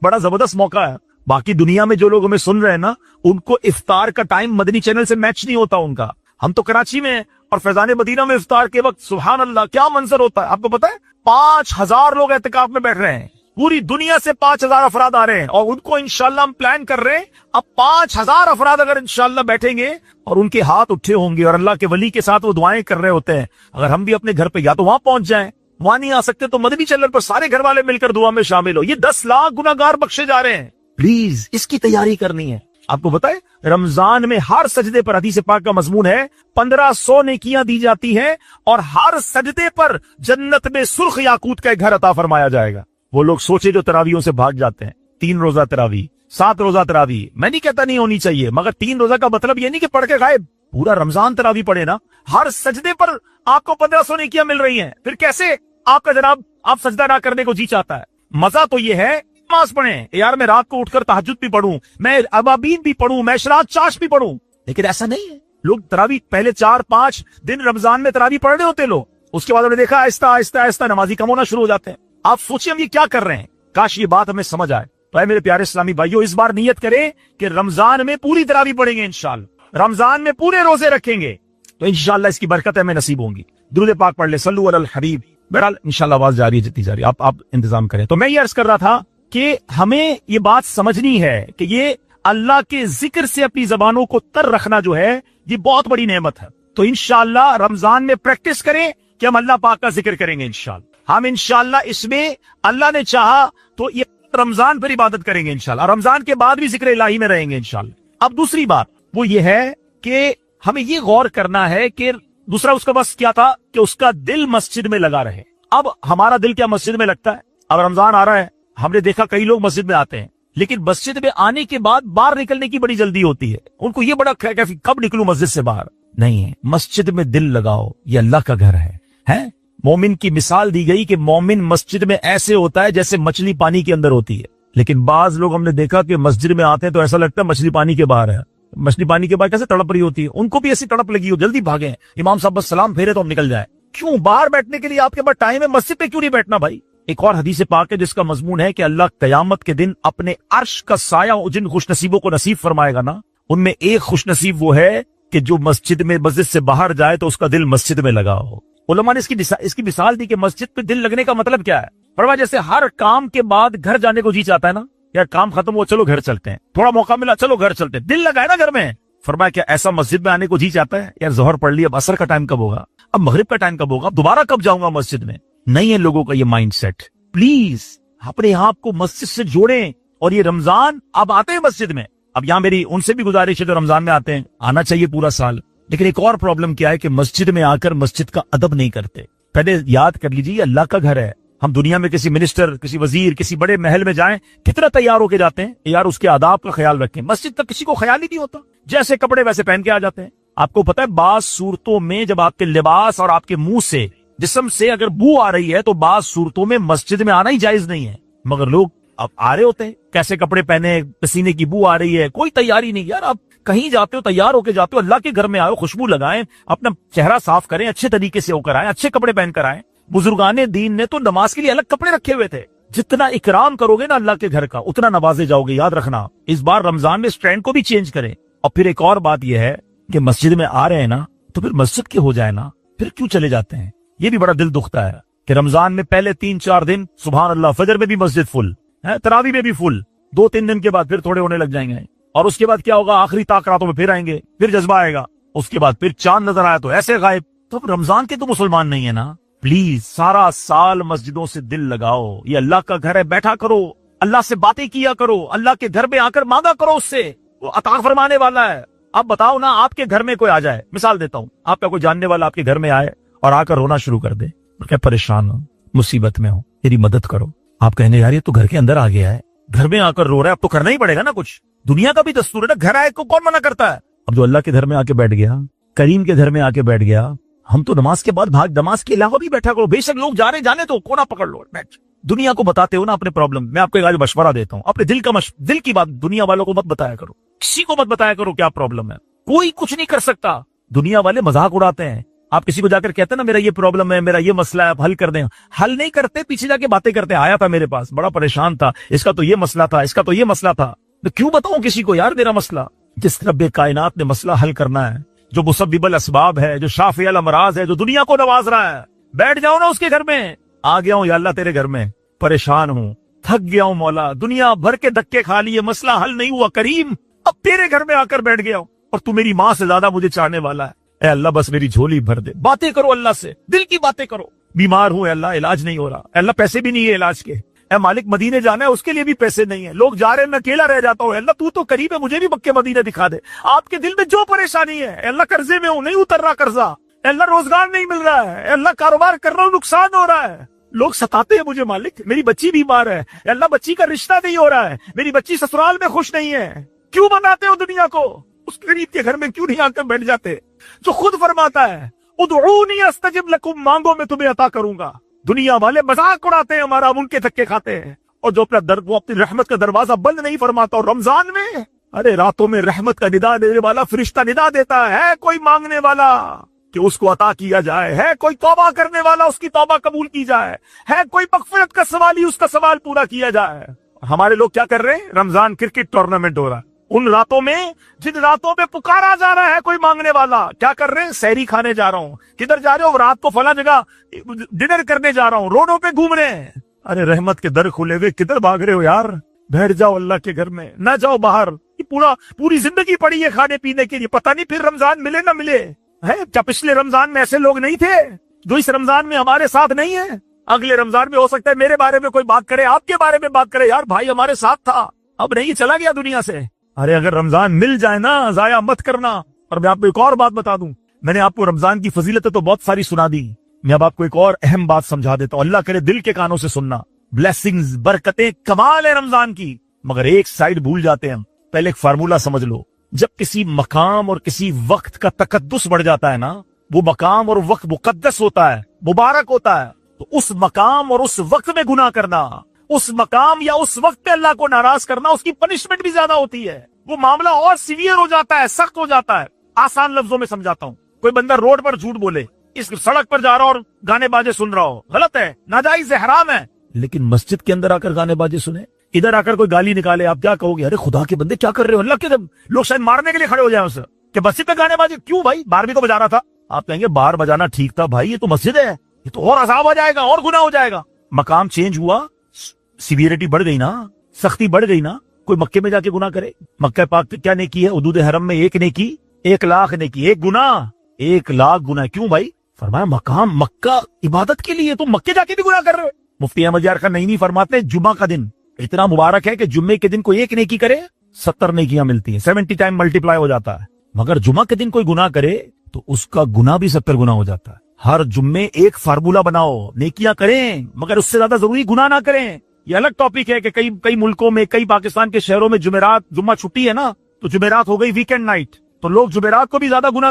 بڑا زبردست موقع ہے. باقی دنیا میں جو لوگ ہمیں سن رہے ہیں نا ان کو افطار کا ٹائم مدنی چینل سے میچ نہیں ہوتا ان کا. ہم تو کراچی میں اور فیضان مدینہ میں افطار کے وقت سبحان اللہ کیا منظر ہوتا ہے. آپ کو پتا ہے 5000 لوگ اعتکاف میں بیٹھ رہے ہیں. پوری دنیا سے 5000 افراد آ رہے ہیں اور ان کو انشاءاللہ ہم پلان کر رہے ہیں. اب 5000 افراد اگر انشاءاللہ بیٹھیں گے اور ان کے ہاتھ اٹھے ہوں گے اور اللہ کے ولی کے ساتھ وہ دعائیں کر رہے ہوتے ہیں، اگر ہم بھی اپنے گھر پہ یا تو وہاں پہنچ جائیں، وہاں نہیں آ سکتے تو مدنی چینل پر سارے گھر والے مل کر دعا میں شامل ہو. یہ 10 لاکھ گناہگار بخشے جا رہے ہیں. پلیز اس کی تیاری کرنی ہے. آپ کو بتائے رمضان میں ہر سجدے پر حدیث پاک کا مضمون ہے 1500 نیکیاں دی جاتی ہیں اور ہر سجدے پر جنت میں سرخ یاقوت کا ایک گھر عطا فرمایا جائے گا. وہ لوگ سوچے جو تراویحوں سے بھاگ جاتے ہیں، 3 روزہ تراویح، 7 روزہ تراویح. میں نہیں کہتا نہیں ہونی چاہیے، مگر 3 روزہ کا مطلب یہ نہیں کہ پڑھ کے غائب. پورا رمضان تراویح پڑھے نا، ہر سجدے پر آپ کو 1500 نیکیاں مل رہی ہیں. پھر کیسے آپ کا جناب آپ سجدہ نہ کرنے کو جی چاہتا ہے؟ مزہ تو یہ ہے نماز پڑھیں یار، میں رات کو اٹھ کر تہجد بھی پڑھوں، میں ابابین بھی پڑھوں، میں اشراق چاش بھی پڑھوں. لیکن ایسا نہیں ہے. لوگ تراویح پہلے 4-5 دن رمضان میں تراویح پڑھ رہے ہوتے لوگ، اس کے بعد انہوں نے دیکھا آہستہ آہستہ آہستہ نمازی کم ہونا شروع ہو جاتے ہیں. آپ سوچیں ہم یہ کیا کر رہے ہیں. کاش یہ بات ہمیں سمجھ آئے. تو اے میرے پیارے اسلامی بھائیو، اس بار نیت کریں کہ رمضان میں پوری تراویح پڑھیں گے انشاءاللہ، رمضان میں پورے روزے رکھیں گے تو انشاءاللہ اس کی برکت ہمیں نصیب ہوں گی. درود پاک پڑھ لے، صلو علی الحبیب. بہرحال انشاءاللہ آواز جاری ہے جتنی جاری آپ انتظام کریں. تو میں یہ عرض کر رہا تھا کہ ہمیں یہ بات سمجھنی ہے کہ یہ اللہ کے ذکر سے اپنی زبانوں کو تر رکھنا جو ہے یہ بہت بڑی نعمت ہے. تو انشاءاللہ رمضان میں پریکٹس کریں کہ کہ ہم اللہ پاک کا ذکر کریں گے انشاءاللہ. ہم انشاءاللہ اس میں اللہ نے چاہا تو یہ رمضان پر عبادت کریں گے انشاءاللہ. رمضان کے بعد بھی ذکر الہی میں رہیں گے انشاءاللہ. اب دوسری بات وہ یہ ہے کہ ہمیں یہ غور کرنا ہے کہ دوسرا اس کا بس کیا تھا کہ اس کا دل مسجد میں لگا رہے. اب ہمارا دل کیا مسجد میں لگتا ہے؟ اب رمضان آ رہا ہے, ہم نے دیکھا کئی لوگ مسجد میں آتے ہیں لیکن مسجد میں آنے کے بعد باہر نکلنے کی بڑی جلدی ہوتی ہے. ان کو یہ بڑا کب نکلوں مسجد سے باہر. نہیں ہے, مسجد میں دل لگاؤ, یہ اللہ کا گھر ہے. مومن کی مثال دی گئی کہ مومن مسجد میں ایسے ہوتا ہے جیسے مچھلی پانی کے اندر ہوتی ہے. لیکن بعض لوگ ہم نے دیکھا کہ مسجد میں آتے ہیں تو ایسا لگتا ہے مچھلی پانی کے باہر ہے. مچھلی پانی کے باہر کیسے تڑپ رہی ہوتی ہے, ان کو بھی ایسی تڑپ لگی ہو جلدی بھاگے, امام صاحب بس سلام پھیرے تو ہم نکل جائیں. کیوں باہر بیٹھنے کے لیے آپ کے پاس ٹائم ہے, مسجد پہ کیوں نہیں بیٹھنا بھائی؟ ایک اور حدیث پاک ہے جس کا مضمون ہے کہ اللہ قیامت کے دن اپنے عرش کا سایہ جن خوش نصیبوں کو نصیب فرمائے گا نا, ان میں ایک خوش نصیب وہ ہے کہ جو مسجد سے باہر جائے تو اس کا دل مسجد میں لگا ہو. علماء نے اس کی مثال دی کہ مسجد پہ دل لگنے کا مطلب کیا ہے. فرمایا جیسے ہر کام کے بعد گھر جانے کو جی چاہتا ہے نا, یار کام ختم ہو چلو گھر چلتے ہیں, تھوڑا موقع ملا چلو گھر چلتے ہیں, دل لگا ہے نا گھر میں. فرمایا کیا ایسا مسجد میں آنے کو جی چاہتا ہے, یار ظہر پڑھ لی, اب عصر کا ٹائم کب ہوگا, اب مغرب کا ٹائم کب ہوگا, اب دوبارہ کب جاؤں گا مسجد میں. نہیں ہے لوگوں کا یہ مائنڈ سیٹ. پلیز اپنے آپ کو مسجد سے جوڑیں. اور یہ رمضان اب آتے ہیں مسجد میں, اب یہاں میری ان سے بھی گزارش ہے جو رمضان میں آتے ہیں, آنا چاہیے پورا سال. لیکن ایک اور پرابلم کیا ہے کہ مسجد میں آ کر مسجد کا ادب نہیں کرتے. پہلے یاد کر لیجیے اللہ کا گھر ہے. ہم دنیا میں کسی منسٹر, کسی وزیر, کسی بڑے محل میں جائیں کتنا تیار ہو کے جاتے ہیں, یار اس کے آداب کا خیال رکھیں. مسجد تک کسی کو خیال ہی نہیں ہوتا, جیسے کپڑے ویسے پہن کے آ جاتے ہیں. آپ کو پتا ہے بعض صورتوں میں جب آپ کے لباس اور آپ کے منہ سے, جسم سے اگر بو آ رہی ہے تو بعض صورتوں میں مسجد میں آنا ہی جائز نہیں ہے. مگر لوگ اب آ رہے ہوتے ہیں, کیسے کپڑے پہنے, پسینے کی بو آ رہی ہے, کوئی تیاری نہیں. یار آپ کہیں جاتے ہو تیار ہو کے جاتے ہو, اللہ کے گھر میں آئے, خوشبو لگائیں, اپنا چہرہ صاف کریں, اچھے طریقے سے ہو کر آئیں, اچھے کپڑے پہن کر آئیں. بزرگان دین نے تو نماز کے لیے الگ کپڑے رکھے ہوئے تھے. جتنا اکرام کرو گے نا اللہ کے گھر کا اتنا نوازے جاؤ گے, یاد رکھنا. اس بار رمضان میں اس ٹرینڈ کو بھی چینج کریں. اور پھر ایک اور بات یہ ہے کہ مسجد میں آ رہے ہیں نا تو پھر مسجد کے ہو جائے نا, پھر کیوں چلے جاتے ہیں. یہ بھی بڑا دل دکھتا ہے کہ رمضان میں پہلے 3-4 دن سبحان اللہ فجر میں بھی مسجد فل ہے, تراویح میں بھی فل, 2-3 دن کے بعد پھر تھوڑے ہونے لگ جائیں گے. اور اس کے بعد کیا ہوگا, آخری طاق راتوں میں پھر آئیں گے, پھر جذبہ آئے گا. اس کے بعد پھر چاند نظر آیا تو ایسے غائب. تو اب رمضان کے تو مسلمان نہیں ہے نا. پلیز سارا سال مسجدوں سے دل لگاؤ, یہ اللہ کا گھر ہے, بیٹھا کرو, اللہ سے باتیں کیا کرو, اللہ کے گھر میں آ کر مانگا کرو اس سے, وہ عطا فرمانے والا ہے. اب بتاؤ نا, آپ کے گھر میں کوئی آ جائے, مثال دیتا ہوں, آپ کا کوئی جاننے والا آپ کے گھر میں آئے اور آ کر رونا شروع کر دے, کہ پریشان ہوں, مصیبت میں ہوں, میری مدد کرو. آپ کہنے یار یہ تو گھر کے اندر آ گیا ہے, گھر میں آ کر رو رہا ہے, اب تو کرنا ہی پڑے گا نا کچھ. دنیا کا بھی دستور ہے نا, گھر آئے کو کون منع کرتا ہے. اب جو اللہ کے گھر میں آ کے بیٹھ گیا, کریم کے گھر میں آ کے بیٹھ گیا, ہم تو نماز کے بعد نماز کے علاوہ بھی بیٹھا کرو. بے شک لوگ جا رہے جانے تو کونا پکڑ لو, بیٹھ. دنیا کو بتاتے ہو نا اپنے پرابلم. میں آپ کو ایک مشورہ دیتا ہوں, اپنے دل کی بات دنیا والوں کو مت بتایا کرو, کسی کو مت بتایا کرو کیا پرابلم ہے. کوئی کچھ نہیں کر سکتا. دنیا والے مذاق اڑاتے ہیں. آپ کسی کو جا کر کہتے ہیں نا میرا یہ پرابلم ہے, میرا یہ مسئلہ ہے, آپ حل کر دیں. حل نہیں کرتے, پیچھے جا کے باتیں کرتے ہیں, آیا تھا میرے پاس, بڑا پریشان تھا, اس کا تو یہ مسئلہ تھا, اس کا تو یہ مسئلہ تھا. تو کیوں بتاؤں کسی کو یار میرا مسئلہ. جس رب کائنات نے مسئلہ حل کرنا ہے, جو مسبب الاسباب ہے, جو شافی الامراض ہے, جو دنیا کو نواز رہا ہے, بیٹھ جاؤ نا اس کے گھر میں. آ گیا ہوں یا اللہ تیرے گھر میں, پریشان ہوں, تھک گیا ہوں مولا, دنیا بھر کے دھکے کھا لیے, مسئلہ حل نہیں ہوا کریم, اب تیرے گھر میں آ کر بیٹھ گیا ہوں, اور تو میری ماں سے زیادہ مجھے چاہنے والا ہے. اے اللہ بس میری جھولی بھر دے. باتیں کرو اللہ سے, دل کی باتیں کرو. بیمار ہوں اے اللہ, علاج نہیں ہو رہا, اے اللہ پیسے بھی نہیں ہے علاج کے, اے مالک مدینے جانا ہے اس کے لیے بھی پیسے نہیں ہے, لوگ جا رہے ہیں میں اکیلا رہ جاتا ہوں, اے اللہ تو قریب ہے, مجھے بھی مکے مدینے دکھا دے. آپ کے دل میں جو پریشانی ہے, اے اللہ قرضے میں ہوں, نہیں اتر رہا قرضہ, اے اللہ روزگار نہیں مل رہا ہے, اے اللہ کاروبار کر رہا ہوں نقصان ہو رہا ہے, لوگ ستاتے ہیں مجھے مالک, میری بچی بیمار ہے, اے اللہ بچی کا رشتہ نہیں ہو رہا ہے, میری بچی سسرال میں خوش نہیں ہے. کیوں مناتے ہو دنیا کو, اس غریب کے گھر میں کیوں نہیں آ کر بیٹھ جاتے جو خود فرماتا ہے ادعونی استجب لکم, مانگو میں تمہیں عطا کروں گا. دنیا والے مذاق اڑاتے ہیں ہمارا, ان کے دھکے کھاتے ہیں, اور جو وہ اپنی رحمت کا دروازہ بند نہیں فرماتا. اور رمضان میں ارے راتوں میں رحمت کا ندا دینے والا فرشتہ ندا دیتا ہے, کوئی مانگنے والا کہ اس کو عطا کیا جائے, ہے کوئی توبہ کرنے والا اس کی توبہ قبول کی جائے, ہے کوئی مغفرت کا سوالی اس کا سوال پورا کیا جائے. ہمارے لوگ کیا کر رہے ہیں, رمضان کرکٹ ٹورنامنٹ ہو رہا ہے, ان راتوں میں جن راتوں میں پکارا جا رہا ہے کوئی مانگنے والا, کیا کر رہے ہیں, سحری کھانے جا رہا ہوں, کدھر جا رہے ہو, رات کو فلاں جگہ ڈنر کرنے جا رہا ہوں, روڈوں پہ گھوم رہے ہیں. ارے رحمت کے در کھلے ہوئے کدھر بھاگ رہے ہو یار, بیٹھ جاؤ اللہ کے گھر میں, نہ جاؤ باہر. پوری زندگی پڑی ہے کھانے پینے کے لیے, پتہ نہیں پھر رمضان ملے نہ ملے ہے. کیا پچھلے رمضان میں ایسے لوگ نہیں تھے جو اس رمضان میں ہمارے ساتھ نہیں ہے، اگلے رمضان میں ہو سکتا ہے میرے بارے میں کوئی بات کرے، آپ کے بارے میں بات کرے، یار بھائی ہمارے ساتھ تھا، اب نہیں، چلا گیا دنیا سے۔ ارے اگر رمضان مل جائے نا، ضائع مت کرنا۔ اور میں آپ کو ایک اور بات بتا دوں، میں نے آپ کو رمضان کی فضیلتیں تو بہت ساری سنا دی، میں اب آپ کو ایک اور اہم بات سمجھا دیتا ہوں، اللہ کرے دل کے کانوں سے سننا۔ بلیسنگز، برکتیں کمال ہے رمضان کی، مگر ایک سائیڈ بھول جاتے ہیں ہم۔ پہلے ایک فارمولا سمجھ لو، جب کسی مقام اور کسی وقت کا تقدس بڑھ جاتا ہے نا، وہ مقام اور وقت مقدس ہوتا ہے، مبارک ہوتا ہے، تو اس مقام اور اس وقت میں گناہ کرنا، اس مقام یا اس وقت پہ اللہ کو ناراض کرنا، اس کی پنشمنٹ بھی زیادہ ہوتی ہے، وہ معاملہ اور سیویئر ہو جاتا ہے، سخت ہو جاتا ہے۔ آسان لفظوں میں سمجھاتا ہوں، کوئی بندہ روڈ پر جھوٹ بولے، اس سڑک پر جا رہا اور گانے باجے سن رہا ہو، غلط ہے، ناجائز ہے، حرام ہے، لیکن مسجد کے اندر آ کر گانے باجے سنے، ادھر آ کر کوئی گالی نکالے، آپ کیا کہو گے؟ ارے خدا کے بندے کیا کر رہے ہو، اللہ کے لوگ شاید مارنے کے لیے کھڑے ہو جائیں اسے کہ مسجد میں گانے باجے کیوں بھائی، بار بھی تو بجا رہا تھا۔ آپ کہیں گے بار بجانا ٹھیک تھا بھائی، یہ تو مسجد ہے، یہ تو اور عذاب آ جائے گا، اور گناہ ہو جائے گا۔ مقام چینج ہوا، سیویریٹی بڑھ گئی نا، سختی بڑھ گئی نا۔ کوئی مکے میں جا کے گناہ کرے، مکہ پاک کی کیا نیکی ہے، حدود حرم میں ایک نیکی 1,00,000 نیکی، ایک گناہ 1,00,000 گناہ، کیوں بھائی؟ فرمایا مقام مکہ عبادت کے لیے، تم مکے جا کے بھی گناہ کر رہے ہو۔ مفتی احمد یار خان نعیمی فرماتے ہیں جمعہ کا دن اتنا مبارک ہے کہ جمعے کے دن کوئی ایک نیکی کرے 70 نیکیاں ملتی ہیں، 70 ٹائم ملٹیپلائی ہو جاتا ہے، مگر جمعہ کے دن کوئی گناہ کرے تو اس کا گناہ بھی 70 گنا ہو جاتا ہے۔ ہر جمعے ایک فارمولا بناؤ، نیکیاں کریں مگر اس سے زیادہ ضروری گناہ نہ کریں۔ یہ الگ ٹاپک ہے کہ کئی ملکوں میں، کئی پاکستان کے شہروں میں جمعرات جمعہ چھٹی ہے نا، تو جمعرات ہو گئی ویکینڈ نائٹ، تو لوگ جمعرات کو بھی زیادہ گناہ